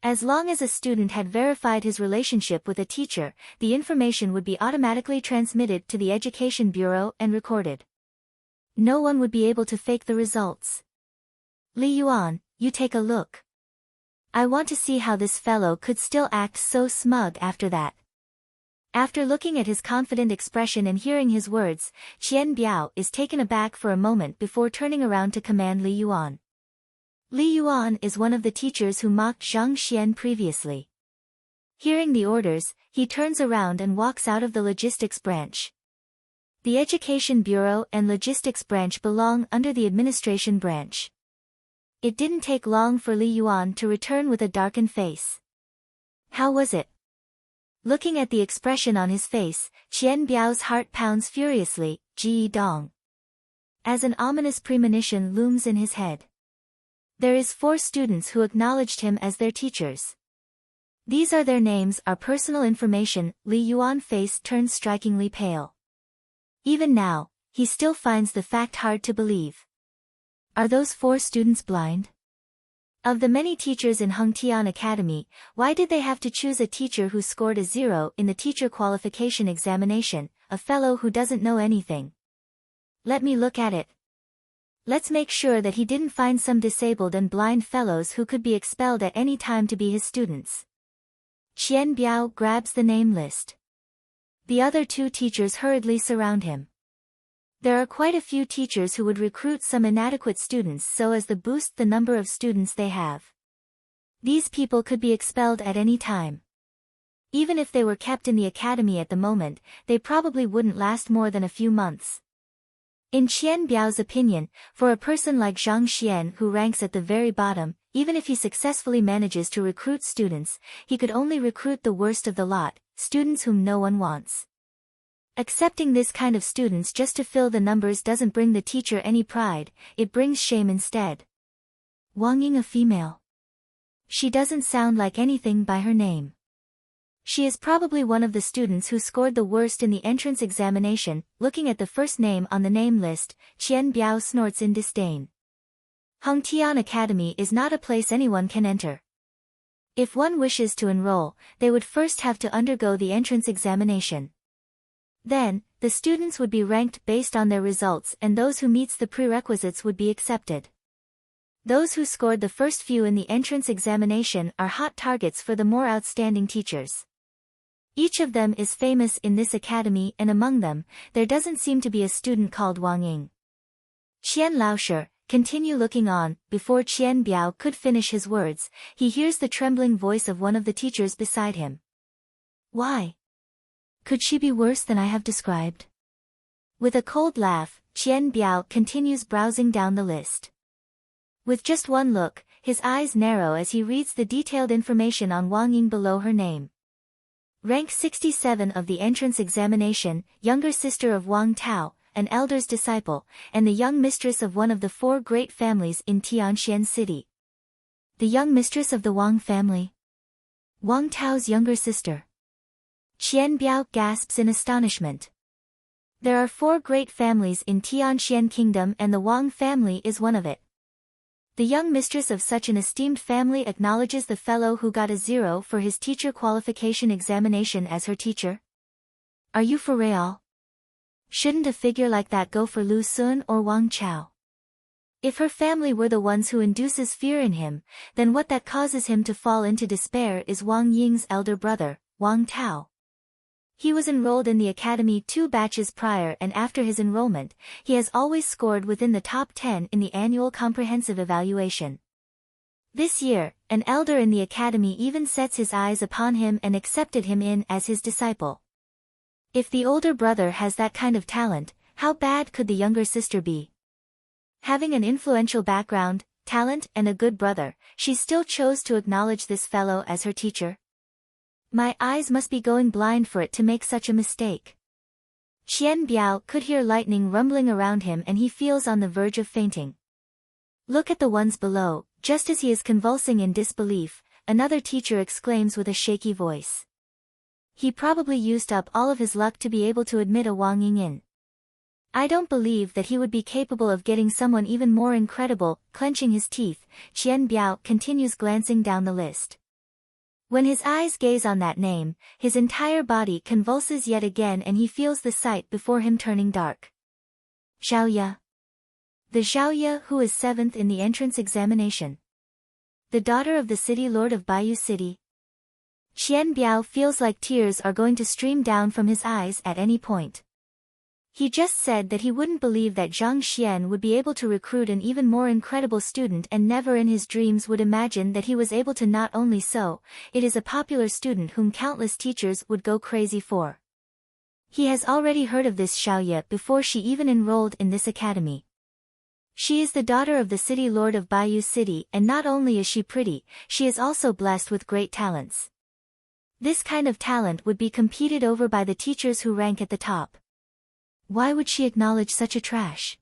As long as a student had verified his relationship with a teacher, the information would be automatically transmitted to the Education Bureau and recorded. No one would be able to fake the results. Li Yuan, you take a look. I want to see how this fellow could still act so smug after that. After looking at his confident expression and hearing his words, Qian Biao is taken aback for a moment before turning around to command Li Yuan. Li Yuan is one of the teachers who mocked Zhang Xian previously. Hearing the orders, he turns around and walks out of the logistics branch. The Education Bureau and Logistics Branch belong under the Administration Branch. It didn't take long for Li Yuan to return with a darkened face. How was it? Looking at the expression on his face, Qian Biao's heart pounds furiously, Ji Dong. As an ominous premonition looms in his head. There is 4 students who acknowledged him as their teachers. These are their names, our personal information. Li Yuan's face turns strikingly pale. Even now, he still finds the fact hard to believe. Are those 4 students blind? Of the many teachers in Hengtian Academy, why did they have to choose a teacher who scored a 0 in the teacher qualification examination, a fellow who doesn't know anything? Let me look at it. Let's make sure that he didn't find some disabled and blind fellows who could be expelled at any time to be his students. Qian Biao grabs the name list. The other 2 teachers hurriedly surround him. There are quite a few teachers who would recruit some inadequate students so as to boost the number of students they have. These people could be expelled at any time. Even if they were kept in the academy at the moment, they probably wouldn't last more than a few months. In Qian Biao's opinion, for a person like Zhang Xian who ranks at the very bottom, even if he successfully manages to recruit students, he could only recruit the worst of the lot, students whom no one wants. Accepting this kind of students just to fill the numbers doesn't bring the teacher any pride, it brings shame instead. Wang Ying, a female. She doesn't sound like anything by her name. She is probably one of the students who scored the worst in the entrance examination. Looking at the first name on the name list, Qian Biao snorts in disdain. Hongtian Academy is not a place anyone can enter. If one wishes to enroll, they would first have to undergo the entrance examination. Then, the students would be ranked based on their results and those who meets the prerequisites would be accepted. Those who scored the first few in the entrance examination are hot targets for the more outstanding teachers. Each of them is famous in this academy, and among them, there doesn't seem to be a student called Wang Ying. Qian Laoshe, continue looking on. Before Qian Biao could finish his words, he hears the trembling voice of one of the teachers beside him. Why? Could she be worse than I have described? With a cold laugh, Qian Biao continues browsing down the list. With just one look, his eyes narrow as he reads the detailed information on Wang Ying below her name. Rank 67 of the entrance examination, younger sister of Wang Tao, an elder's disciple, and the young mistress of one of the 4 great families in Tianxian City. The young mistress of the Wang family? Wang Tao's younger sister. Qian Biao gasps in astonishment. There are 4 great families in Tianxian Kingdom and the Wang family is one of it. The young mistress of such an esteemed family acknowledges the fellow who got a 0 for his teacher qualification examination as her teacher? Are you for real? Shouldn't a figure like that go for Lu Sun or Wang Chao? If her family were the ones who induces fear in him, then what that causes him to fall into despair is Wang Ying's elder brother, Wang Tao. He was enrolled in the academy 2 batches prior, and after his enrollment, he has always scored within the top 10 in the annual comprehensive evaluation. This year, an elder in the academy even sets his eyes upon him and accepted him in as his disciple. If the older brother has that kind of talent, how bad could the younger sister be? Having an influential background, talent, and a good brother, she still chose to acknowledge this fellow as her teacher. My eyes must be going blind for it to make such a mistake. Qian Biao could hear lightning rumbling around him and he feels on the verge of fainting. Look at the ones below. Just as he is convulsing in disbelief, another teacher exclaims with a shaky voice. He probably used up all of his luck to be able to admit a Wang Ying in. I don't believe that he would be capable of getting someone even more incredible. Clenching his teeth, Qian Biao continues glancing down the list. When his eyes gaze on that name, his entire body convulses yet again and he feels the sight before him turning dark. Zhaoye. The Zhaoye who is 7th in the entrance examination. The daughter of the city lord of Baiyu City. Qian Biao feels like tears are going to stream down from his eyes at any point. He just said that he wouldn't believe that Zhang Xian would be able to recruit an even more incredible student and never in his dreams would imagine that he was able to. Not only so, it is a popular student whom countless teachers would go crazy for. He has already heard of this Zhaoye before she even enrolled in this academy. She is the daughter of the city lord of Baiyu City, and not only is she pretty, she is also blessed with great talents. This kind of talent would be competed over by the teachers who rank at the top. Why would she acknowledge such a trash?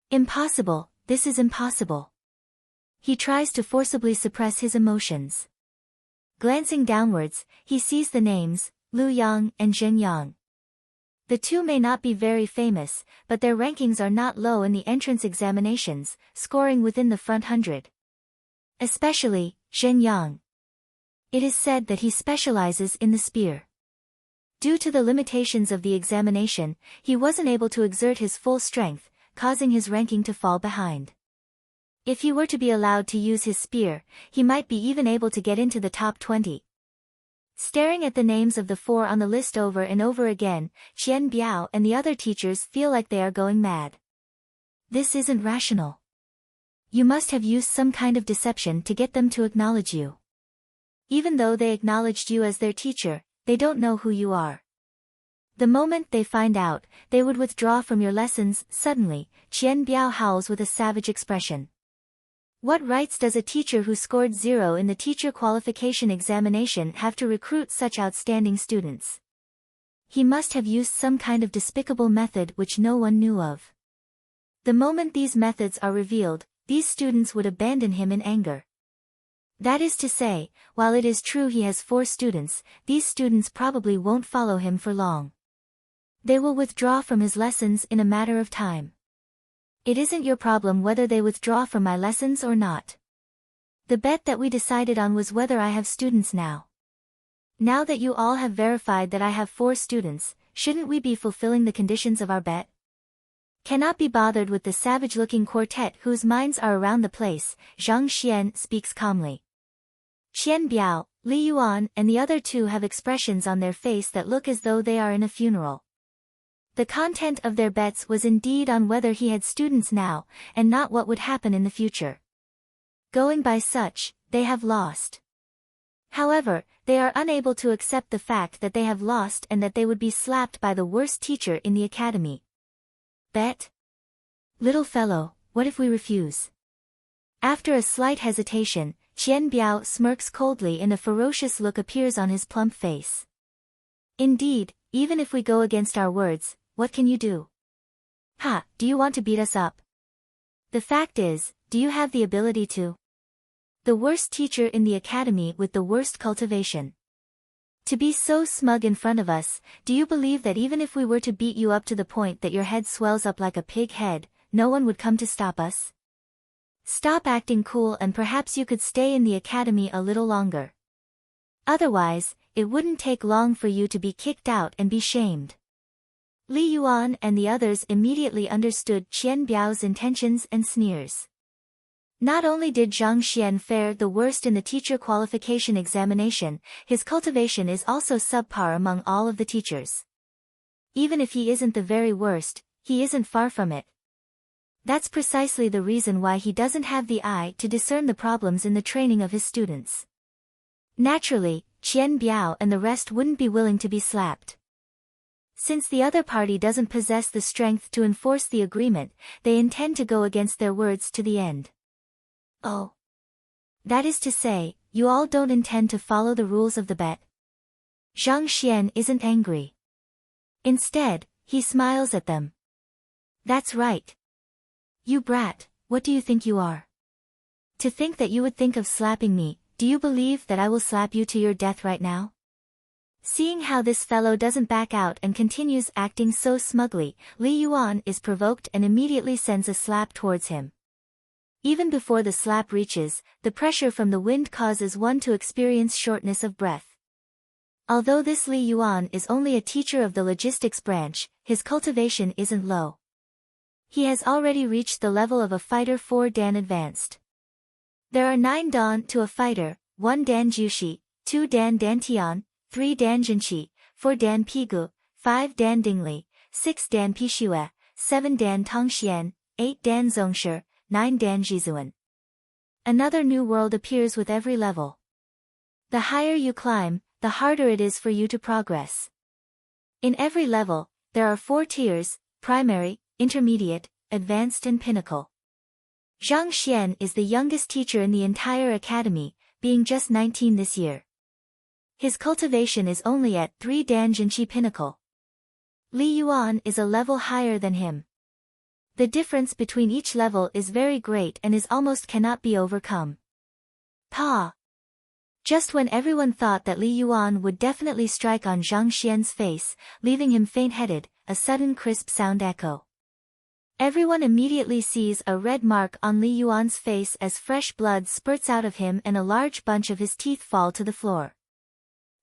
Impossible, this is impossible. He tries to forcibly suppress his emotions. Glancing downwards, he sees the names, Lu Yang and Zhen Yang. The two may not be very famous, but their rankings are not low in the entrance examinations, scoring within the front 100. Especially, Zhen Yang. It is said that he specializes in the spear. Due to the limitations of the examination, he wasn't able to exert his full strength, causing his ranking to fall behind. If he were to be allowed to use his spear, he might be even able to get into the top 20. Staring at the names of the 4 on the list over and over again, Qian Biao and the other teachers feel like they are going mad. This isn't rational. You must have used some kind of deception to get them to acknowledge you. Even though they acknowledged you as their teacher, they don't know who you are. The moment they find out, they would withdraw from your lessons. Suddenly, Qian Biao howls with a savage expression. What rights does a teacher who scored 0 in the teacher qualification examination have to recruit such outstanding students? He must have used some kind of despicable method which no one knew of. The moment these methods are revealed, these students would abandon him in anger. That is to say, while it is true he has 4 students, these students probably won't follow him for long. They will withdraw from his lessons in a matter of time. It isn't your problem whether they withdraw from my lessons or not. The bet that we decided on was whether I have students now. Now that you all have verified that I have 4 students, shouldn't we be fulfilling the conditions of our bet? Cannot be bothered with the savage-looking quartet whose minds are around the place, Zhang Xian speaks calmly. Qian Biao, Li Yuan and the other 2 have expressions on their face that look as though they are in a funeral. The content of their bets was indeed on whether he had students now, and not what would happen in the future. Going by such, they have lost. However, they are unable to accept the fact that they have lost and that they would be slapped by the worst teacher in the academy. Bet? Little fellow, what if we refuse? After a slight hesitation, Qian Biao smirks coldly and a ferocious look appears on his plump face. Indeed, even if we go against our words, what can you do? Ha, do you want to beat us up? The fact is, do you have the ability to? The worst teacher in the academy with the worst cultivation. To be so smug in front of us, do you believe that even if we were to beat you up to the point that your head swells up like a pig head, no one would come to stop us? Stop acting cool and perhaps you could stay in the academy a little longer. Otherwise, it wouldn't take long for you to be kicked out and be shamed. Li Yuan and the others immediately understood Qian Biao's intentions and sneers. Not only did Zhang Xian fare the worst in the teacher qualification examination, his cultivation is also subpar among all of the teachers. Even if he isn't the very worst, he isn't far from it. That's precisely the reason why he doesn't have the eye to discern the problems in the training of his students. Naturally, Qian Biao and the rest wouldn't be willing to be slapped. Since the other party doesn't possess the strength to enforce the agreement, they intend to go against their words to the end. Oh. That is to say, you all don't intend to follow the rules of the bet? Zhang Xian isn't angry. Instead, he smiles at them. That's right. You brat, what do you think you are? To think that you would think of slapping me, do you believe that I will slap you to your death right now? Seeing how this fellow doesn't back out and continues acting so smugly, Li Yuan is provoked and immediately sends a slap towards him. Even before the slap reaches, the pressure from the wind causes one to experience shortness of breath. Although this Li Yuan is only a teacher of the logistics branch, his cultivation isn't low. He has already reached the level of a fighter 4 Dan advanced. There are 9 Dan to a fighter, 1 Dan Jushi, 2 Dan Dantian, 3 Dan Jinqi, 4 Dan Pigu, 5 Dan Dingli, 6 Dan Pishue, 7 Dan Tongxian, 8 Dan Zongshi, 9 Dan Jizuan. Another new world appears with every level. The higher you climb, the harder it is for you to progress. In every level, there are 4 tiers, primary, intermediate, advanced and pinnacle. Zhang Xian is the youngest teacher in the entire academy, being just 19 this year. His cultivation is only at 3 Dan Jinqi pinnacle. Li Yuan is a level higher than him. The difference between each level is very great and is almost cannot be overcome. Pa! Just when everyone thought that Li Yuan would definitely strike on Zhang Xian's face, leaving him faint-headed, a sudden crisp sound echo. Everyone immediately sees a red mark on Li Yuan's face as fresh blood spurts out of him and a large bunch of his teeth fall to the floor.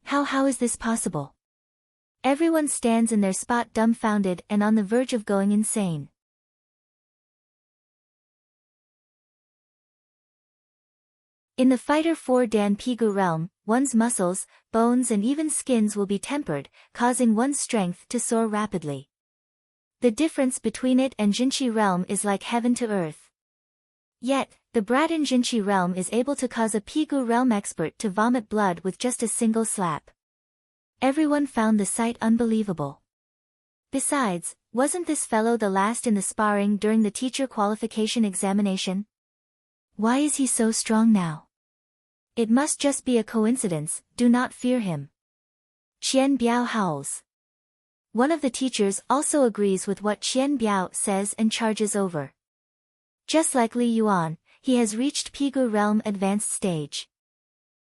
How is this possible? Everyone stands in their spot dumbfounded and on the verge of going insane. In the Fighter 4 Dan Pigu realm, one's muscles, bones and even skins will be tempered, causing one's strength to soar rapidly. The difference between it and Jinqi realm is like heaven to earth. Yet, The brat in Jinchi realm is able to cause a Pigu realm expert to vomit blood with just a single slap. Everyone found the sight unbelievable. Besides, wasn't this fellow the last in the sparring during the teacher qualification examination? Why is he so strong now? It must just be a coincidence, do not fear him. Qian Biao howls. One of the teachers also agrees with what Qian Biao says and charges over. Just like Li Yuan, he has reached Pigu realm advanced stage.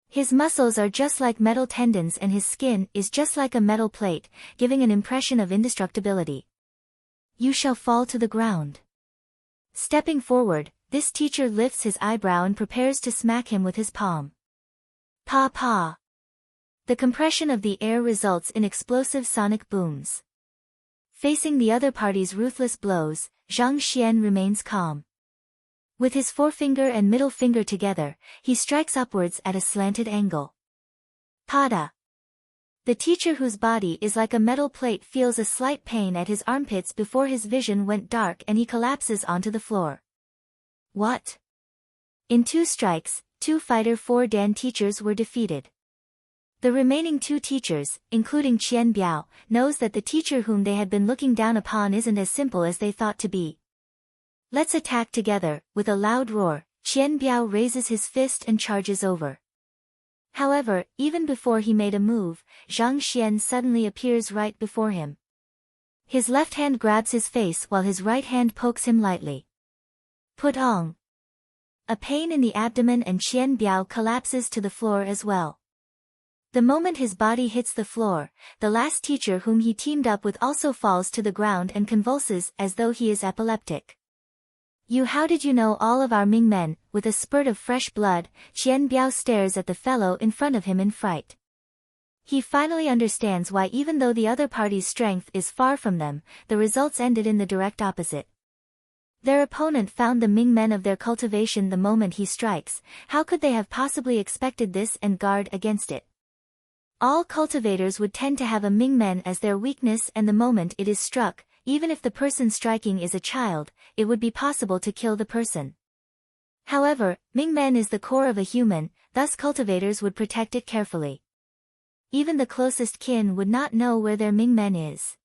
His muscles are just like metal tendons and his skin is just like a metal plate, giving an impression of indestructibility. You shall fall to the ground. Stepping forward, this teacher lifts his eyebrow and prepares to smack him with his palm. Pa pa. The compression of the air results in explosive sonic booms. Facing the other party's ruthless blows, Zhang Xian remains calm. With his forefinger and middle finger together, he strikes upwards at a slanted angle. Pada. The teacher whose body is like a metal plate feels a slight pain at his armpits before his vision went dark and he collapses onto the floor. What? In 2 strikes, 2 Fighter 4 Dan teachers were defeated. The remaining 2 teachers, including Qian Biao, knows that the teacher whom they had been looking down upon isn't as simple as they thought to be. Let's attack together. With a loud roar, Qian Biao raises his fist and charges over. However, even before he made a move, Zhang Xian suddenly appears right before him. His left hand grabs his face while his right hand pokes him lightly. Putong. A pain in the abdomen and Qian Biao collapses to the floor as well. The moment his body hits the floor, the last teacher whom he teamed up with also falls to the ground and convulses as though he is epileptic. How did you know all of our Ming men? With a spurt of fresh blood, Qian Biao stares at the fellow in front of him in fright. He finally understands why even though the other party's strength is far from them, the results ended in the direct opposite. Their opponent found the Ming men of their cultivation the moment he strikes. How could they have possibly expected this and guard against it? All cultivators would tend to have a Ming men as their weakness, and the moment it is struck, even if the person striking is a child, it would be possible to kill the person. However, Ming men is the core of a human, thus cultivators would protect it carefully. Even the closest kin would not know where their Ming men is.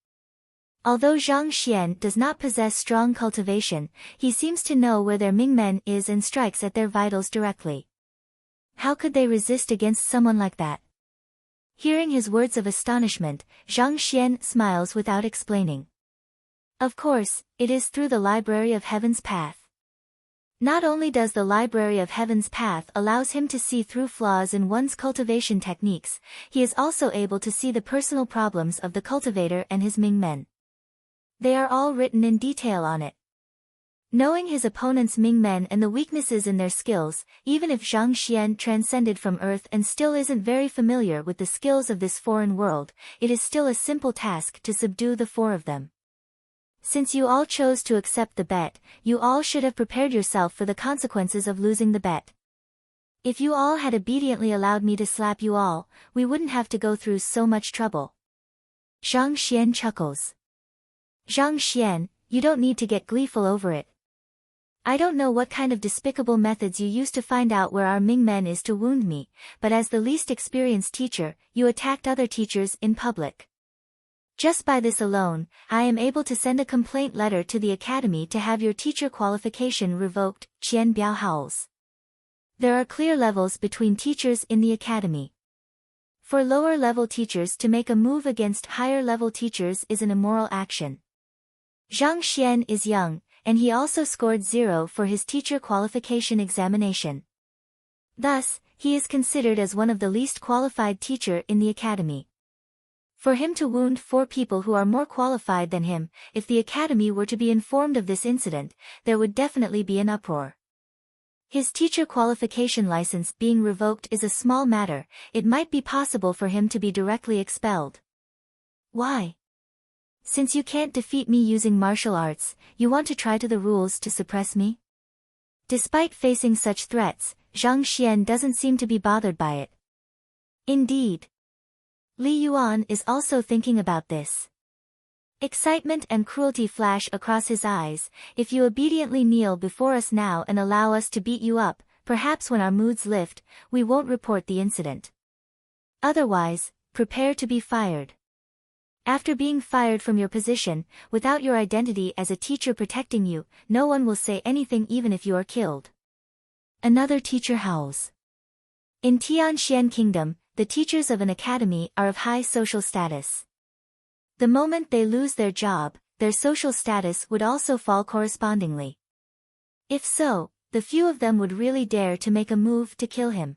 Although Zhang Xian does not possess strong cultivation, he seems to know where their Ming men is and strikes at their vitals directly. How could they resist against someone like that? Hearing his words of astonishment, Zhang Xian smiles without explaining. Of course, it is through the Library of Heaven's Path. Not only does the Library of Heaven's Path allows him to see through flaws in one's cultivation techniques, he is also able to see the personal problems of the cultivator and his Ming men. They are all written in detail on it. Knowing his opponent's Ming men and the weaknesses in their skills, even if Zhang Xian transcended from Earth and still isn't very familiar with the skills of this foreign world, it is still a simple task to subdue the 4 of them. Since you all chose to accept the bet, you all should have prepared yourself for the consequences of losing the bet. If you all had obediently allowed me to slap you all, we wouldn't have to go through so much trouble. Zhang Xian chuckles. Zhang Xian, you don't need to get gleeful over it. I don't know what kind of despicable methods you used to find out where our Ming men is to wound me, but as the least experienced teacher, you attacked other teachers in public. Just by this alone, I am able to send a complaint letter to the academy to have your teacher qualification revoked. Qian Biao howls. There are clear levels between teachers in the academy. For lower-level teachers to make a move against higher-level teachers is an immoral action. Zhang Xian is young, and he also scored 0 for his teacher qualification examination. Thus, he is considered as one of the least qualified teacher in the academy. For him to wound 4 people who are more qualified than him, if the academy were to be informed of this incident, there would definitely be an uproar. His teacher qualification license being revoked is a small matter, it might be possible for him to be directly expelled. Why? Since you can't defeat me using martial arts, you want to try to the rules to suppress me? Despite facing such threats, Zhang Xian doesn't seem to be bothered by it. Indeed. Li Yuan is also thinking about this. Excitement and cruelty flash across his eyes. If you obediently kneel before us now and allow us to beat you up, perhaps when our moods lift, we won't report the incident. Otherwise, prepare to be fired. After being fired from your position, without your identity as a teacher protecting you, no one will say anything even if you are killed. Another teacher howls. In Tianxian Kingdom, the teachers of an academy are of high social status. The moment they lose their job, their social status would also fall correspondingly. If so, the few of them would really dare to make a move to kill him.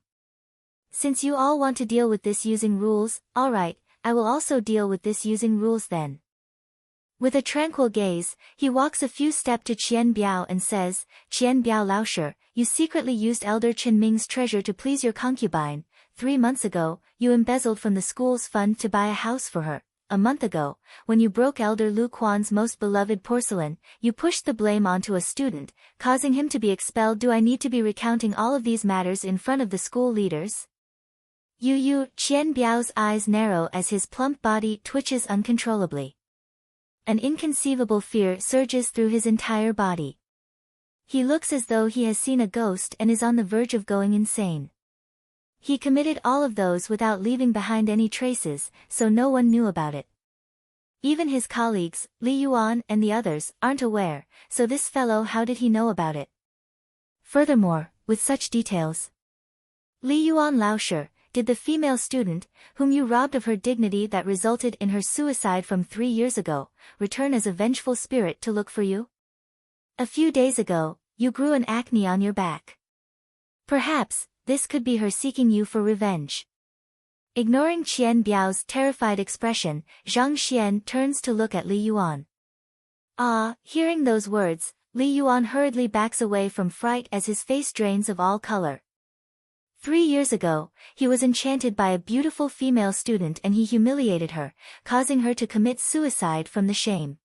Since you all want to deal with this using rules, alright, I will also deal with this using rules then. With a tranquil gaze, he walks a few steps to Qian Biao and says, Qian Biao Laosher, you secretly used Elder Chen Ming's treasure to please your concubine. 3 months ago, you embezzled from the school's fund to buy a house for her. A month ago, when you broke Elder Lu Quan's most beloved porcelain, you pushed the blame onto a student, causing him to be expelled. Do I need to be recounting all of these matters in front of the school leaders? Qian Biao's eyes narrow as his plump body twitches uncontrollably. An inconceivable fear surges through his entire body. He looks as though he has seen a ghost and is on the verge of going insane. He committed all of those without leaving behind any traces, so no one knew about it. Even his colleagues, Li Yuan and the others, aren't aware, so this fellow, how did he know about it? Furthermore, with such details. Li Yuan Laosher, did the female student, whom you robbed of her dignity that resulted in her suicide from 3 years ago, return as a vengeful spirit to look for you? A few days ago, you grew an acne on your back. Perhaps, this could be her seeking you for revenge. Ignoring Qian Biao's terrified expression, Zhang Xian turns to look at Li Yuan. Hearing those words, Li Yuan hurriedly backs away from fright as his face drains of all color. 3 years ago, he was enchanted by a beautiful female student and he humiliated her, causing her to commit suicide from the shame.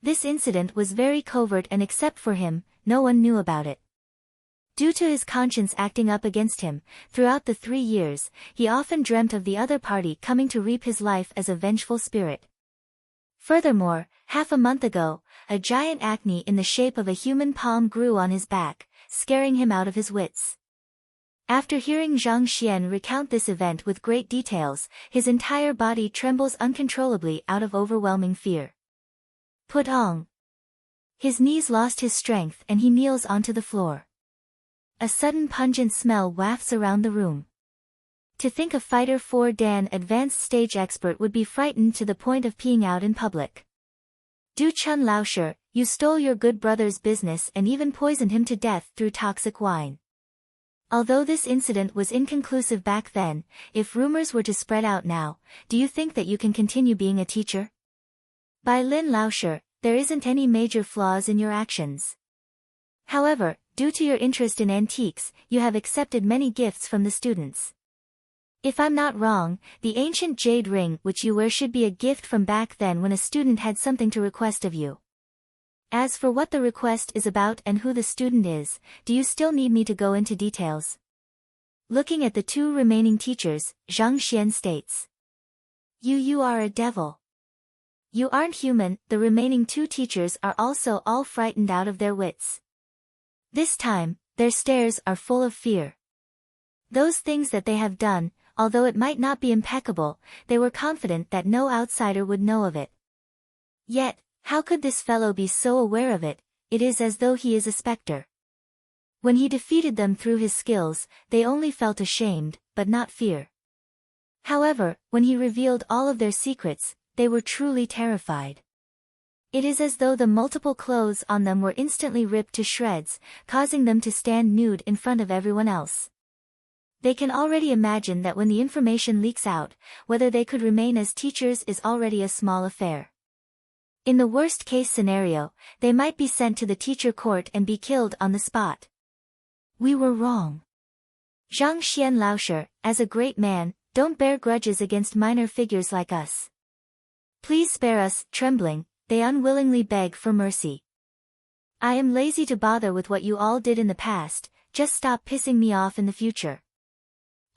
This incident was very covert and except for him, no one knew about it. Due to his conscience acting up against him, throughout the 3 years, he often dreamt of the other party coming to reap his life as a vengeful spirit. Furthermore, half a month ago, a giant acne in the shape of a human palm grew on his back, scaring him out of his wits. After hearing Zhang Xian recount this event with great details, his entire body trembles uncontrollably out of overwhelming fear. Putong. His knees lost his strength and he kneels onto the floor. A sudden pungent smell wafts around the room. To think a Fighter 4 Dan advanced stage expert would be frightened to the point of peeing out in public. Du Chun Laosher, you stole your good brother's business and even poisoned him to death through toxic wine. Although this incident was inconclusive back then, if rumors were to spread out now, do you think that you can continue being a teacher? By Lin Laosher, there isn't any major flaws in your actions. However, due to your interest in antiques, you have accepted many gifts from the students. If I'm not wrong, the ancient jade ring which you wear should be a gift from back then when a student had something to request of you. As for what the request is about and who the student is, do you still need me to go into details? Looking at the 2 remaining teachers, Zhang Xian states. You are a devil. You aren't human. The remaining 2 teachers are also all frightened out of their wits. This time, their stares are full of fear. Those things that they have done, although it might not be impeccable, they were confident that no outsider would know of it. Yet, how could this fellow be so aware of it? It is as though he is a specter. When he defeated them through his skills, they only felt ashamed, but not fear. However, when he revealed all of their secrets, they were truly terrified. It is as though the multiple clothes on them were instantly ripped to shreds, causing them to stand nude in front of everyone else. They can already imagine that when the information leaks out, whether they could remain as teachers is already a small affair. In the worst-case scenario, they might be sent to the teacher court and be killed on the spot. We were wrong. Zhang Xian Laosher, as a great man, don't bear grudges against minor figures like us. Please spare us. Trembling, they unwillingly beg for mercy. I am lazy to bother with what you all did in the past, just stop pissing me off in the future.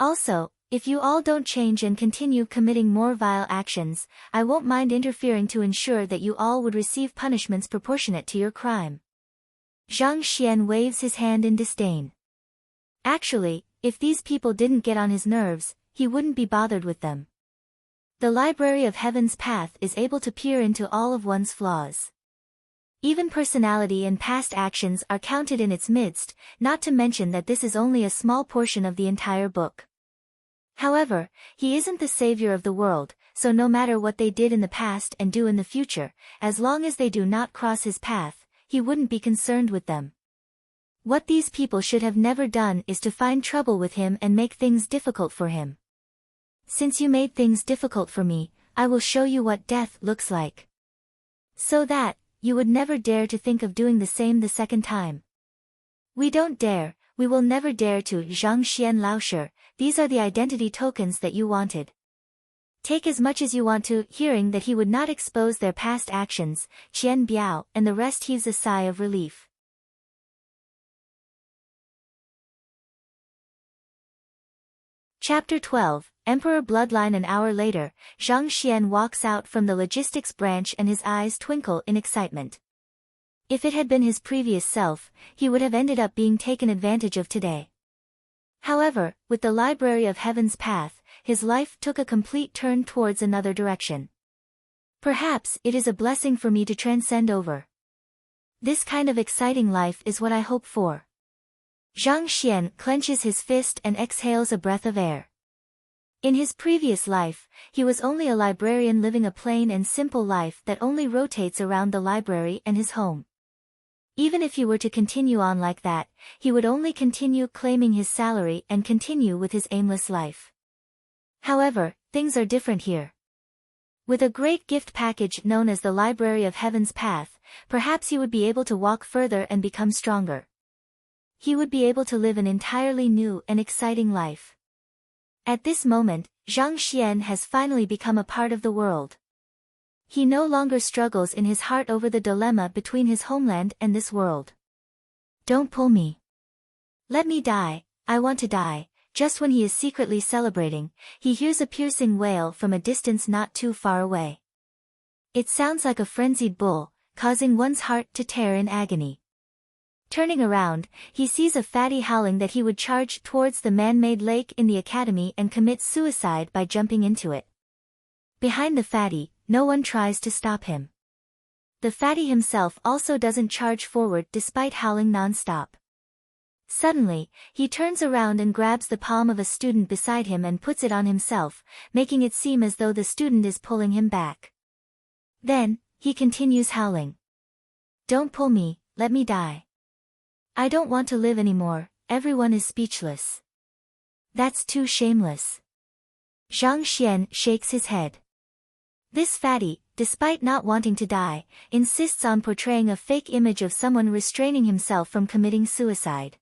Also, If you all don't change and continue committing more vile actions, I won't mind interfering to ensure that you all would receive punishments proportionate to your crime. Zhang Xian waves his hand in disdain. Actually, if these people didn't get on his nerves, he wouldn't be bothered with them. The Library of Heaven's Path is able to peer into all of one's flaws. Even personality and past actions are counted in its midst, not to mention that this is only a small portion of the entire book. However, he isn't the savior of the world, so no matter what they did in the past and do in the future, as long as they do not cross his path, he wouldn't be concerned with them. What these people should have never done is to find trouble with him and make things difficult for him. Since you made things difficult for me, I will show you what death looks like. So that, you would never dare to think of doing the same the second time. We don't dare, we will never dare to. Zhang Xian Laoshi, these are the identity tokens that you wanted. Take as much as you want to. Hearing that he would not expose their past actions, Qian Biao and the rest heaves a sigh of relief. Chapter 12, Emperor Bloodline. An hour later, Zhang Xian walks out from the logistics branch and his eyes twinkle in excitement. If it had been his previous self, he would have ended up being taken advantage of today. However, with the Library of Heaven's Path, his life took a complete turn towards another direction. Perhaps it is a blessing for me to transcend over. This kind of exciting life is what I hope for. Zhang Xian clenches his fist and exhales a breath of air. In his previous life, he was only a librarian living a plain and simple life that only rotates around the library and his home. Even if he were to continue on like that, he would only continue claiming his salary and continue with his aimless life. However, things are different here. With a great gift package known as the Library of Heaven's Path, perhaps he would be able to walk further and become stronger. He would be able to live an entirely new and exciting life. At this moment, Zhang Xian has finally become a part of the world. He no longer struggles in his heart over the dilemma between his homeland and this world. Don't pull me. Let me die, I want to die. Just when he is secretly celebrating, he hears a piercing wail from a distance not too far away. It sounds like a frenzied bull, causing one's heart to tear in agony. Turning around, he sees a fatty howling that he would charge towards the man-made lake in the academy and commit suicide by jumping into it. Behind the fatty, no one tries to stop him. The fatty himself also doesn't charge forward despite howling non-stop. Suddenly, he turns around and grabs the palm of a student beside him and puts it on himself, making it seem as though the student is pulling him back. Then, he continues howling. Don't pull me, let me die. I don't want to live anymore. Everyone is speechless. That's too shameless. Zhang Xian shakes his head. This fatty, despite not wanting to die, insists on portraying a fake image of someone restraining himself from committing suicide.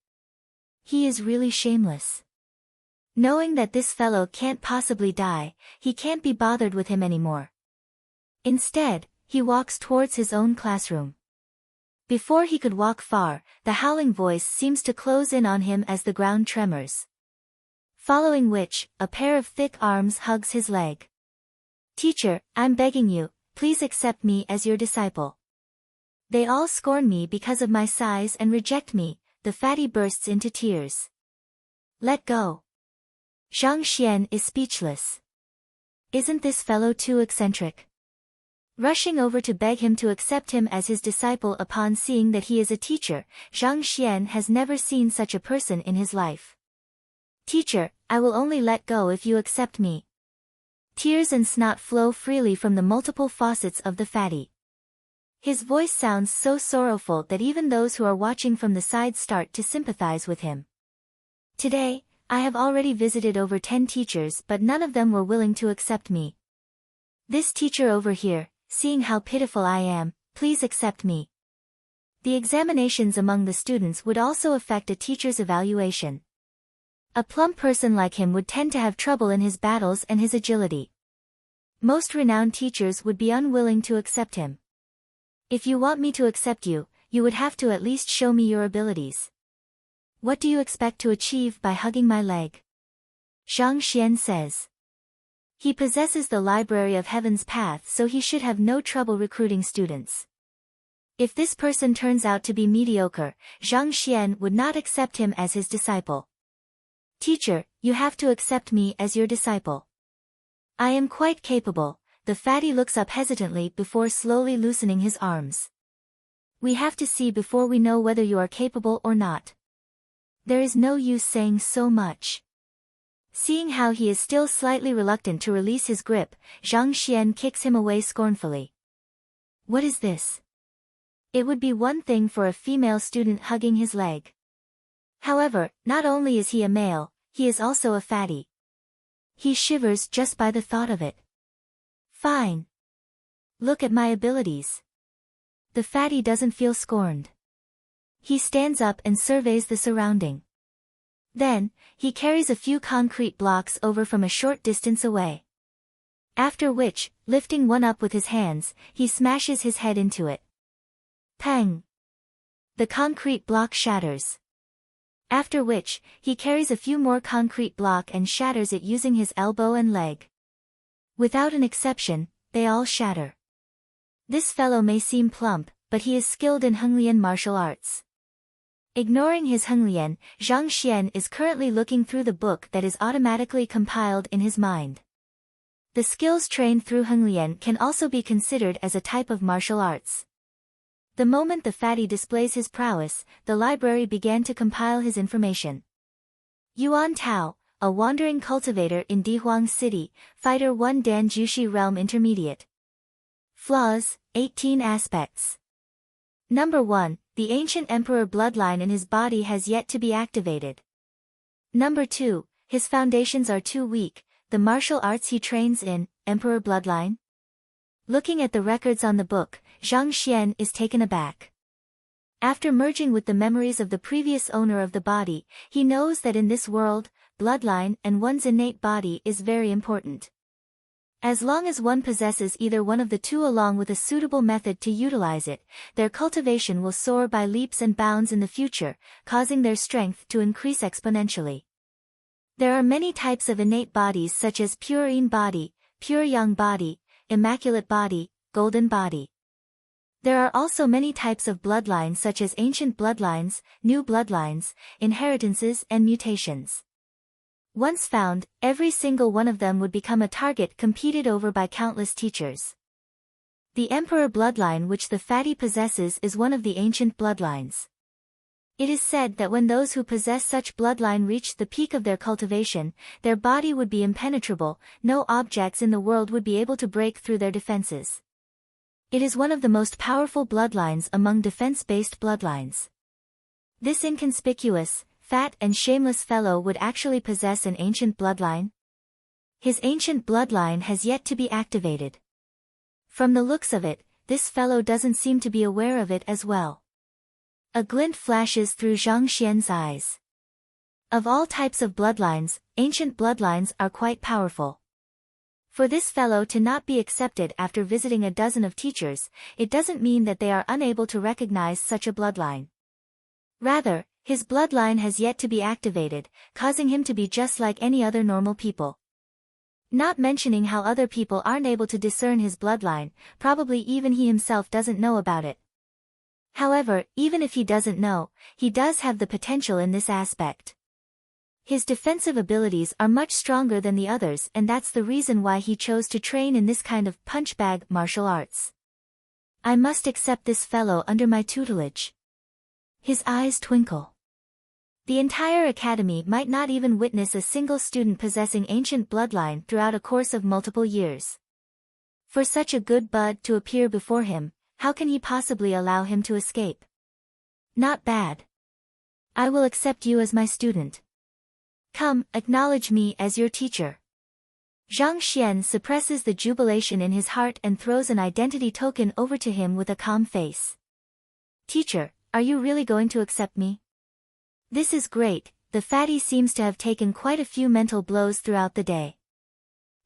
He is really shameless. Knowing that this fellow can't possibly die, he can't be bothered with him anymore. Instead, he walks towards his own classroom. Before he could walk far, the howling voice seems to close in on him as the ground tremors. Following which, a pair of thick arms hugs his leg. Teacher, I'm begging you, please accept me as your disciple. They all scorn me because of my size and reject me. The fatty bursts into tears. Let go. Zhang Xian is speechless. Isn't this fellow too eccentric? Rushing over to beg him to accept him as his disciple upon seeing that he is a teacher, Zhang Xian has never seen such a person in his life. Teacher, I will only let go if you accept me. Tears and snot flow freely from the multiple faucets of the fatty. His voice sounds so sorrowful that even those who are watching from the side start to sympathize with him. Today, I have already visited over 10 teachers but none of them were willing to accept me. This teacher over here, seeing how pitiful I am, please accept me. The examinations among the students would also affect a teacher's evaluation. A plump person like him would tend to have trouble in his battles and his agility. Most renowned teachers would be unwilling to accept him. If you want me to accept you, you would have to at least show me your abilities. What do you expect to achieve by hugging my leg? Zhang Xian says. He possesses the library of Heaven's Path, so he should have no trouble recruiting students. If this person turns out to be mediocre, Zhang Xian would not accept him as his disciple. Teacher, you have to accept me as your disciple. I am quite capable. The fatty looks up hesitantly before slowly loosening his arms. We have to see before we know whether you are capable or not. There is no use saying so much. Seeing how he is still slightly reluctant to release his grip, Zhang Xian kicks him away scornfully. What is this? It would be one thing for a female student hugging his leg. However, not only is he a male, he is also a fatty. He shivers just by the thought of it. Fine. Look at my abilities. The fatty doesn't feel scorned. He stands up and surveys the surrounding. Then, he carries a few concrete blocks over from a short distance away. After which, lifting one up with his hands, he smashes his head into it. Pang! The concrete block shatters. After which, he carries a few more concrete block and shatters it using his elbow and leg. Without an exception, they all shatter. This fellow may seem plump, but he is skilled in Henglian martial arts. Ignoring his Henglian, Zhang Xian is currently looking through the book that is automatically compiled in his mind. The skills trained through Henglian can also be considered as a type of martial arts. The moment the fatty displays his prowess, the library began to compile his information. Yuan Tao, a wandering cultivator in Dihuang City, Fighter 1 Dan Jushi Realm Intermediate. Flaws, 18 aspects. Number 1, the ancient emperor bloodline in his body has yet to be activated. Number 2, his foundations are too weak, the martial arts he trains in, emperor bloodline. Looking at the records on the book, Zhang Xian is taken aback. After merging with the memories of the previous owner of the body, he knows that in this world, bloodline and one's innate body is very important. As long as one possesses either one of the two along with a suitable method to utilize it, their cultivation will soar by leaps and bounds in the future, causing their strength to increase exponentially. There are many types of innate bodies such as pure yin body, pure yang body, immaculate body, golden body. There are also many types of bloodlines such as ancient bloodlines, new bloodlines, inheritances and mutations. Once found, every single one of them would become a target competed over by countless teachers. The emperor bloodline which the fatty possesses is one of the ancient bloodlines. It is said that when those who possess such bloodline reached the peak of their cultivation, their body would be impenetrable, no objects in the world would be able to break through their defenses. It is one of the most powerful bloodlines among defense-based bloodlines. This inconspicuous, fat and shameless fellow would actually possess an ancient bloodline? His ancient bloodline has yet to be activated. From the looks of it, this fellow doesn't seem to be aware of it as well. A glint flashes through Zhang Xian's eyes. Of all types of bloodlines, ancient bloodlines are quite powerful. For this fellow to not be accepted after visiting a dozen of teachers, it doesn't mean that they are unable to recognize such a bloodline. Rather, his bloodline has yet to be activated, causing him to be just like any other normal people. Not mentioning how other people aren't able to discern his bloodline, probably even he himself doesn't know about it. However, even if he doesn't know, he does have the potential in this aspect. His defensive abilities are much stronger than the others, and that's the reason why he chose to train in this kind of punch-bag martial arts. I must accept this fellow under my tutelage. His eyes twinkle. The entire academy might not even witness a single student possessing ancient bloodline throughout a course of multiple years. For such a good bud to appear before him, how can he possibly allow him to escape? Not bad. I will accept you as my student. Come, acknowledge me as your teacher. Zhang Xian suppresses the jubilation in his heart and throws an identity token over to him with a calm face. Teacher, are you really going to accept me? This is great. The fatty seems to have taken quite a few mental blows throughout the day.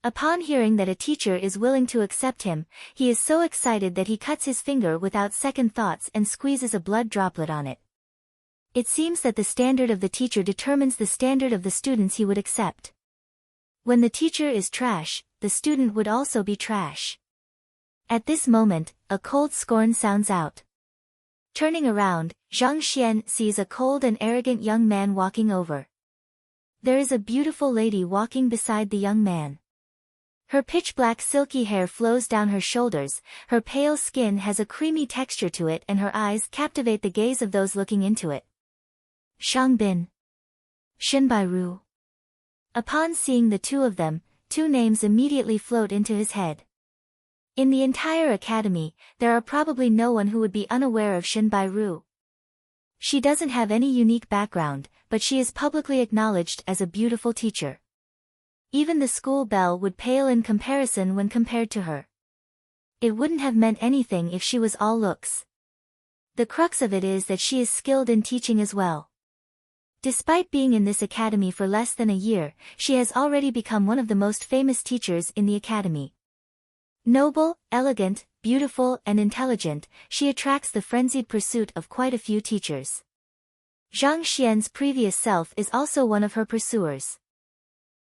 Upon hearing that a teacher is willing to accept him, he is so excited that he cuts his finger without second thoughts and squeezes a blood droplet on it. It seems that the standard of the teacher determines the standard of the students he would accept. When the teacher is trash, the student would also be trash. At this moment, a cold scorn sounds out. Turning around, Zhang Xian sees a cold and arrogant young man walking over. There is a beautiful lady walking beside the young man. Her pitch-black silky hair flows down her shoulders, her pale skin has a creamy texture to it and her eyes captivate the gaze of those looking into it. Shang Bin. Shinbairu. Upon seeing the two of them, two names immediately float into his head. In the entire academy, there are probably no one who would be unaware of Shinbairu. She doesn't have any unique background, but she is publicly acknowledged as a beautiful teacher. Even the school belle would pale in comparison when compared to her. It wouldn't have meant anything if she was all looks. The crux of it is that she is skilled in teaching as well. Despite being in this academy for less than a year, she has already become one of the most famous teachers in the academy. Noble, elegant, beautiful and intelligent, she attracts the frenzied pursuit of quite a few teachers. Zhang Xian's previous self is also one of her pursuers.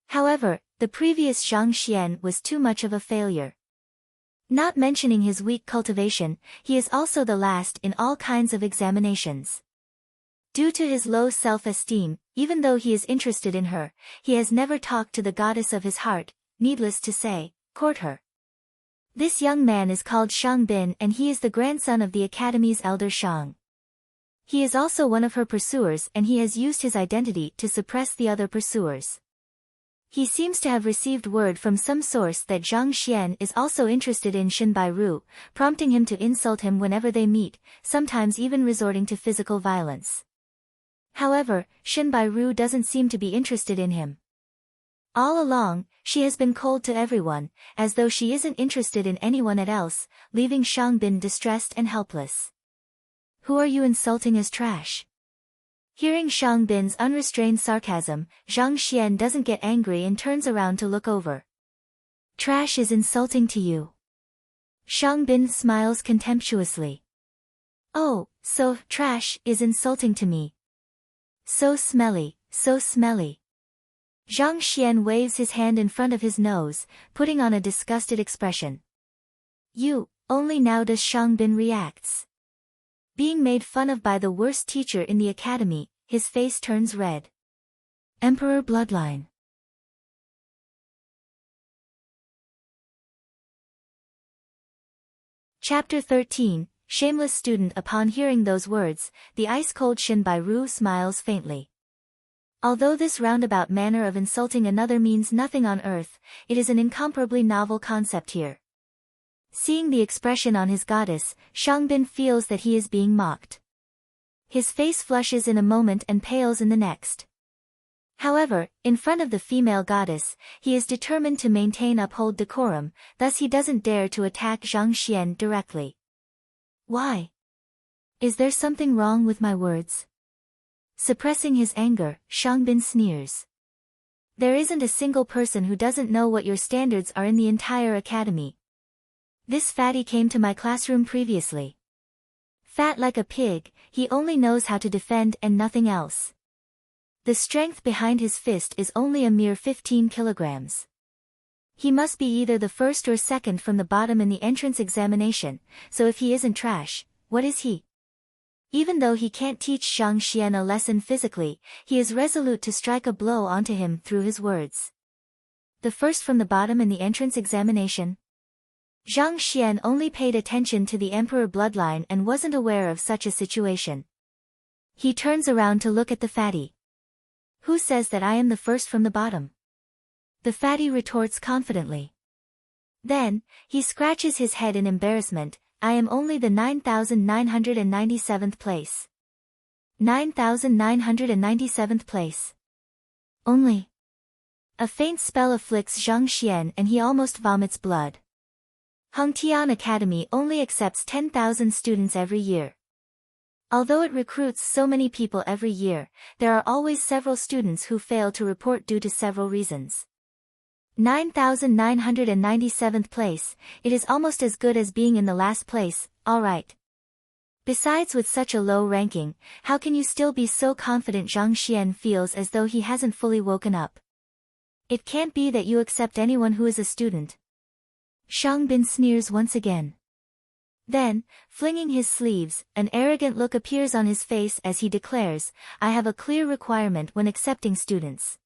However, the previous Zhang Xian was too much of a failure. Not mentioning his weak cultivation, he is also the last in all kinds of examinations. Due to his low self-esteem, even though he is interested in her, he has never talked to the goddess of his heart, needless to say, court her. This young man is called Shang Bin and he is the grandson of the academy's elder Shang. He is also one of her pursuers and he has used his identity to suppress the other pursuers. He seems to have received word from some source that Zhang Xian is also interested in Shinbairu, prompting him to insult him whenever they meet, sometimes even resorting to physical violence. However, Shinbairu doesn't seem to be interested in him. All along, she has been cold to everyone, as though she isn't interested in anyone else, leaving Shang Bin distressed and helpless. Who are you insulting as trash? Hearing Shang Bin's unrestrained sarcasm, Zhang Xian doesn't get angry and turns around to look over. Trash is insulting to you. Shang Bin smiles contemptuously. Oh, so, trash is insulting to me. So smelly, so smelly. Zhang Xian waves his hand in front of his nose, putting on a disgusted expression. You, only now does Shang Bin reacts. Being made fun of by the worst teacher in the academy, his face turns red. Emperor Bloodline. Chapter 13, Shameless Student. Upon hearing those words, the ice-cold Shinbairu smiles faintly. Although this roundabout manner of insulting another means nothing on earth, it is an incomparably novel concept here. Seeing the expression on his goddess, Shang Bin feels that he is being mocked. His face flushes in a moment and pales in the next. However, in front of the female goddess, he is determined to uphold decorum, thus he doesn't dare to attack Zhang Xian directly. Why? Is there something wrong with my words? Suppressing his anger, Shang Bin sneers. There isn't a single person who doesn't know what your standards are in the entire academy. This fatty came to my classroom previously. Fat like a pig, he only knows how to defend and nothing else. The strength behind his fist is only a mere 15 kilograms. He must be either the first or second from the bottom in the entrance examination, so if he isn't trash, what is he? Even though he can't teach Zhang Xian a lesson physically, he is resolute to strike a blow onto him through his words. The first from the bottom in the entrance examination? Zhang Xian only paid attention to the Emperor Bloodline and wasn't aware of such a situation. He turns around to look at the fatty. Who says that I am the first from the bottom? The fatty retorts confidently. Then, he scratches his head in embarrassment. I am only the 9,997th place. 9,997th place. Only. A faint spell afflicts Zhang Xian and he almost vomits blood. Hongtian Academy only accepts 10,000 students every year. Although it recruits so many people every year, there are always several students who fail to report due to several reasons. 9,997th place, it is almost as good as being in the last place, alright. Besides, with such a low ranking, how can you still be so confident? Zhang Xian feels as though he hasn't fully woken up. It can't be that you accept anyone who is a student. Shang Bin sneers once again. Then, flinging his sleeves, an arrogant look appears on his face as he declares, I have a clear requirement when accepting students.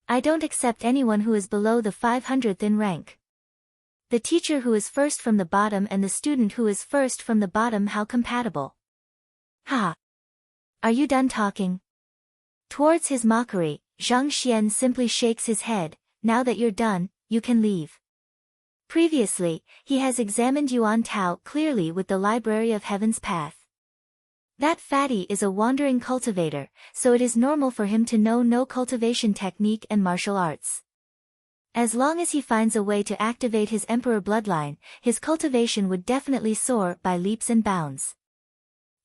I don't accept anyone who is below the 500th in rank. The teacher who is first from the bottom and the student who is first from the bottom, how compatible? Ha! Are you done talking? Towards his mockery, Zhang Xian simply shakes his head, now that you're done, you can leave. Previously, he has examined Yuan Tao clearly with the Library of Heaven's Path. That fatty is a wandering cultivator, so it is normal for him to know no cultivation technique and martial arts. As long as he finds a way to activate his emperor bloodline, his cultivation would definitely soar by leaps and bounds.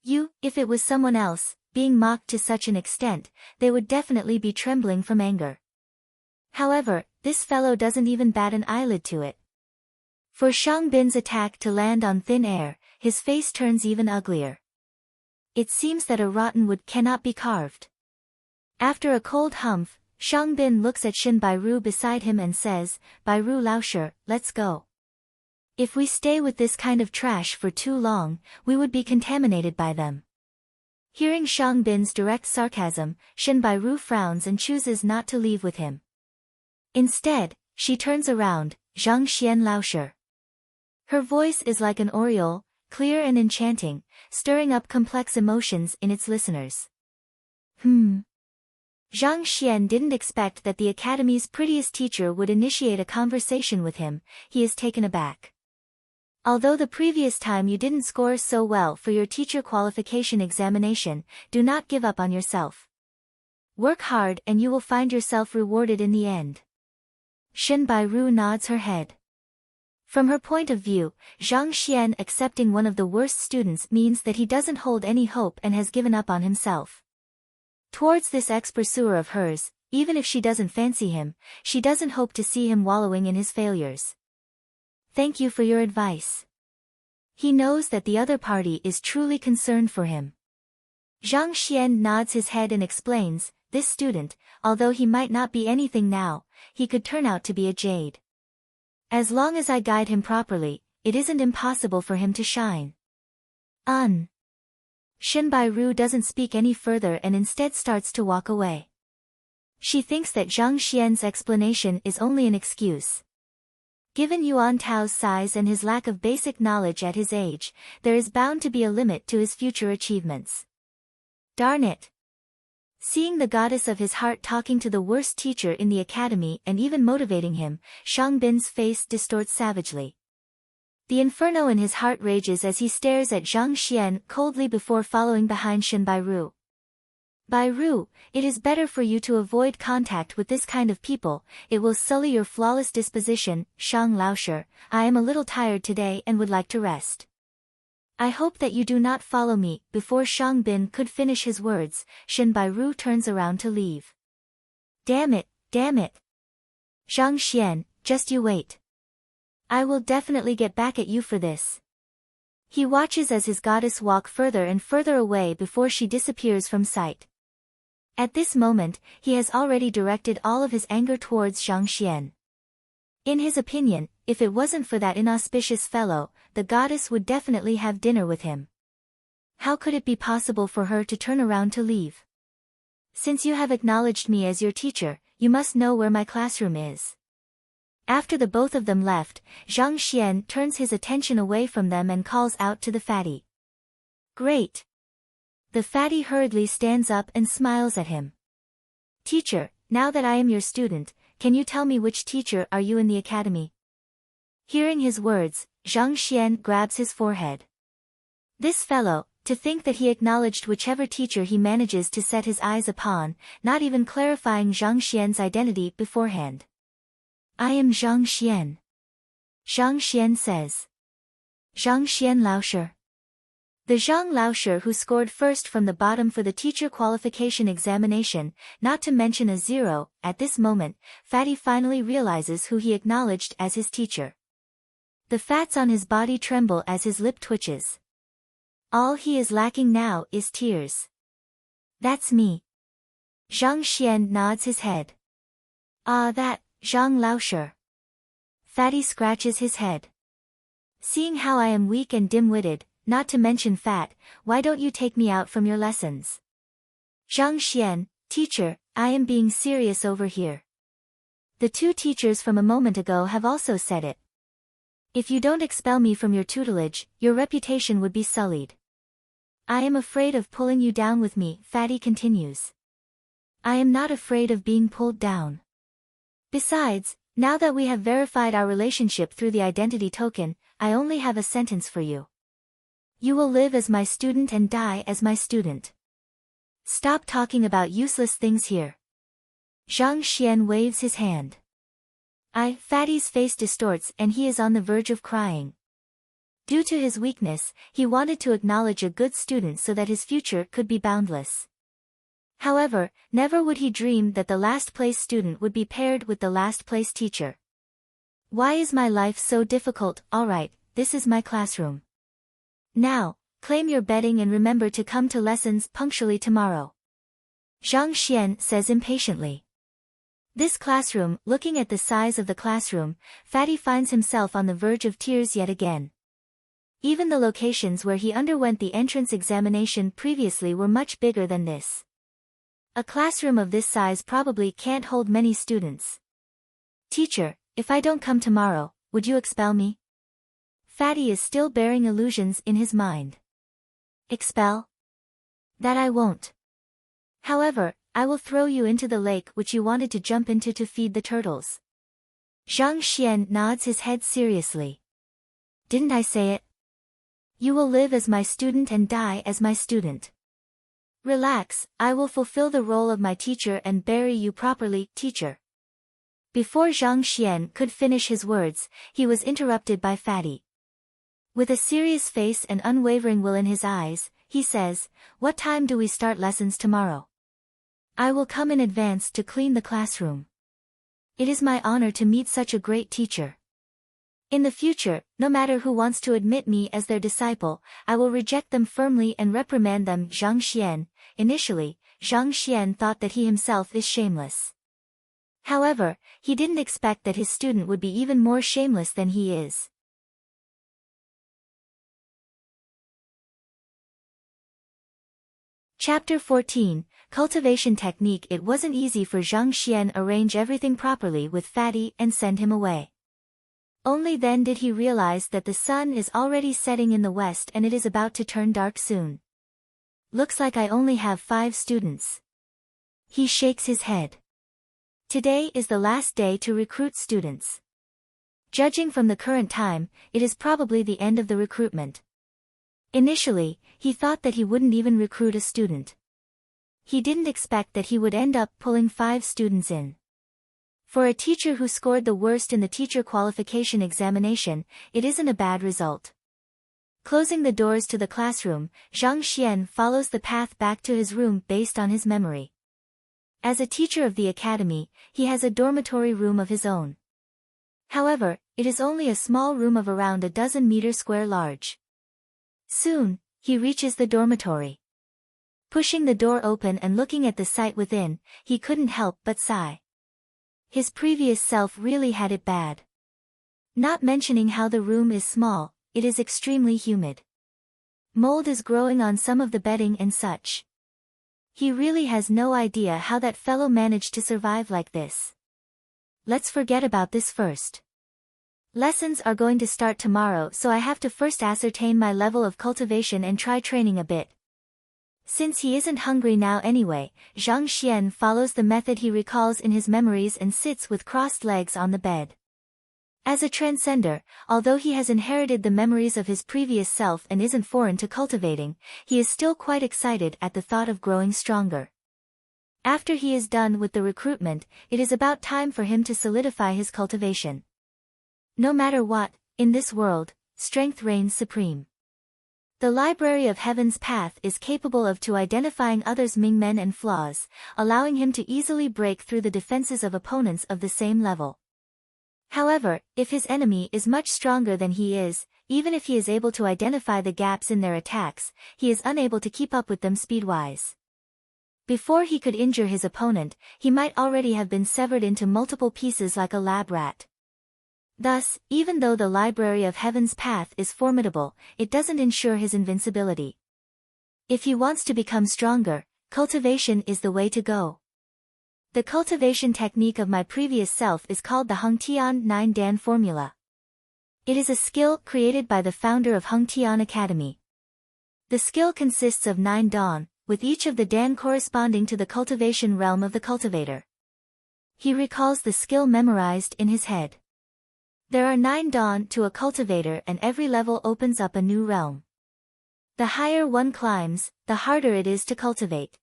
If it was someone else, being mocked to such an extent, they would definitely be trembling from anger. However, this fellow doesn't even bat an eyelid to it. For Shang Bin's attack to land on thin air, his face turns even uglier. It seems that a rotten wood cannot be carved. After a cold humph, Shang Bin looks at Shin Bairu beside him and says, Bairu Laosher, let's go. If we stay with this kind of trash for too long, we would be contaminated by them. Hearing Shang Bin's direct sarcasm, Shin Bairu frowns and chooses not to leave with him. Instead, she turns around, Zhang Xian Laosher. Her voice is like an aureole, clear and enchanting, stirring up complex emotions in its listeners. Zhang Xian didn't expect that the academy's prettiest teacher would initiate a conversation with him. He is taken aback. Although the previous time you didn't score so well for your teacher qualification examination, do not give up on yourself. Work hard and you will find yourself rewarded in the end. Shin Bairu nods her head. From her point of view, Zhang Xian accepting one of the worst students means that he doesn't hold any hope and has given up on himself. Towards this ex-pursuer of hers, even if she doesn't fancy him, she doesn't hope to see him wallowing in his failures. Thank you for your advice. He knows that the other party is truly concerned for him. Zhang Xian nods his head and explains, this student, although he might not be anything now, he could turn out to be a jade. As long as I guide him properly, it isn't impossible for him to shine. Shin Bairu doesn't speak any further and instead starts to walk away. She thinks that Zhang Xian's explanation is only an excuse. Given Yuan Tao's size and his lack of basic knowledge at his age, there is bound to be a limit to his future achievements. Darn it! Seeing the goddess of his heart talking to the worst teacher in the academy and even motivating him, Shang Bin's face distorts savagely. The inferno in his heart rages as he stares at Zhang Xian coldly before following behind Shin Bairu. Bairu, it is better for you to avoid contact with this kind of people, it will sully your flawless disposition. Shang Laosher, I am a little tired today and would like to rest. I hope that you do not follow me. Before Shang Bin could finish his words, Shin Bairu turns around to leave. Damn it, damn it. Zhang Xian, just you wait. I will definitely get back at you for this. He watches as his goddess walk further and further away before she disappears from sight. At this moment, he has already directed all of his anger towards Zhang Xian. In his opinion, if it wasn't for that inauspicious fellow, the goddess would definitely have dinner with him. How could it be possible for her to turn around to leave? Since you have acknowledged me as your teacher, you must know where my classroom is. After the both of them left, Zhang Xian turns his attention away from them and calls out to the fatty. Great! The fatty hurriedly stands up and smiles at him. Teacher, now that I am your student, can you tell me which teacher are you in the academy? Hearing his words, Zhang Xian grabs his forehead. This fellow, to think that he acknowledged whichever teacher he manages to set his eyes upon, not even clarifying Zhang Xian's identity beforehand. I am Zhang Xian. Zhang Xian says. Zhang Xian Laosher. The Zhang Laosher who scored first from the bottom for the teacher qualification examination, not to mention a 0, at this moment, Fatty finally realizes who he acknowledged as his teacher. The fats on his body tremble as his lip twitches. All he is lacking now is tears. That's me. Zhang Xian nods his head. Ah, that, Zhang Laoshe. Fatty scratches his head. Seeing how I am weak and dim-witted, not to mention fat, why don't you take me out from your lessons? Zhang Xian, teacher, I am being serious over here. The two teachers from a moment ago have also said it. If you don't expel me from your tutelage, your reputation would be sullied. I am afraid of pulling you down with me, Fatty continues. I am not afraid of being pulled down. Besides, now that we have verified our relationship through the identity token, I only have a sentence for you. You will live as my student and die as my student. Stop talking about useless things here. Zhang Xian waves his hand. Fatty's face distorts and he is on the verge of crying. Due to his weakness, he wanted to acknowledge a good student so that his future could be boundless. However, never would he dream that the last-place student would be paired with the last-place teacher. Why is my life so difficult? Alright, this is my classroom. Now, claim your bedding and remember to come to lessons punctually tomorrow. Zhang Xian says impatiently. This classroom, looking at the size of the classroom, Fatty finds himself on the verge of tears yet again. Even the locations where he underwent the entrance examination previously were much bigger than this. A classroom of this size probably can't hold many students. Teacher, if I don't come tomorrow, would you expel me? Fatty is still bearing illusions in his mind. Expel? That I won't. However, I will throw you into the lake which you wanted to jump into to feed the turtles. Zhang Xian nods his head seriously. Didn't I say it? You will live as my student and die as my student. Relax, I will fulfill the role of my teacher and bury you properly, teacher. Before Zhang Xian could finish his words, he was interrupted by Fatty. With a serious face and unwavering will in his eyes, he says, What time do we start lessons tomorrow? I will come in advance to clean the classroom. It is my honor to meet such a great teacher. In the future, no matter who wants to admit me as their disciple, I will reject them firmly and reprimand them. Zhang Xian. Initially, Zhang Xian thought that he himself is shameless. However, he didn't expect that his student would be even more shameless than he is. Chapter 14, Cultivation Technique. It wasn't easy for Zhang Xian arrange everything properly with Fatty and send him away. Only then did he realize that the sun is already setting in the west and it is about to turn dark soon. Looks like I only have 5 students. He shakes his head. Today is the last day to recruit students. Judging from the current time, it is probably the end of the recruitment. Initially, he thought that he wouldn't even recruit a student. He didn't expect that he would end up pulling 5 students in. For a teacher who scored the worst in the teacher qualification examination, it isn't a bad result. Closing the doors to the classroom, Zhang Xian follows the path back to his room based on his memory. As a teacher of the academy, he has a dormitory room of his own. However, it is only a small room of around a dozen meters square large. Soon, he reaches the dormitory. Pushing the door open and looking at the sight within, he couldn't help but sigh. His previous self really had it bad. Not mentioning how the room is small, it is extremely humid. Mold is growing on some of the bedding and such. He really has no idea how that fellow managed to survive like this. Let's forget about this first. Lessons are going to start tomorrow, so I have to first ascertain my level of cultivation and try training a bit. Since he isn't hungry now anyway, Zhang Xian follows the method he recalls in his memories and sits with crossed legs on the bed. As a transcender, although he has inherited the memories of his previous self and isn't foreign to cultivating, he is still quite excited at the thought of growing stronger. After he is done with the recruitment, it is about time for him to solidify his cultivation. No matter what, in this world, strength reigns supreme. The Library of Heaven's path is capable of to identifying others' Mingmen and flaws, allowing him to easily break through the defenses of opponents of the same level. However, if his enemy is much stronger than he is, even if he is able to identify the gaps in their attacks, he is unable to keep up with them speed-wise. Before he could injure his opponent, he might already have been severed into multiple pieces like a lab rat. Thus, even though the Library of Heaven's path is formidable, it doesn't ensure his invincibility. If he wants to become stronger, cultivation is the way to go. The cultivation technique of my previous self is called the Hengtian 9 Dan formula. It is a skill created by the founder of Hengtian Academy. The skill consists of 9 Dan, with each of the Dan corresponding to the cultivation realm of the cultivator. He recalls the skill memorized in his head. There are 9 Dan to a cultivator, and every level opens up a new realm. The higher one climbs, the harder it is to cultivate.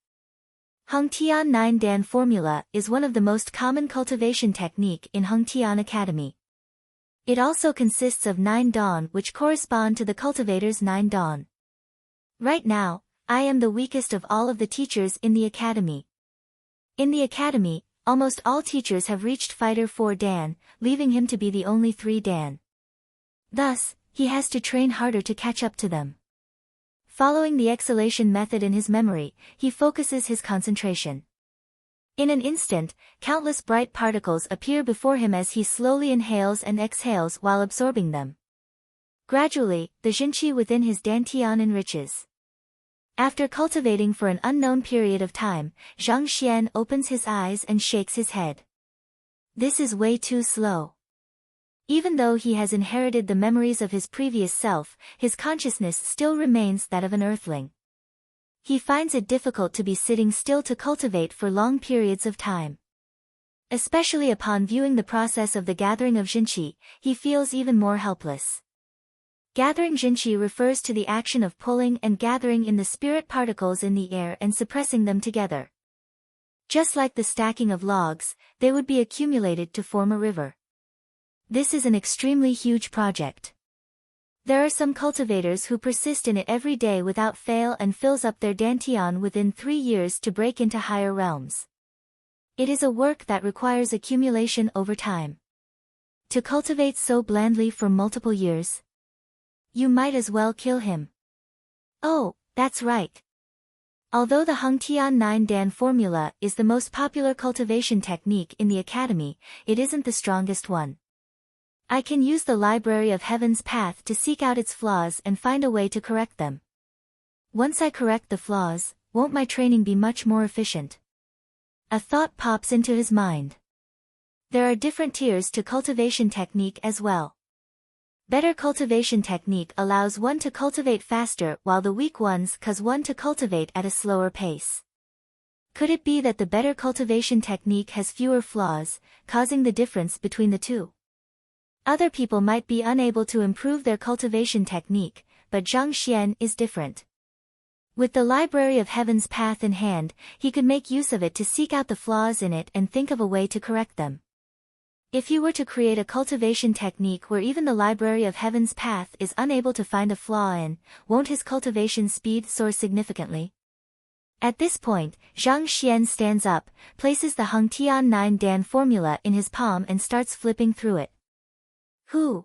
Hengtian 9 Dan formula is one of the most common cultivation technique in Hengtian Academy. It also consists of 9 Dan which correspond to the cultivator's 9 Dan. Right now, I am the weakest of all of the teachers in the academy. In the academy, almost all teachers have reached Fighter 4 Dan, leaving him to be the only 3 Dan. Thus, he has to train harder to catch up to them. Following the exhalation method in his memory, he focuses his concentration. In an instant, countless bright particles appear before him as he slowly inhales and exhales while absorbing them. Gradually, the Jinqi within his dantian enriches. After cultivating for an unknown period of time, Zhang Xian opens his eyes and shakes his head. This is way too slow. Even though he has inherited the memories of his previous self, his consciousness still remains that of an earthling. He finds it difficult to be sitting still to cultivate for long periods of time. Especially upon viewing the process of the gathering of Jinqi, he feels even more helpless. Gathering Jinqi refers to the action of pulling and gathering in the spirit particles in the air and suppressing them together. Just like the stacking of logs, they would be accumulated to form a river. This is an extremely huge project. There are some cultivators who persist in it every day without fail and fills up their dantian within 3 years to break into higher realms. It is a work that requires accumulation over time. To cultivate so blandly for multiple years, you might as well kill him. Oh, that's right. Although the Hengtian 9 Dan formula is the most popular cultivation technique in the academy, it isn't the strongest one. I can use the Library of Heaven's path to seek out its flaws and find a way to correct them. Once I correct the flaws, won't my training be much more efficient? A thought pops into his mind. There are different tiers to cultivation technique as well. Better cultivation technique allows one to cultivate faster while the weak ones cause one to cultivate at a slower pace. Could it be that the better cultivation technique has fewer flaws, causing the difference between the two? Other people might be unable to improve their cultivation technique, but Zhang Xian is different. With the Library of Heaven's path in hand, he could make use of it to seek out the flaws in it and think of a way to correct them. If he were to create a cultivation technique where even the Library of Heaven's path is unable to find a flaw in, won't his cultivation speed soar significantly? At this point, Zhang Xian stands up, places the Hengtian 9 Dan formula in his palm and starts flipping through it. Who?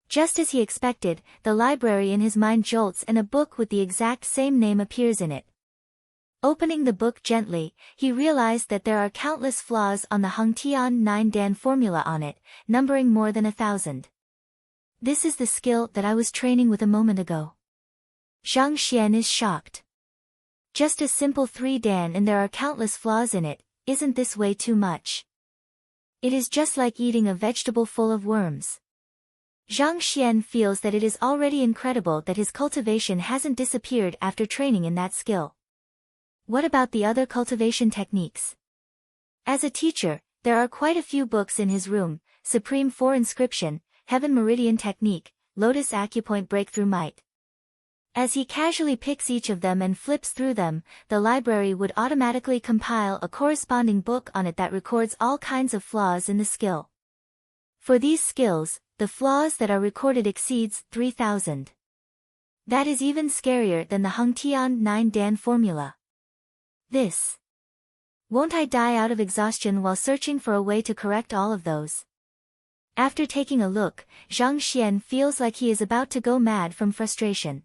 Just as he expected, the library in his mind jolts and a book with the exact same name appears in it. Opening the book gently, he realized that there are countless flaws on the Hengtian 9 Dan formula on it, numbering more than 1,000. This is the skill that I was training with a moment ago. Zhang Xian is shocked. Just a simple 3 Dan and there are countless flaws in it, isn't this way too much? It is just like eating a vegetable full of worms. Zhang Xian feels that it is already incredible that his cultivation hasn't disappeared after training in that skill. What about the other cultivation techniques? As a teacher, there are quite a few books in his room: Supreme 4 Inscription, Heaven Meridian Technique, Lotus Acupoint Breakthrough Might. As he casually picks each of them and flips through them, the library would automatically compile a corresponding book on it that records all kinds of flaws in the skill. For these skills, the flaws that are recorded exceeds 3,000. That is even scarier than the Hengtian 9 Dan formula. This. Won't I die out of exhaustion while searching for a way to correct all of those? After taking a look, Zhang Xian feels like he is about to go mad from frustration.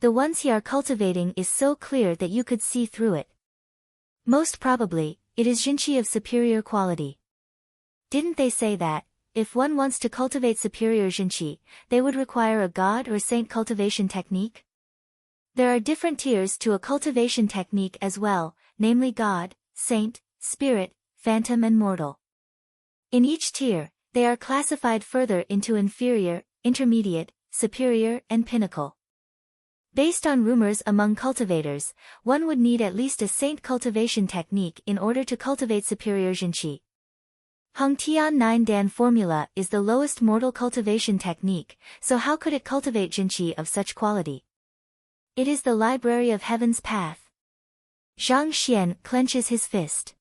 The ones he are cultivating is so clear that you could see through it. Most probably, it is jinqi of superior quality. Didn't they say that, if one wants to cultivate superior jinqi, they would require a god or saint cultivation technique? There are different tiers to a cultivation technique as well, namely god, saint, spirit, phantom and mortal. In each tier, they are classified further into inferior, intermediate, superior, and pinnacle. Based on rumors among cultivators, one would need at least a saint cultivation technique in order to cultivate superior jinqi. Hongtian 9-Dan formula is the lowest mortal cultivation technique, so how could it cultivate jinqi of such quality? It is the library of heaven's path. Zhang Xian clenches his fist.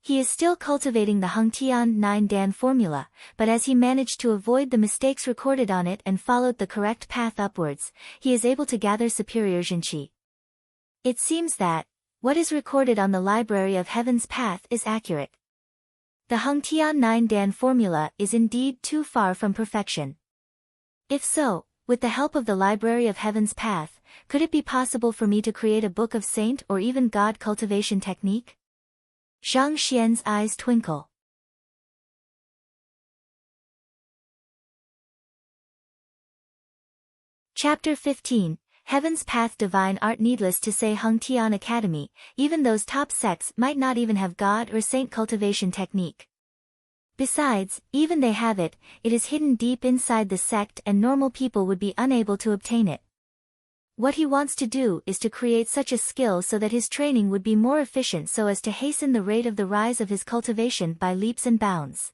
He is still cultivating the Hongtian 9-Dan formula, but as he managed to avoid the mistakes recorded on it and followed the correct path upwards, he is able to gather superior jinqi. It seems that, what is recorded on the library of heaven's path is accurate. The Hongtian 9-Dan formula is indeed too far from perfection. If so, with the help of the library of heaven's path, could it be possible for me to create a book of saint or even god cultivation technique? Zhang Xian's eyes twinkle. Chapter 15, Heaven's Path Divine Art. Needless to say, Hongtian Academy, even those top sects might not even have god or saint cultivation technique. Besides, even they have it, it is hidden deep inside the sect and normal people would be unable to obtain it. What he wants to do is to create such a skill so that his training would be more efficient so as to hasten the rate of the rise of his cultivation by leaps and bounds.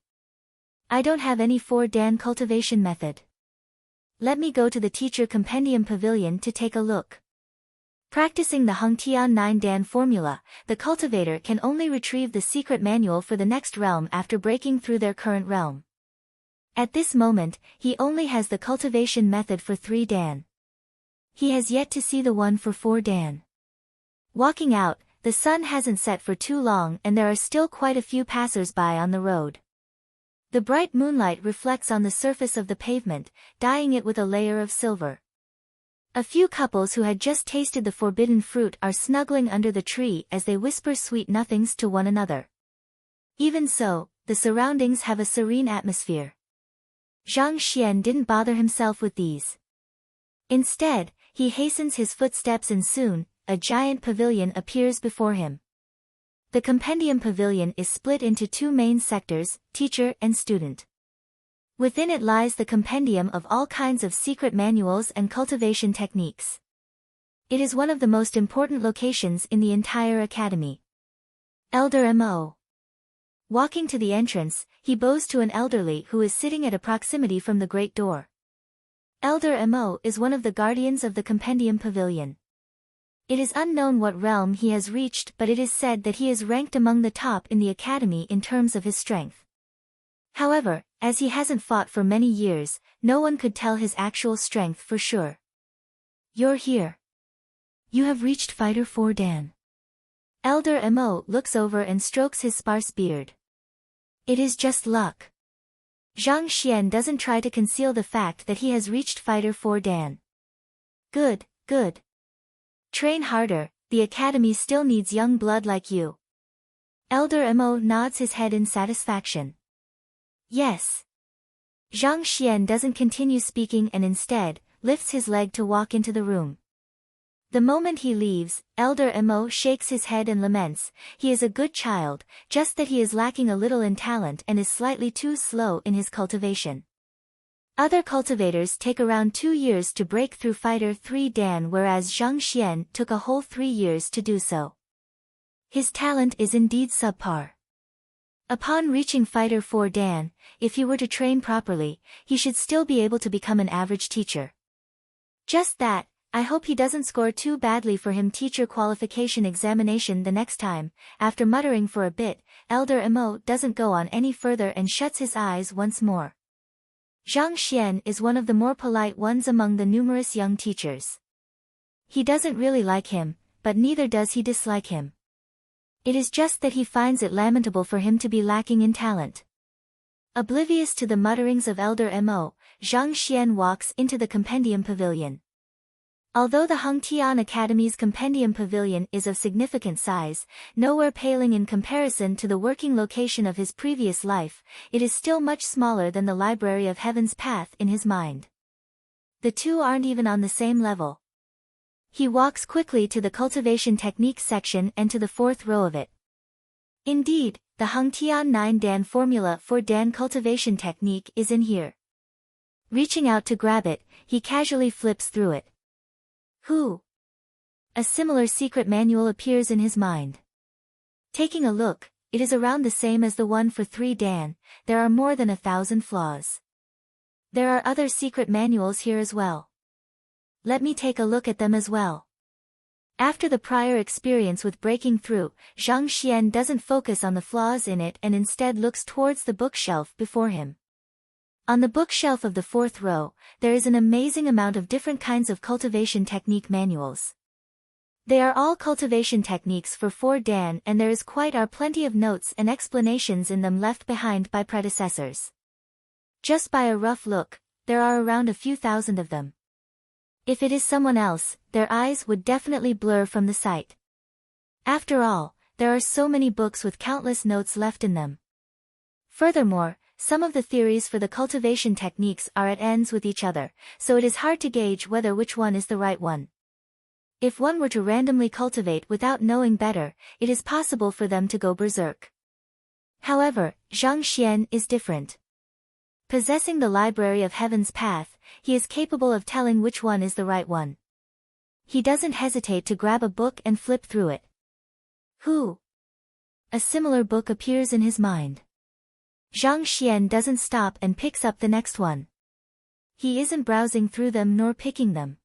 I don't have any 4-Dan cultivation method. Let me go to the teacher compendium pavilion to take a look. Practicing the Hongtian 9-Dan formula, the cultivator can only retrieve the secret manual for the next realm after breaking through their current realm. At this moment, he only has the cultivation method for 3-Dan. He has yet to see the one for 4-Dan. Walking out, the sun hasn't set for too long and there are still quite a few passers-by on the road. The bright moonlight reflects on the surface of the pavement, dyeing it with a layer of silver. A few couples who had just tasted the forbidden fruit are snuggling under the tree as they whisper sweet nothings to one another. Even so, the surroundings have a serene atmosphere. Zhang Xian didn't bother himself with these. Instead, he hastens his footsteps and soon, a giant pavilion appears before him. The compendium pavilion is split into two main sectors, teacher and student. Within it lies the compendium of all kinds of secret manuals and cultivation techniques. It is one of the most important locations in the entire academy. Elder Mo. Walking to the entrance, he bows to an elderly who is sitting at a proximity from the great door. Elder Mo is one of the guardians of the compendium pavilion. It is unknown what realm he has reached, but it is said that he is ranked among the top in the academy in terms of his strength. However, as he hasn't fought for many years, no one could tell his actual strength for sure. You're here. You have reached Fighter 4-Dan. Elder Mo looks over and strokes his sparse beard. It is just luck. Zhang Xian doesn't try to conceal the fact that he has reached Fighter 4-Dan. Good, good. Train harder, the academy still needs young blood like you. Elder Mo nods his head in satisfaction. Yes. Zhang Xian doesn't continue speaking and instead, lifts his leg to walk into the room. The moment he leaves, Elder Mo shakes his head and laments, he is a good child, just that he is lacking a little in talent and is slightly too slow in his cultivation. Other cultivators take around 2 years to break through Fighter 3-Dan, whereas Zhang Xian took a whole 3 years to do so. His talent is indeed subpar. Upon reaching Fighter 4-Dan, if he were to train properly, he should still be able to become an average teacher. Just that, I hope he doesn't score too badly for him teacher qualification examination the next time. After muttering for a bit, Elder Mo doesn't go on any further and shuts his eyes once more. Zhang Xian is one of the more polite ones among the numerous young teachers. He doesn't really like him, but neither does he dislike him. It is just that he finds it lamentable for him to be lacking in talent. Oblivious to the mutterings of Elder Mo, Zhang Xian walks into the compendium pavilion. Although the Hengtian Academy's Compendium Pavilion is of significant size, nowhere paling in comparison to the working location of his previous life, it is still much smaller than the Library of Heaven's Path in his mind. The two aren't even on the same level. He walks quickly to the Cultivation Techniques section and to the fourth row of it. Indeed, the Hengtian 9-Dan formula for Dan cultivation technique is in here. Reaching out to grab it, he casually flips through it. Who? A similar secret manual appears in his mind. Taking a look, it is around the same as the one for 3-Dan, there are more than 1,000 flaws. There are other secret manuals here as well. Let me take a look at them as well. After the prior experience with breaking through, Zhang Xian doesn't focus on the flaws in it and instead looks towards the bookshelf before him. On the bookshelf of the fourth row, there is an amazing amount of different kinds of cultivation technique manuals. They are all cultivation techniques for 4-Dan and there is plenty of notes and explanations in them left behind by predecessors. Just by a rough look, there are around a few thousand of them. If it is someone else, their eyes would definitely blur from the sight. After all, there are so many books with countless notes left in them. Furthermore, some of the theories for the cultivation techniques are at ends with each other, so it is hard to gauge which one is the right one. If one were to randomly cultivate without knowing better, it is possible for them to go berserk. However, Zhang Xian is different. Possessing the Library of Heaven's Path, he is capable of telling which one is the right one. He doesn't hesitate to grab a book and flip through it. Who? A similar book appears in his mind. Zhang Xian doesn't stop and picks up the next one. He isn't browsing through them nor picking them.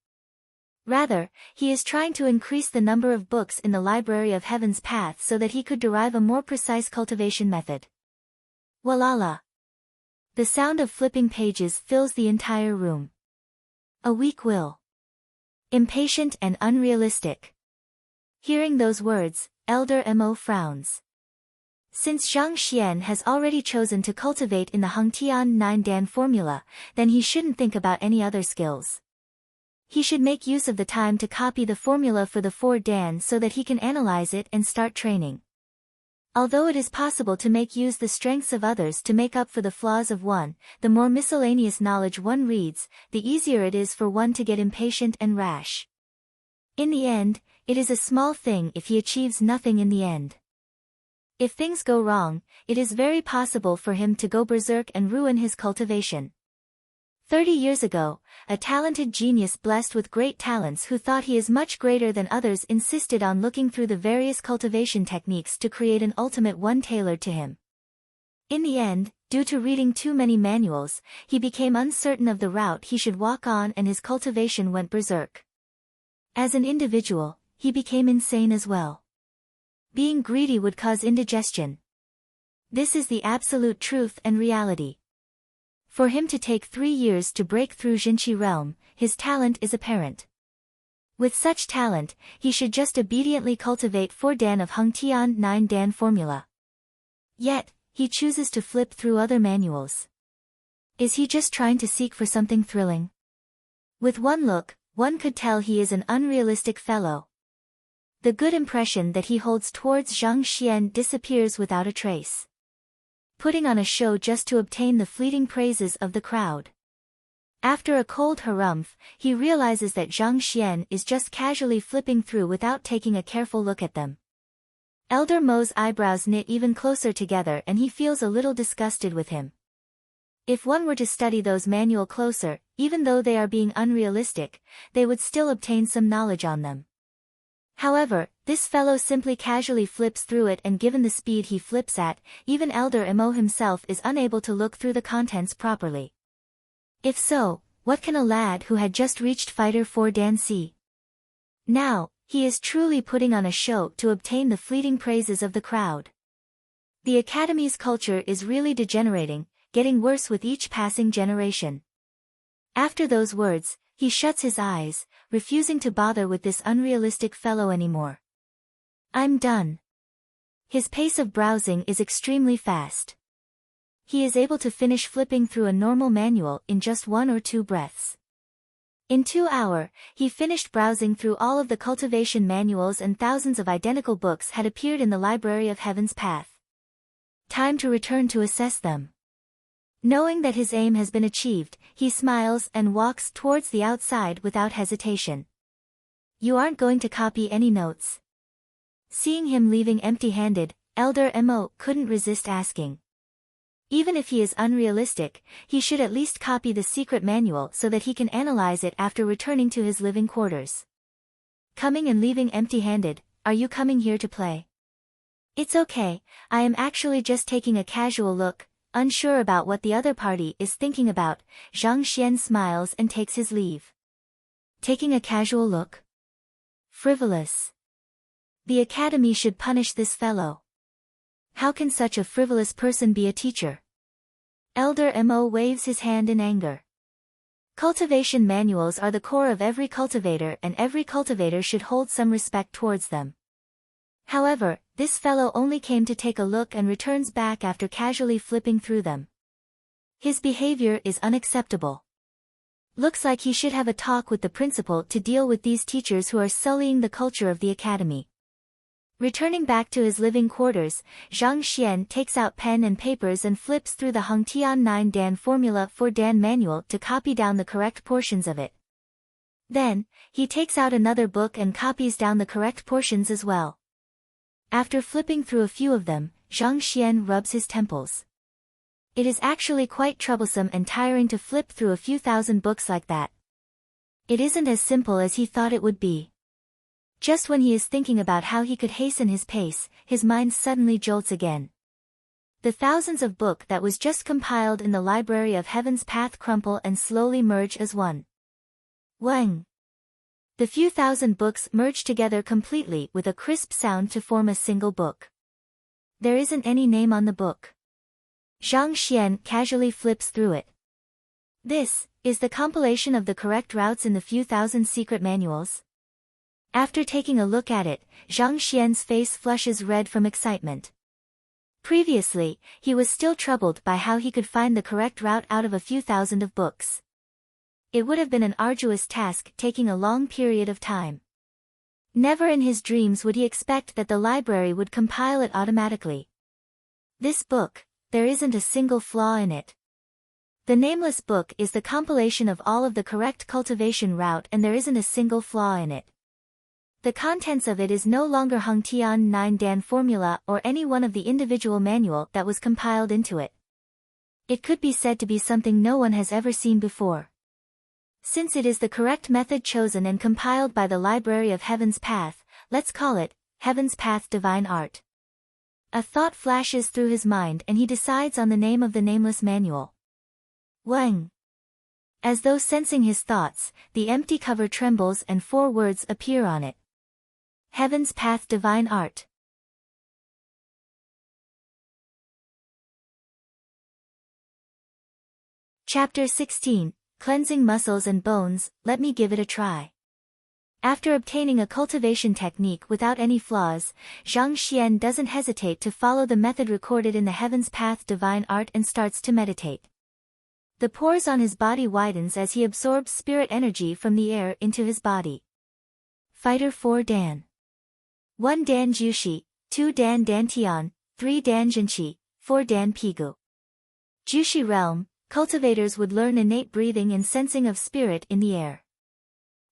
Rather, he is trying to increase the number of books in the Library of Heaven's Path so that he could derive a more precise cultivation method. Walala! The sound of flipping pages fills the entire room. A weak will. Impatient and unrealistic. Hearing those words, Elder Mo frowns. Since Zhang Xian has already chosen to cultivate in the Hengtian 9-Dan formula, then he shouldn't think about any other skills. He should make use of the time to copy the formula for the 4-Dan so that he can analyze it and start training. Although it is possible to make use the strengths of others to make up for the flaws of one, the more miscellaneous knowledge one reads, the easier it is for one to get impatient and rash. In the end, it is a small thing if he achieves nothing in the end. If things go wrong, it is very possible for him to go berserk and ruin his cultivation. 30 years ago, a talented genius blessed with great talents who thought he is much greater than others insisted on looking through the various cultivation techniques to create an ultimate one tailored to him. In the end, due to reading too many manuals, he became uncertain of the route he should walk on and his cultivation went berserk. As an individual, he became insane as well. Being greedy would cause indigestion. This is the absolute truth and reality. For him to take 3 years to break through Jinqi realm, his talent is apparent. With such talent, he should just obediently cultivate 4-Dan of Hengtian 9-Dan formula. Yet, he chooses to flip through other manuals. Is he just trying to seek for something thrilling? With one look, one could tell he is an unrealistic fellow. The good impression that he holds towards Zhang Xian disappears without a trace. Putting on a show just to obtain the fleeting praises of the crowd. After a cold harumph, he realizes that Zhang Xian is just casually flipping through without taking a careful look at them. Elder Mo's eyebrows knit even closer together and he feels a little disgusted with him. If one were to study those manual closer, even though they are being unrealistic, they would still obtain some knowledge on them. However, this fellow simply casually flips through it and given the speed he flips at, even Elder Mo himself is unable to look through the contents properly. If so, what can a lad who had just reached Fighter 4-Dan see? Now, he is truly putting on a show to obtain the fleeting praises of the crowd. The Academy's culture is really degenerating, getting worse with each passing generation. After those words, he shuts his eyes, refusing to bother with this unrealistic fellow anymore. I'm done. His pace of browsing is extremely fast. He is able to finish flipping through a normal manual in just 1 or 2 breaths. In 2 hours, he finished browsing through all of the cultivation manuals and thousands of identical books had appeared in the library of Heaven's Path. Time to return to assess them. Knowing that his aim has been achieved, he smiles and walks towards the outside without hesitation. You aren't going to copy any notes? Seeing him leaving empty-handed, Elder Mo couldn't resist asking. Even if he is unrealistic, he should at least copy the secret manual so that he can analyze it after returning to his living quarters. Coming and leaving empty-handed, are you coming here to play? It's okay, I am actually just taking a casual look, unsure about what the other party is thinking about. Zhang Xian smiles and takes his leave. Taking a casual look? Frivolous. The academy should punish this fellow. How can such a frivolous person be a teacher? Elder Mo waves his hand in anger. Cultivation manuals are the core of every cultivator and every cultivator should hold some respect towards them. However, this fellow only came to take a look and returns back after casually flipping through them. His behavior is unacceptable. Looks like he should have a talk with the principal to deal with these teachers who are sullying the culture of the academy. Returning back to his living quarters, Zhang Xian takes out pen and papers and flips through the Hongtian 9 Dan Formula 4 Dan manual to copy down the correct portions of it. Then, he takes out another book and copies down the correct portions as well. After flipping through a few of them, Zhang Xian rubs his temples. It is actually quite troublesome and tiring to flip through a few thousand books like that. It isn't as simple as he thought it would be. Just when he is thinking about how he could hasten his pace, his mind suddenly jolts again. The thousands of books that was just compiled in the library of Heaven's Path crumple and slowly merge as one. Wang! The few thousand books merge together completely with a crisp sound to form a single book. There isn't any name on the book. Zhang Xian casually flips through it. This is the compilation of the correct routes in the few thousand secret manuals. After taking a look at it, Zhang Xian's face flushes red from excitement. Previously, he was still troubled by how he could find the correct route out of a few thousand of books. It would have been an arduous task taking a long period of time. Never in his dreams would he expect that the library would compile it automatically. This book, there isn't a single flaw in it. The nameless book is the compilation of all of the correct cultivation route and there isn't a single flaw in it. The contents of it is no longer Hongtian 9 Dan formula or any one of the individual manual that was compiled into it. It could be said to be something no one has ever seen before. Since it is the correct method chosen and compiled by the Library of Heaven's Path, let's call it Heaven's Path Divine Art. A thought flashes through his mind and he decides on the name of the nameless manual. Wang. As though sensing his thoughts, the empty cover trembles and 4 words appear on it. Heaven's Path Divine Art. Chapter 16, Cleansing Muscles and Bones, Let me give it a try. After obtaining a cultivation technique without any flaws, Zhang Xian doesn't hesitate to follow the method recorded in the Heaven's Path Divine Art and starts to meditate. The pores on his body widens as he absorbs spirit energy from the air into his body. Fighter 4 Dan. 1 Dan Jushi, 2 Dan Dantian, 3 Dan Jinqi, 4 Dan Pigu. Jushi realm, cultivators would learn innate breathing and sensing of spirit in the air.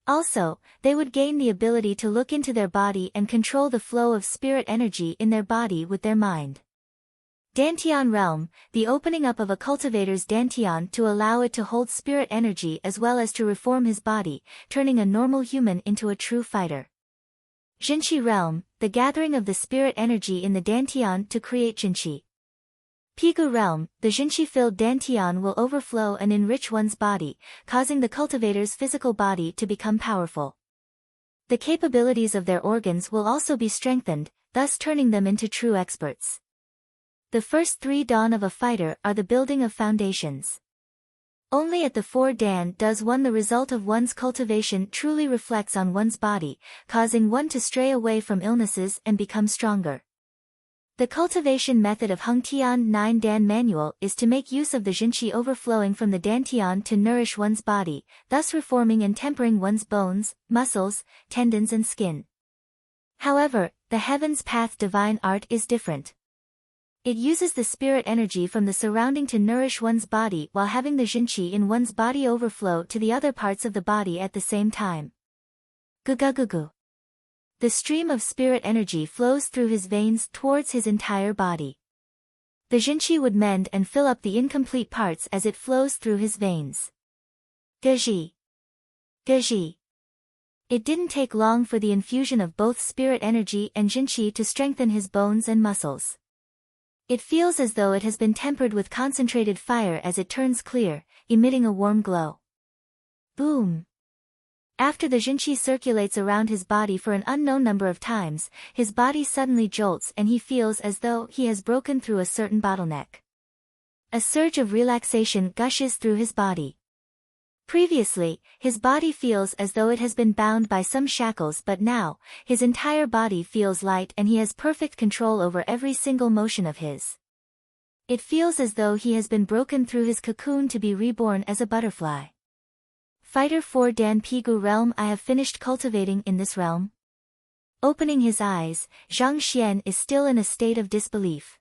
Also, they would gain the ability to look into their body and control the flow of spirit energy in their body with their mind. Dantian realm, the opening up of a cultivator's Dantian to allow it to hold spirit energy as well as to reform his body, turning a normal human into a true fighter. Jinqi realm, the gathering of the spirit energy in the Dantian to create Jinqi. Pigu realm, the Jinqi-filled Dantian will overflow and enrich one's body, causing the cultivator's physical body to become powerful. The capabilities of their organs will also be strengthened, thus turning them into true experts. The first 3 Dan of a fighter are the building of foundations. Only at the 4 Dan does one the result of one's cultivation truly reflects on one's body, causing one to stray away from illnesses and become stronger. The cultivation method of Hengtian 9 Dan manual is to make use of the Jinqi overflowing from the Dantian to nourish one's body, thus reforming and tempering one's bones, muscles, tendons and skin. However, the Heaven's Path divine art is different. It uses the spirit energy from the surrounding to nourish one's body while having the Jinqi in one's body overflow to the other parts of the body at the same time. Gugugugu. The stream of spirit energy flows through his veins towards his entire body. The Jinqi would mend and fill up the incomplete parts as it flows through his veins. Gaji. Gaji. It didn't take long for the infusion of both spirit energy and Jinqi to strengthen his bones and muscles. It feels as though it has been tempered with concentrated fire as it turns clear, emitting a warm glow. Boom. After the Jinqi circulates around his body for an unknown number of times, his body suddenly jolts and he feels as though he has broken through a certain bottleneck. A surge of relaxation gushes through his body. Previously, his body feels as though it has been bound by some shackles, but now, his entire body feels light and he has perfect control over every single motion of his. It feels as though he has been broken through his cocoon to be reborn as a butterfly. Fighter 4 Dan Pigu realm. I have finished cultivating in this realm. Opening his eyes, Zhang Xian is still in a state of disbelief.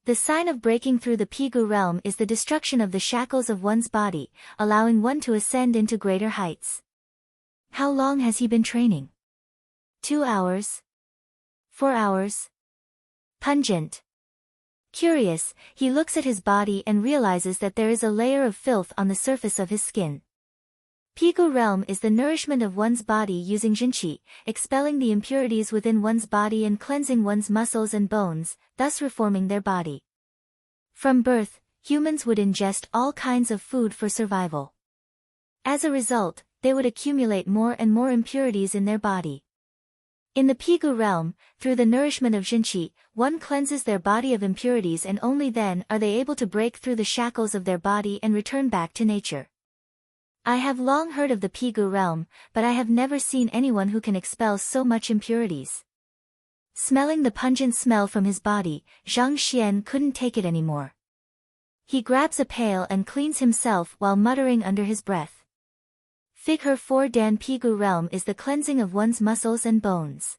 The sign of breaking through the Pigu realm is the destruction of the shackles of one's body, allowing one to ascend into greater heights. How long has he been training? 2 hours? 4 hours? Pungent. Curious, he looks at his body and realizes that there is a layer of filth on the surface of his skin. Pigu realm is the nourishment of one's body using Jinqi, expelling the impurities within one's body and cleansing one's muscles and bones, thus reforming their body. From birth, humans would ingest all kinds of food for survival. As a result, they would accumulate more and more impurities in their body. In the Pigu realm, through the nourishment of Jinqi, one cleanses their body of impurities and only then are they able to break through the shackles of their body and return back to nature. I have long heard of the Pigu realm, but I have never seen anyone who can expel so much impurities. Smelling the pungent smell from his body, Zhang Xian couldn't take it anymore. He grabs a pail and cleans himself while muttering under his breath. Figure 4 Dan Pigu realm is the cleansing of one's muscles and bones.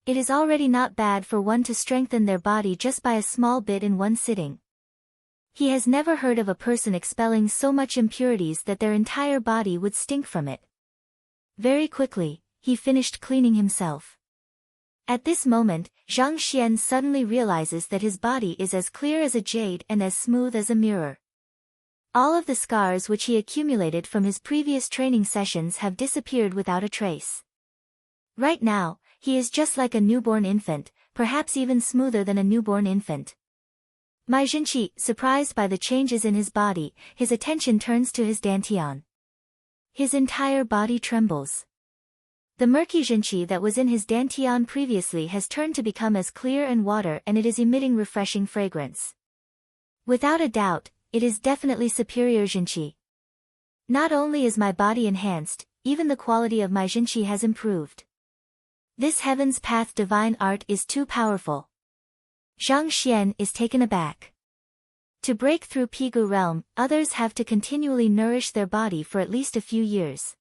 It is already not bad for one to strengthen their body just by a small bit in one sitting. He has never heard of a person expelling so much impurities that their entire body would stink from it. Very quickly, he finished cleaning himself. At this moment, Zhang Xian suddenly realizes that his body is as clear as a jade and as smooth as a mirror. All of the scars which he accumulated from his previous training sessions have disappeared without a trace. Right now, he is just like a newborn infant, perhaps even smoother than a newborn infant. My Jinqi, surprised by the changes in his body, his attention turns to his dantian. His entire body trembles. The murky Jinqi that was in his dantian previously has turned to become as clear and water and it is emitting refreshing fragrance. Without a doubt, it is definitely superior Jinqi. Not only is my body enhanced, even the quality of my Jinqi has improved. This Heaven's Path divine art is too powerful. Zhang Xian is taken aback. To break through Pigu realm, others have to continually nourish their body for at least a few years.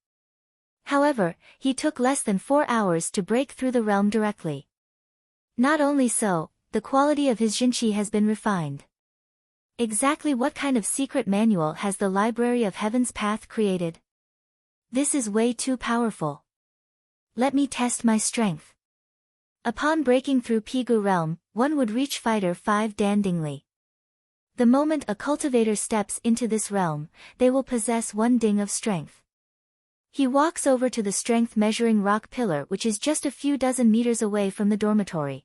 However, he took less than 4 hours to break through the realm directly. Not only so, the quality of his Jinqi has been refined. Exactly what kind of secret manual has the Library of Heaven's Path created? This is way too powerful. Let me test my strength. Upon breaking through Pigu realm, one would reach Fighter 5 Dan Dingli. The moment a cultivator steps into this realm, they will possess 1 ding of strength. He walks over to the strength measuring rock pillar which is just a few dozen meters away from the dormitory.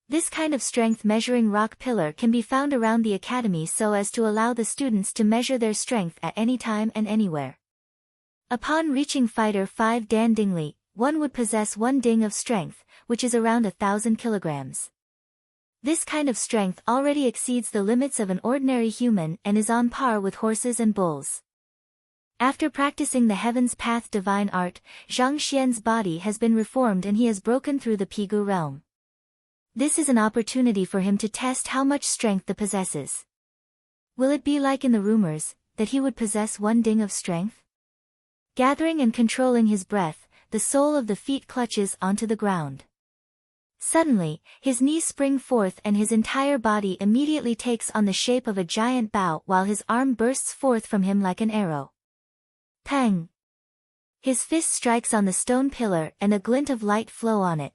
This kind of strength measuring rock pillar can be found around the academy so as to allow the students to measure their strength at any time and anywhere. Upon reaching Fighter 5 Dan Dingli, one would possess 1 ding of strength, which is around 1,000 kilograms. This kind of strength already exceeds the limits of an ordinary human and is on par with horses and bulls. After practicing the Heaven's Path divine art, Zhang Xian's body has been reformed and he has broken through the Pigu realm. This is an opportunity for him to test how much strength the possesses. Will it be like in the rumors, that he would possess 1 ding of strength? Gathering and controlling his breath, the sole of the feet clutches onto the ground. Suddenly, his knees spring forth and his entire body immediately takes on the shape of a giant bow while his arm bursts forth from him like an arrow. Pang! His fist strikes on the stone pillar and a glint of light flow on it.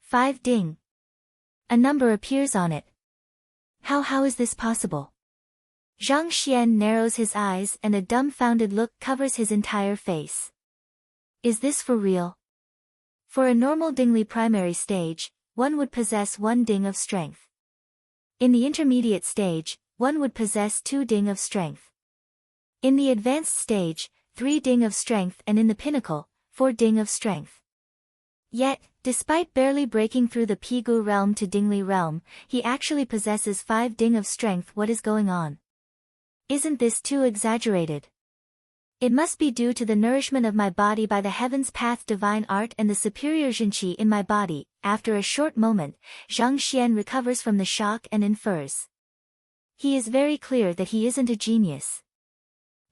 5 ding. A number appears on it. How is this possible? Zhang Xian narrows his eyes and a dumbfounded look covers his entire face. Is this for real? For a normal dingli primary stage, one would possess 1 ding of strength. In the intermediate stage, one would possess 2 ding of strength. In the advanced stage, 3 ding of strength, and in the pinnacle, 4 ding of strength. Yet, despite barely breaking through the Pigu realm to Dingli realm, he actually possesses 5 ding of strength. What is going on? Isn't this too exaggerated? It must be due to the nourishment of my body by the heaven's path divine art and the superior Jinqi in my body. After a short moment, Zhang Xian recovers from the shock and infers. He is very clear that he isn't a genius.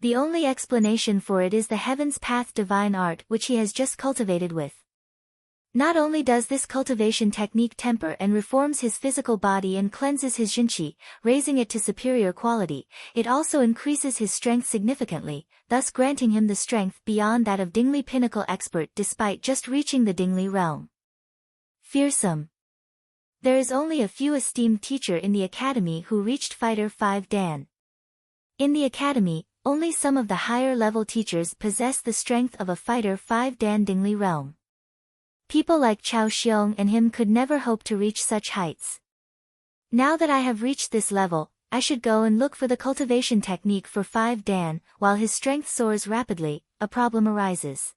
The only explanation for it is the heaven's path divine art which he has just cultivated with. Not only does this cultivation technique temper and reforms his physical body and cleanses his Jinqi, raising it to superior quality, it also increases his strength significantly, thus granting him the strength beyond that of Dingli pinnacle expert despite just reaching the Dingli realm. Fearsome. There is only a few esteemed teacher in the academy who reached Fighter 5 Dan. In the academy, only some of the higher level teachers possess the strength of a Fighter 5 Dan Dingli realm. People like Chao Xiong and him could never hope to reach such heights. Now that I have reached this level, I should go and look for the cultivation technique for 5 Dan. While his strength soars rapidly, a problem arises.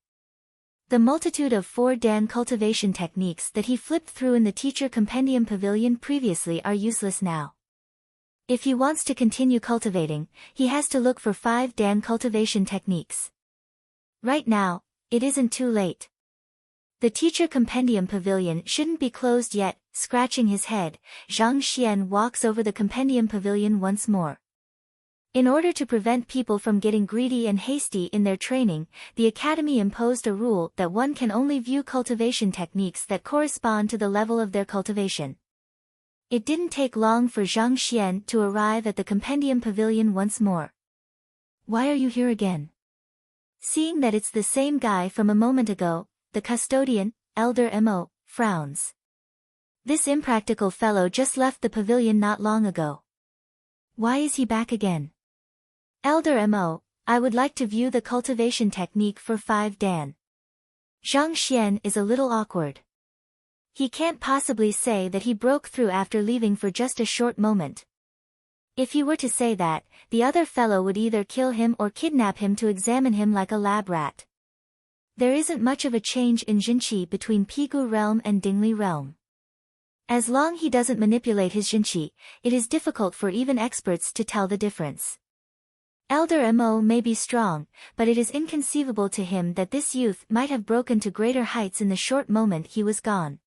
The multitude of 4 Dan cultivation techniques that he flipped through in the teacher compendium pavilion previously are useless now. If he wants to continue cultivating, he has to look for 5 Dan cultivation techniques. Right now, it isn't too late. The teacher compendium pavilion shouldn't be closed yet. Scratching his head, Zhang Xian walks over the compendium pavilion once more. In order to prevent people from getting greedy and hasty in their training, the academy imposed a rule that one can only view cultivation techniques that correspond to the level of their cultivation. It didn't take long for Zhang Xian to arrive at the compendium pavilion once more. Why are you here again? Seeing that it's the same guy from a moment ago, the custodian, Elder Mo, frowns. This impractical fellow just left the pavilion not long ago. Why is he back again? Elder Mo, I would like to view the cultivation technique for 5 Dan. Zhang Xian is a little awkward. He can't possibly say that he broke through after leaving for just a short moment. If he were to say that, the other fellow would either kill him or kidnap him to examine him like a lab rat. There isn't much of a change in Jinqi between Pigu realm and Dingli realm. As long he doesn't manipulate his Jinqi, it is difficult for even experts to tell the difference. Elder Mo may be strong, but it is inconceivable to him that this youth might have broken to greater heights in the short moment he was gone.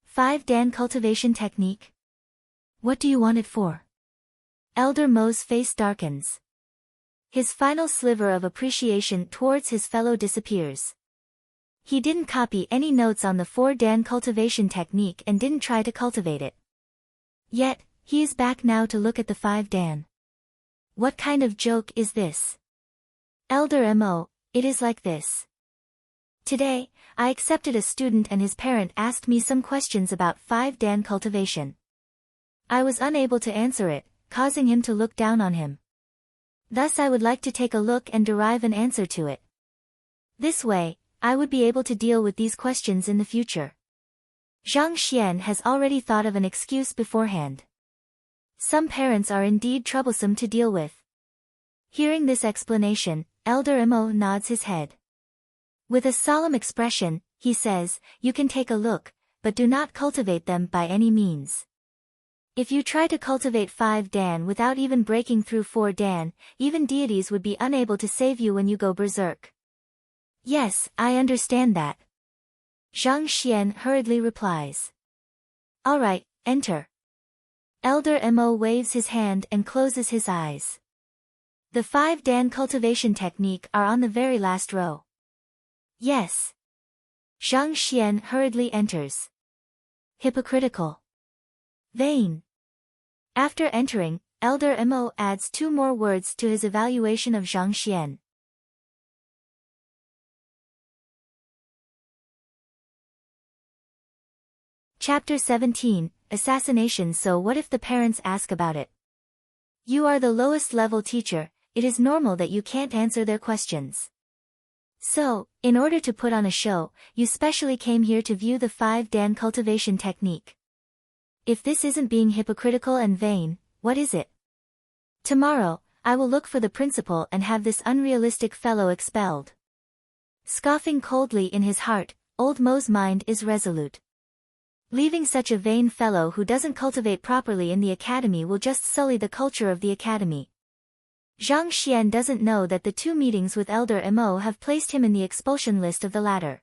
5 Dan cultivation technique? What do you want it for? Elder Mo's face darkens. His final sliver of appreciation towards his fellow disappears. He didn't copy any notes on the 4 Dan cultivation technique and didn't try to cultivate it. Yet, he is back now to look at the 5 Dan. What kind of joke is this? Elder Mo, it is like this. Today, I accepted a student and his parent asked me some questions about 5 Dan cultivation. I was unable to answer it, causing him to look down on him. Thus I would like to take a look and derive an answer to it. This way, I would be able to deal with these questions in the future. Zhang Xian has already thought of an excuse beforehand. Some parents are indeed troublesome to deal with. Hearing this explanation, Elder Mo nods his head. With a solemn expression, he says, "You can take a look, but do not cultivate them by any means. If you try to cultivate 5 Dan without even breaking through 4 Dan, even deities would be unable to save you when you go berserk." Yes, I understand that. Zhang Xian hurriedly replies. Alright, enter. Elder Mo waves his hand and closes his eyes. The 5 Dan cultivation technique are on the very last row. Yes. Zhang Xian hurriedly enters. Hypocritical. Vain. After entering, Elder Mo adds 2 more words to his evaluation of Zhang Xian. Chapter 17, Assassination. So what if the parents ask about it? You are the lowest level teacher, it is normal that you can't answer their questions. So, in order to put on a show, you specially came here to view the 5 Dan cultivation technique. If this isn't being hypocritical and vain, what is it? Tomorrow, I will look for the principal and have this unrealistic fellow expelled. Scoffing coldly in his heart, old Mo's mind is resolute. Leaving such a vain fellow who doesn't cultivate properly in the academy will just sully the culture of the academy. Zhang Xian doesn't know that the 2 meetings with Elder Mo have placed him in the expulsion list of the latter.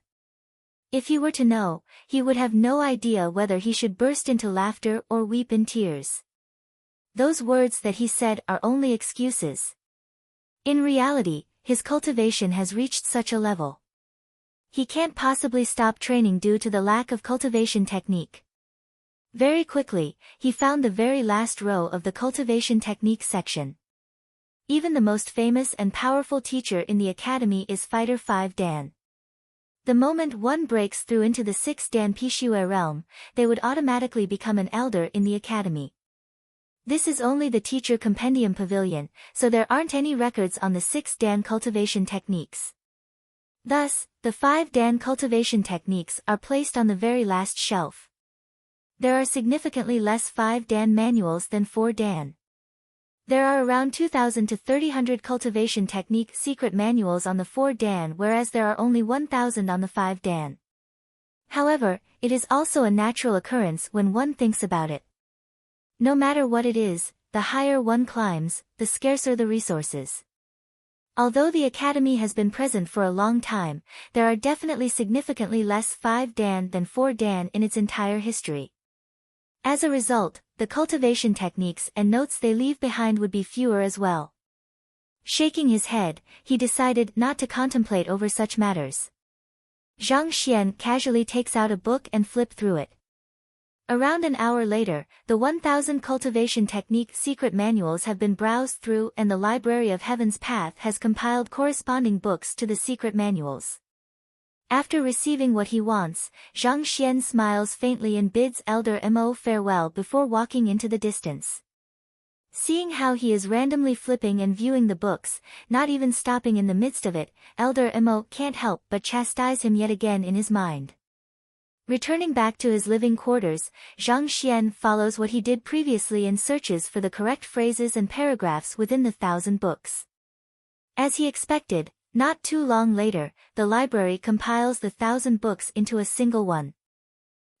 If he were to know, he would have no idea whether he should burst into laughter or weep in tears. Those words that he said are only excuses. In reality, his cultivation has reached such a level. He can't possibly stop training due to the lack of cultivation technique. Very quickly, he found the very last row of the cultivation technique section. Even the most famous and powerful teacher in the academy is Fighter 5 Dan. The moment one breaks through into the 6 Dan Pishue realm, they would automatically become an elder in the academy. This is only the teacher compendium pavilion, so there aren't any records on the 6 Dan cultivation techniques. Thus, the 5 Dan cultivation techniques are placed on the very last shelf. There are significantly less 5 Dan manuals than 4 Dan. There are around 2,000 to 3,000 cultivation technique secret manuals on the 4 Dan, whereas there are only 1,000 on the 5 Dan. However, it is also a natural occurrence when one thinks about it. No matter what it is, the higher one climbs, the scarcer the resources. Although the academy has been present for a long time, there are definitely significantly less 5 Dan than 4 Dan in its entire history. As a result, the cultivation techniques and notes they leave behind would be fewer as well. Shaking his head, he decided not to contemplate over such matters. Zhang Xian casually takes out a book and flipped through it. Around an hour later, the 1,000 cultivation technique secret manuals have been browsed through and the Library of Heaven's Path has compiled corresponding books to the secret manuals. After receiving what he wants, Zhang Xian smiles faintly and bids Elder Mo farewell before walking into the distance. Seeing how he is randomly flipping and viewing the books, not even stopping in the midst of it, Elder Mo can't help but chastise him yet again in his mind. Returning back to his living quarters, Zhang Xian follows what he did previously and searches for the correct phrases and paragraphs within the 1,000 books. As he expected, not too long later, the library compiles the 1,000 books into a single one.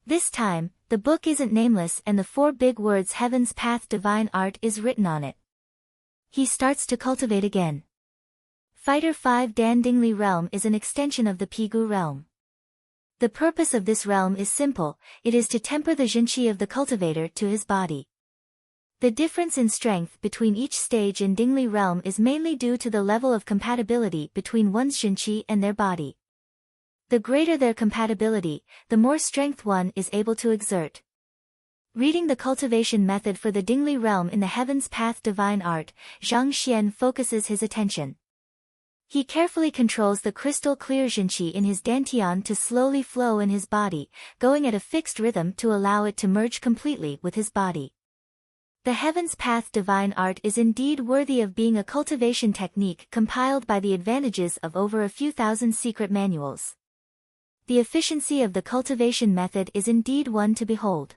This time, the book isn't nameless and the 4 big words Heaven's Path Divine Art is written on it. He starts to cultivate again. Fighter 5 Dan Dingli realm is an extension of the Pigu realm. The purpose of this realm is simple, it is to temper the jinqi of the cultivator to his body. The difference in strength between each stage in Dingli realm is mainly due to the level of compatibility between one's jinqi and their body. The greater their compatibility, the more strength one is able to exert. Reading the cultivation method for the Dingli realm in the Heaven's Path Divine Art, Zhang Xian focuses his attention. He carefully controls the crystal clear jinqi in his dantian to slowly flow in his body, going at a fixed rhythm to allow it to merge completely with his body. The Heaven's Path Divine Art is indeed worthy of being a cultivation technique compiled by the advantages of over a few thousand secret manuals. The efficiency of the cultivation method is indeed one to behold.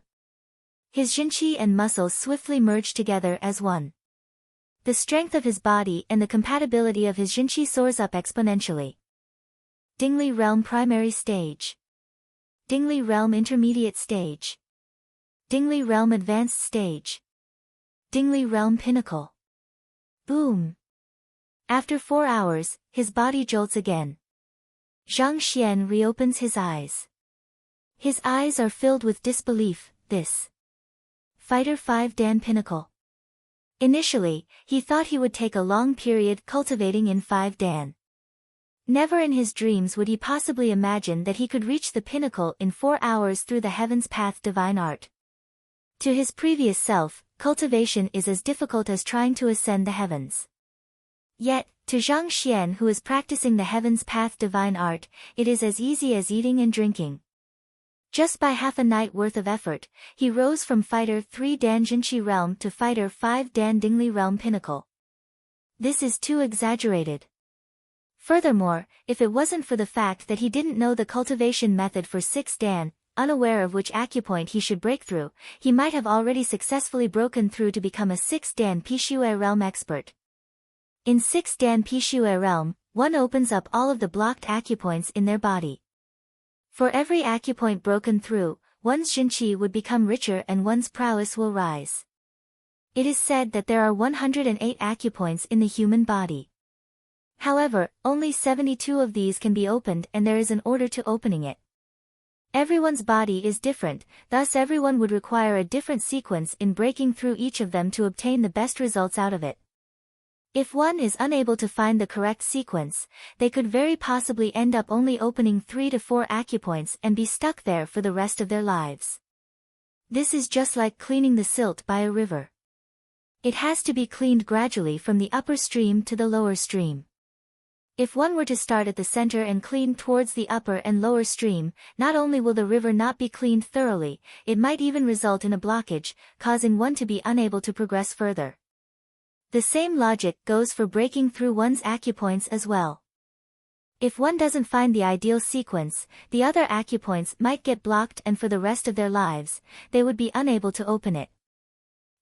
His jinqi and muscles swiftly merge together as one. The strength of his body and the compatibility of his jinqi soars up exponentially. Dingli Realm Primary Stage. Dingli Realm Intermediate Stage. Dingli Realm Advanced Stage. Dingli Realm Pinnacle. Boom! After 4 hours, his body jolts again. Zhang Xian reopens his eyes. His eyes are filled with disbelief, this Fighter 5 Dan Pinnacle. Initially, he thought he would take a long period cultivating in 5 Dan. Never in his dreams would he possibly imagine that he could reach the pinnacle in 4 hours through the heaven's path divine art. To his previous self, cultivation is as difficult as trying to ascend the heavens. Yet, to Zhang Xian who is practicing the heaven's path divine art, it is as easy as eating and drinking. Just by half a night worth of effort, he rose from Fighter 3 Dan Jinqi realm to Fighter 5 Dan Dingli realm pinnacle. This is too exaggerated. Furthermore, if it wasn't for the fact that he didn't know the cultivation method for 6 Dan, unaware of which acupoint he should break through, he might have already successfully broken through to become a 6 Dan Pixue realm expert. In 6 Dan Pixue realm, one opens up all of the blocked acupoints in their body. For every acupoint broken through, one's Jinqi would become richer and one's prowess will rise. It is said that there are 108 acupoints in the human body. However, only 72 of these can be opened and there is an order to opening it. Everyone's body is different, thus everyone would require a different sequence in breaking through each of them to obtain the best results out of it. If one is unable to find the correct sequence, they could very possibly end up only opening 3 to 4 acupoints and be stuck there for the rest of their lives. This is just like cleaning the silt by a river. It has to be cleaned gradually from the upper stream to the lower stream. If one were to start at the center and clean towards the upper and lower stream, not only will the river not be cleaned thoroughly, it might even result in a blockage, causing one to be unable to progress further. The same logic goes for breaking through one's acupoints as well. If one doesn't find the ideal sequence, the other acupoints might get blocked and for the rest of their lives, they would be unable to open it.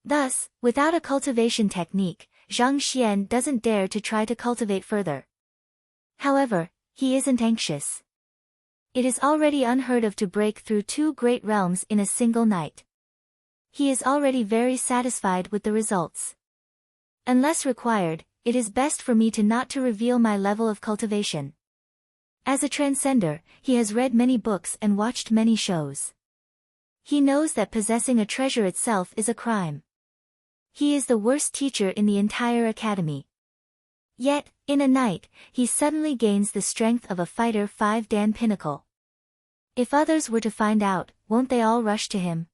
Thus, without a cultivation technique, Zhang Xian doesn't dare to try to cultivate further. However, he isn't anxious. It is already unheard of to break through 2 great realms in a single night. He is already very satisfied with the results. Unless required, it is best for me not to reveal my level of cultivation. As a transcender, he has read many books and watched many shows. He knows that possessing a treasure itself is a crime. He is the worst teacher in the entire academy. Yet, in a night, he suddenly gains the strength of a Fighter 5 Dan Pinnacle. If others were to find out, won't they all rush to him?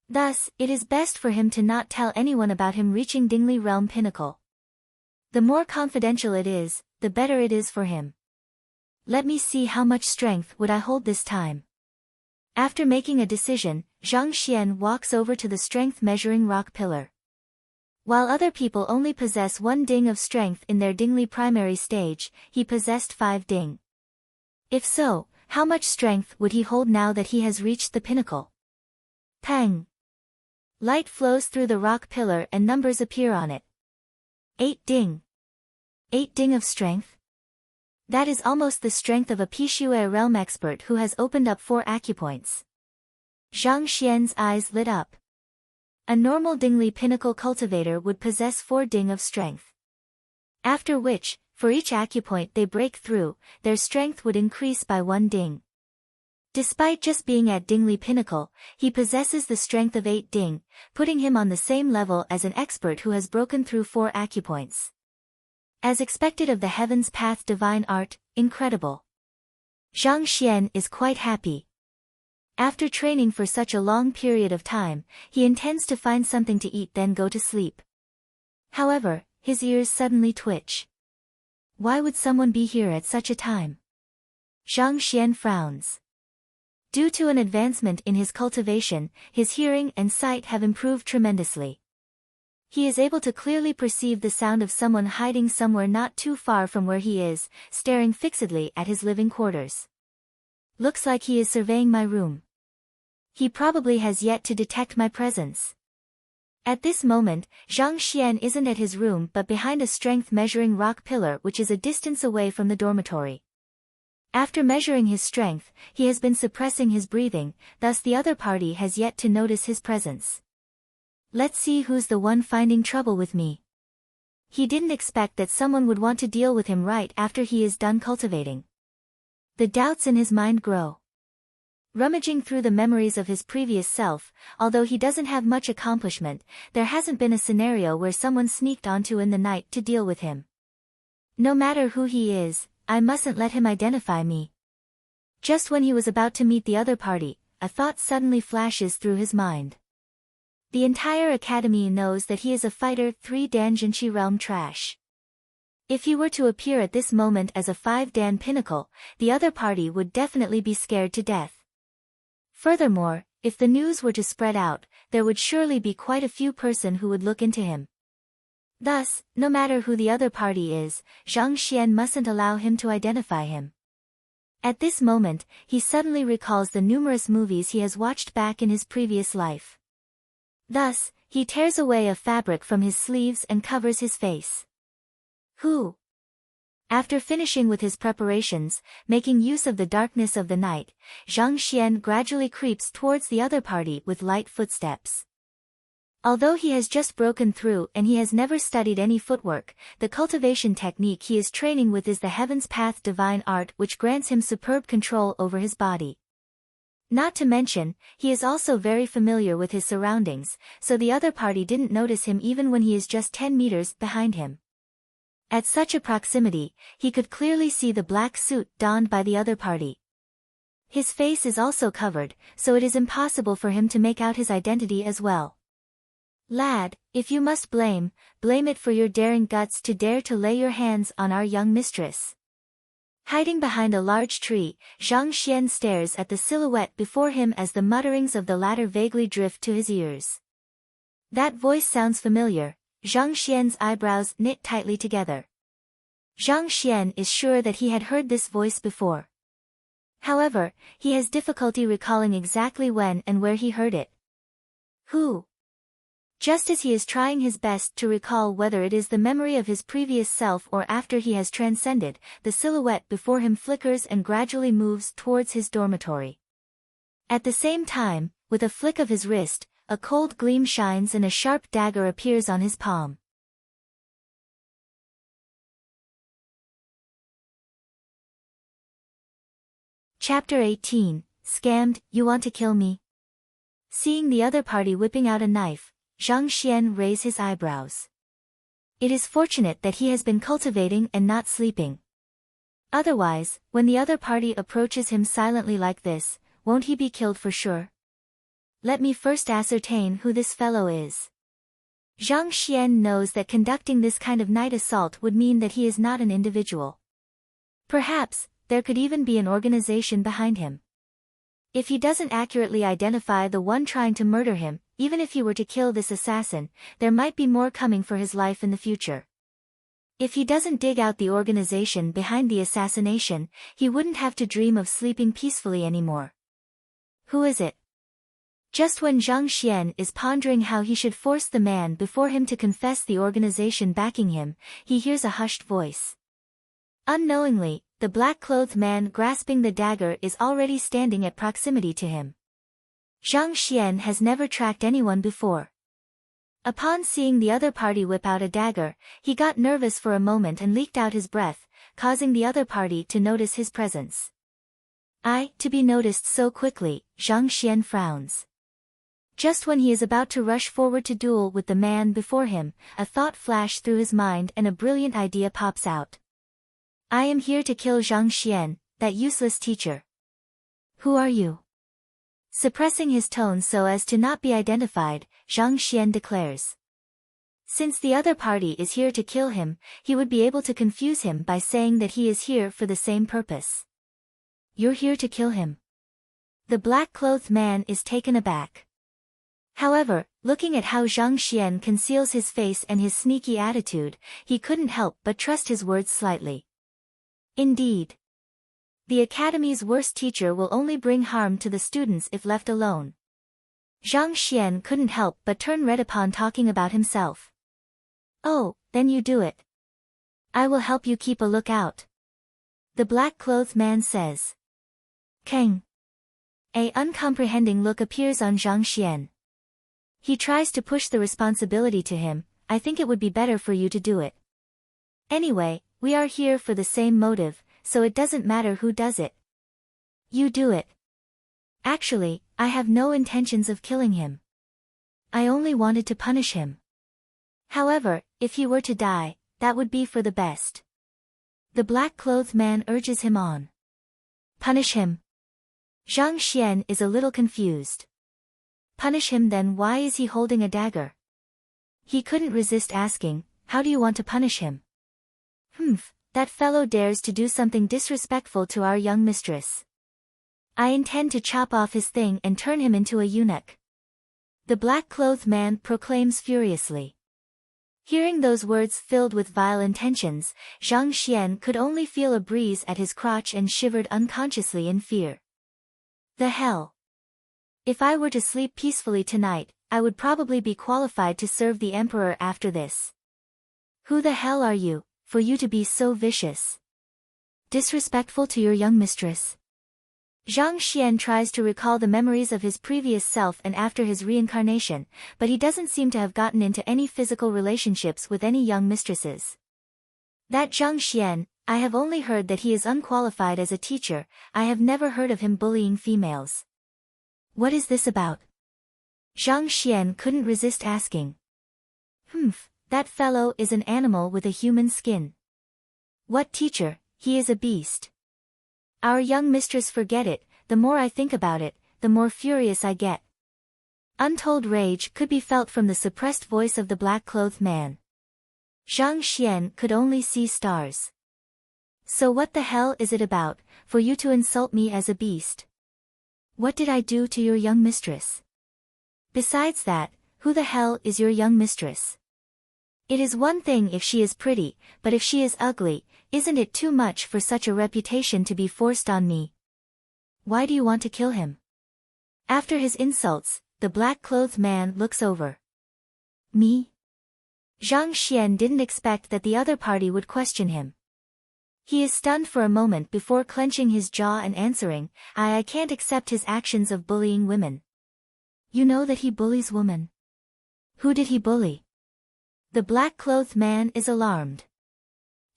Thus, it is best for him to not tell anyone about him reaching Dingli Realm Pinnacle. The more confidential it is, the better it is for him. Let me see how much strength would I hold this time. After making a decision, Zhang Xian walks over to the strength measuring rock pillar. While other people only possess 1 ding of strength in their Dingli primary stage, he possessed 5 ding. If so, how much strength would he hold now that he has reached the pinnacle? Pang! Light flows through the rock pillar and numbers appear on it. 8 ding. 8 ding of strength? That is almost the strength of a Pixue realm expert who has opened up 4 acupoints. Zhang Xian's eyes lit up. A normal Dingli pinnacle cultivator would possess 4 ding of strength. After which, for each acupoint they break through, their strength would increase by 1 ding. Despite just being at Dingli pinnacle, he possesses the strength of 8 ding, putting him on the same level as an expert who has broken through 4 acupoints. As expected of the Heaven's Path divine art, incredible. Zhang Xian is quite happy. After training for such a long period of time, he intends to find something to eat then go to sleep. However, his ears suddenly twitch. Why would someone be here at such a time? Zhang Xian frowns. Due to an advancement in his cultivation, his hearing and sight have improved tremendously. He is able to clearly perceive the sound of someone hiding somewhere not too far from where he is, staring fixedly at his living quarters. Looks like he is surveying my room. He probably has yet to detect my presence. At this moment, Zhang Xian isn't at his room but behind a strength measuring rock pillar which is a distance away from the dormitory. After measuring his strength, he has been suppressing his breathing, thus the other party has yet to notice his presence. Let's see who's the one finding trouble with me. He didn't expect that someone would want to deal with him right after he is done cultivating. The doubts in his mind grow. Rummaging through the memories of his previous self, although he doesn't have much accomplishment, there hasn't been a scenario where someone sneaked onto in the night to deal with him. No matter who he is, I mustn't let him identify me. Just when he was about to meet the other party, a thought suddenly flashes through his mind. The entire academy knows that he is a fighter 3 Dan Jinchi realm trash. If he were to appear at this moment as a 5 Dan pinnacle, the other party would definitely be scared to death. Furthermore, if the news were to spread out, there would surely be quite a few person who would look into him. Thus, no matter who the other party is, Zhang Xian mustn't allow him to identify him. At this moment, he suddenly recalls the numerous movies he has watched back in his previous life. Thus, he tears away a fabric from his sleeves and covers his face. Who? After finishing with his preparations, making use of the darkness of the night, Zhang Xian gradually creeps towards the other party with light footsteps. Although he has just broken through and he has never studied any footwork, the cultivation technique he is training with is the Heaven's Path divine art, which grants him superb control over his body. Not to mention, he is also very familiar with his surroundings, so the other party didn't notice him even when he is just 10 meters behind him. At such a proximity, he could clearly see the black suit donned by the other party. His face is also covered, so it is impossible for him to make out his identity as well. Lad, if you must blame it for your daring guts to dare to lay your hands on our young mistress. Hiding behind a large tree, Zhang Xian stares at the silhouette before him as the mutterings of the latter vaguely drift to his ears. That voice sounds familiar. Zhang Xian's eyebrows knit tightly together. Zhang Xian is sure that he had heard this voice before. However, he has difficulty recalling exactly when and where he heard it. Who? Just as he is trying his best to recall whether it is the memory of his previous self or after he has transcended, the silhouette before him flickers and gradually moves towards his dormitory. At the same time, with a flick of his wrist, a cold gleam shines and a sharp dagger appears on his palm. Chapter 18, Scammed, You Want to Kill Me? Seeing the other party whipping out a knife, Zhang Xian raised his eyebrows. It is fortunate that he has been cultivating and not sleeping. Otherwise, when the other party approaches him silently like this, won't he be killed for sure? Let me first ascertain who this fellow is. Zhang Xian knows that conducting this kind of night assault would mean that he is not an individual. Perhaps, there could even be an organization behind him. If he doesn't accurately identify the one trying to murder him, even if he were to kill this assassin, there might be more coming for his life in the future. If he doesn't dig out the organization behind the assassination, he wouldn't have to dream of sleeping peacefully anymore. Who is it? Just when Zhang Xian is pondering how he should force the man before him to confess the organization backing him, he hears a hushed voice. Unknowingly, the black-clothed man grasping the dagger is already standing at proximity to him. Zhang Xian has never tracked anyone before. Upon seeing the other party whip out a dagger, he got nervous for a moment and leaked out his breath, causing the other party to notice his presence. To be noticed so quickly, Zhang Xian frowns. Just when he is about to rush forward to duel with the man before him, a thought flashes through his mind and a brilliant idea pops out. I am here to kill Zhang Xian, that useless teacher. Who are you? Suppressing his tone so as to not be identified, Zhang Xian declares. Since the other party is here to kill him, he would be able to confuse him by saying that he is here for the same purpose. You're here to kill him. The black-clothed man is taken aback. However, looking at how Zhang Xian conceals his face and his sneaky attitude, he couldn't help but trust his words slightly. Indeed. The academy's worst teacher will only bring harm to the students if left alone. Zhang Xian couldn't help but turn red upon talking about himself. Oh, then you do it. I will help you keep a lookout. The black-clothed man says. Kang. A uncomprehending look appears on Zhang Xian. He tries to push the responsibility to him. I think it would be better for you to do it. Anyway, we are here for the same motive, so it doesn't matter who does it. You do it. Actually, I have no intentions of killing him. I only wanted to punish him. However, if he were to die, that would be for the best. The black-clothed man urges him on. Punish him. Zhang Xian is a little confused. Punish him, then why is he holding a dagger? He couldn't resist asking, how do you want to punish him? That fellow dares to do something disrespectful to our young mistress. I intend to chop off his thing and turn him into a eunuch. The black-clothed man proclaims furiously. Hearing those words filled with vile intentions, Zhang Xian could only feel a breeze at his crotch and shivered unconsciously in fear. The hell! If I were to sleep peacefully tonight, I would probably be qualified to serve the emperor after this. Who the hell are you, for you to be so vicious? Disrespectful to your young mistress? Zhang Xian tries to recall the memories of his previous self and after his reincarnation, but he doesn't seem to have gotten into any physical relationships with any young mistresses. That Zhang Xian, I have only heard that he is unqualified as a teacher. I have never heard of him bullying females. What is this about? Zhang Xian couldn't resist asking. That fellow is an animal with a human skin. What teacher? He is a beast. Our young mistress, forget it. The more I think about it, the more furious I get. Untold rage could be felt from the suppressed voice of the black-clothed man. Zhang Xian could only see stars. So what the hell is it about, for you to insult me as a beast? What did I do to your young mistress? Besides that, who the hell is your young mistress? It is one thing if she is pretty, but if she is ugly, isn't it too much for such a reputation to be forced on me? Why do you want to kill him? After his insults, the black-clothed man looks over. Me? Zhang Xian didn't expect that the other party would question him. He is stunned for a moment before clenching his jaw and answering, I can't accept his actions of bullying women. You know that he bullies women. Who did he bully? The black-clothed man is alarmed.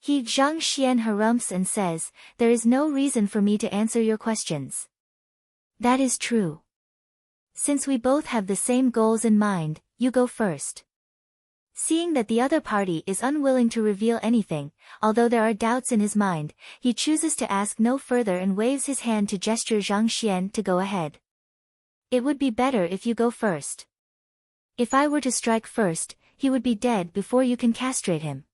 Zhang Xian harumphs and says, there is no reason for me to answer your questions. That is true. Since we both have the same goals in mind, you go first. Seeing that the other party is unwilling to reveal anything, although there are doubts in his mind, he chooses to ask no further and waves his hand to gesture Zhang Xian to go ahead. It would be better if you go first. If I were to strike first, he would be dead before you can castrate him.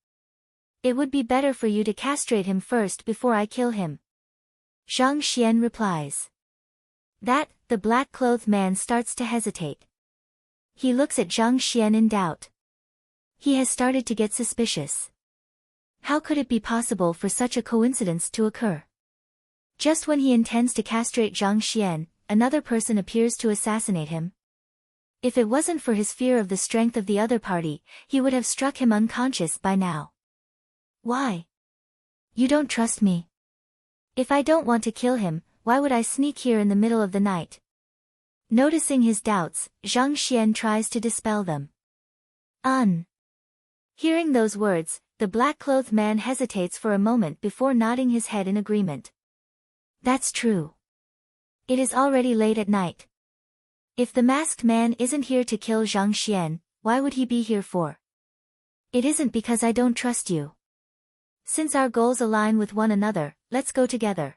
It would be better for you to castrate him first before I kill him. Zhang Xian replies. That, the black-clothed man starts to hesitate. He looks at Zhang Xian in doubt. He has started to get suspicious. How could it be possible for such a coincidence to occur? Just when he intends to castrate Zhang Xian, another person appears to assassinate him. If it wasn't for his fear of the strength of the other party, he would have struck him unconscious by now. Why? You don't trust me. If I don't want to kill him, why would I sneak here in the middle of the night? Noticing his doubts, Zhang Xian tries to dispel them. Hearing those words, the black-clothed man hesitates for a moment before nodding his head in agreement. That's true. It is already late at night. If the masked man isn't here to kill Zhang Xian, why would he be here for? It isn't because I don't trust you. Since our goals align with one another, let's go together.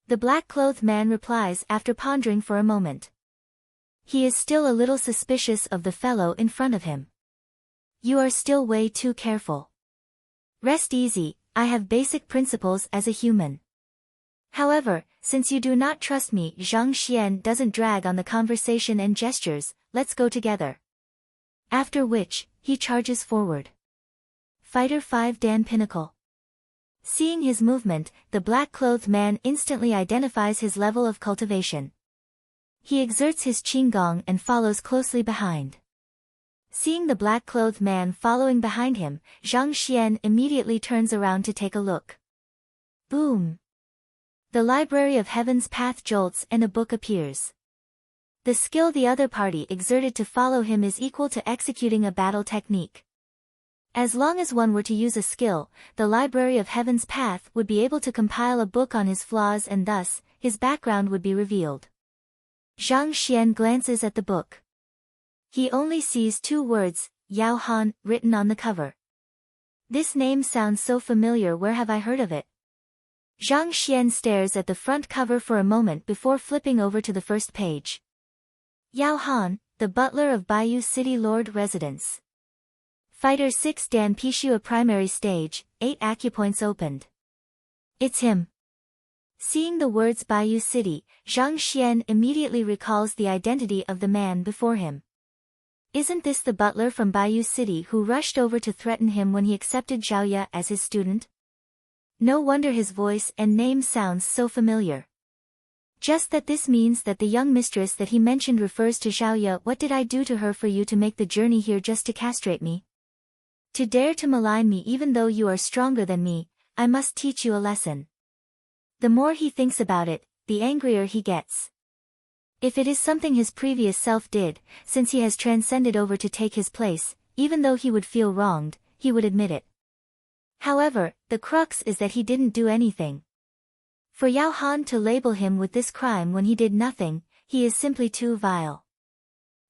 The black-clothed man replies after pondering for a moment. He is still a little suspicious of the fellow in front of him. You are still way too careful. Rest easy, I have basic principles as a human. However, since you do not trust me, Zhang Xian doesn't drag on the conversation and gestures, let's go together. After which, he charges forward. Fighter 5 Dan Pinnacle. Seeing his movement, the black-clothed man instantly identifies his level of cultivation. He exerts his qinggong and follows closely behind. Seeing the black-clothed man following behind him, Zhang Xian immediately turns around to take a look. Boom! The Library of Heaven's path jolts and a book appears. The skill the other party exerted to follow him is equal to executing a battle technique. As long as one were to use a skill, the Library of Heaven's path would be able to compile a book on his flaws and thus, his background would be revealed. Zhang Xian glances at the book. He only sees 2 words, Yao Han, written on the cover. This name sounds so familiar, where have I heard of it? Zhang Xian stares at the front cover for a moment before flipping over to the first page. Yao Han, the butler of Bayou City Lord Residence. Fighter 6 Dan Pishu, a primary stage, 8 acupoints opened. It's him. Seeing the words Bayou City, Zhang Xian immediately recalls the identity of the man before him. Isn't this the butler from Bayou City who rushed over to threaten him when he accepted Zhaoya as his student? No wonder his voice and name sounds so familiar. Just that this means that the young mistress that he mentioned refers to Zhaoya. What did I do to her for you to make the journey here just to castrate me? To dare to malign me even though you are stronger than me, I must teach you a lesson. The more he thinks about it, the angrier he gets. If it is something his previous self did, since he has transcended over to take his place, even though he would feel wronged, he would admit it. However, the crux is that he didn't do anything. For Yao Han to label him with this crime when he did nothing, he is simply too vile.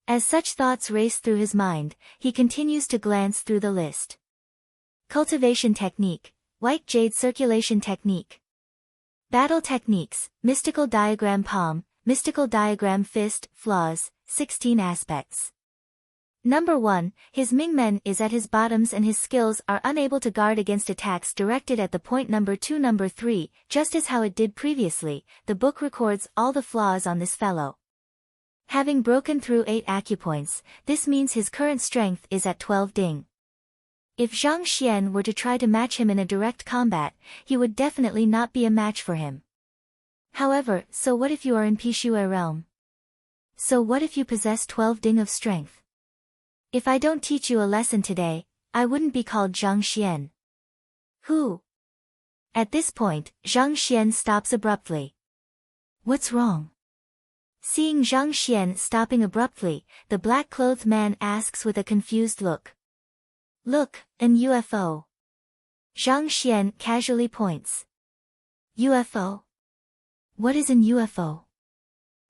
As such thoughts race through his mind, he continues to glance through the list. Cultivation technique, white jade circulation technique. Battle techniques, mystical diagram palm, mystical diagram fist, flaws, 16 aspects. Number 1, his Mingmen is at his bottoms and his skills are unable to guard against attacks directed at the point. Number 2, number 3, just as how it did previously, the book records all the flaws on this fellow. Having broken through 8 acupoints, this means his current strength is at 12 ding. If Zhang Xian were to try to match him in a direct combat, he would definitely not be a match for him. However, so what if you are in Pishu realm? So what if you possess 12 ding of strength? If I don't teach you a lesson today, I wouldn't be called Zhang Xian. Who? At this point, Zhang Xian stops abruptly. What's wrong? Seeing Zhang Xian stopping abruptly, the black-clothed man asks with a confused look. Look, an UFO. Zhang Xian casually points. UFO? What is an UFO?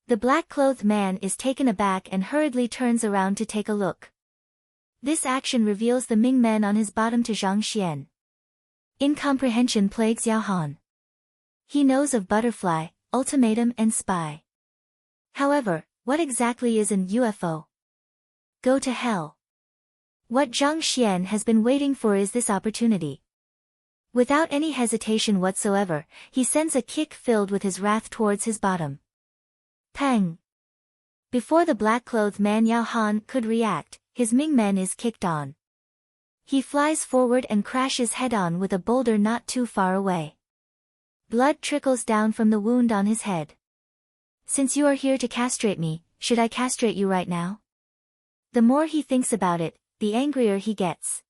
The black-clothed man is taken aback and hurriedly turns around to take a look. This action reveals the Mingmen on his bottom to Zhang Xian. Incomprehension plagues Yao Han. He knows of butterfly, ultimatum and spy. However, what exactly is an UFO? Go to hell. What Zhang Xian has been waiting for is this opportunity. Without any hesitation whatsoever, he sends a kick filled with his wrath towards his bottom. Pang! Before the black-clothed man Yao Han could react, his Mingmen is kicked on. He flies forward and crashes head-on with a boulder not too far away. Blood trickles down from the wound on his head. Since you are here to castrate me, should I castrate you right now? The more he thinks about it, the angrier he gets.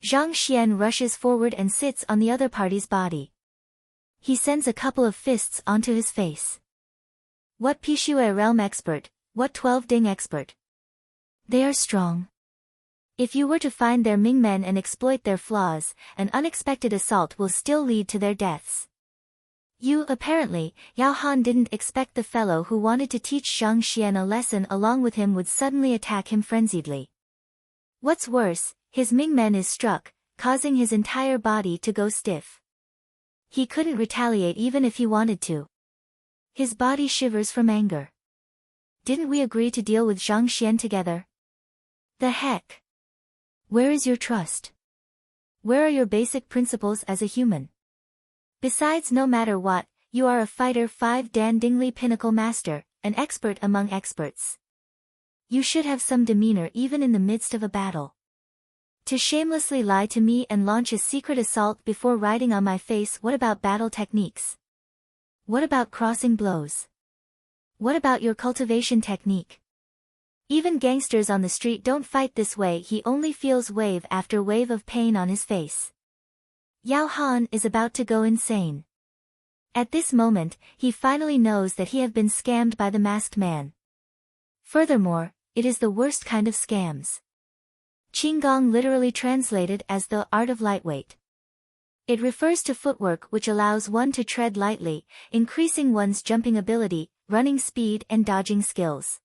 Zhang Xian rushes forward and sits on the other party's body. He sends a couple of fists onto his face. What Pishu realm expert, what 12 ding expert. They are strong. If you were to find their Mingmen and exploit their flaws, an unexpected assault will still lead to their deaths. Apparently, Yao Han didn't expect the fellow who wanted to teach Zhang Xian a lesson along with him would suddenly attack him frenziedly. What's worse, his Mingmen is struck, causing his entire body to go stiff. He couldn't retaliate even if he wanted to. His body shivers from anger. Didn't we agree to deal with Zhang Xian together? The heck? Where is your trust? Where are your basic principles as a human? Besides, no matter what, you are a fighter 5 Dan Dingli Pinnacle Master, an expert among experts. You should have some demeanor even in the midst of a battle. To shamelessly lie to me and launch a secret assault before riding on my face. What about battle techniques? What about crossing blows? What about your cultivation technique? Even gangsters on the street don't fight this way. He only feels wave after wave of pain on his face. Yao Han is about to go insane. At this moment, he finally knows that he have been scammed by the masked man. Furthermore, it is the worst kind of scams. Qinggong literally translated as the art of lightweight. It refers to footwork which allows one to tread lightly, increasing one's jumping ability, running speed and dodging skills.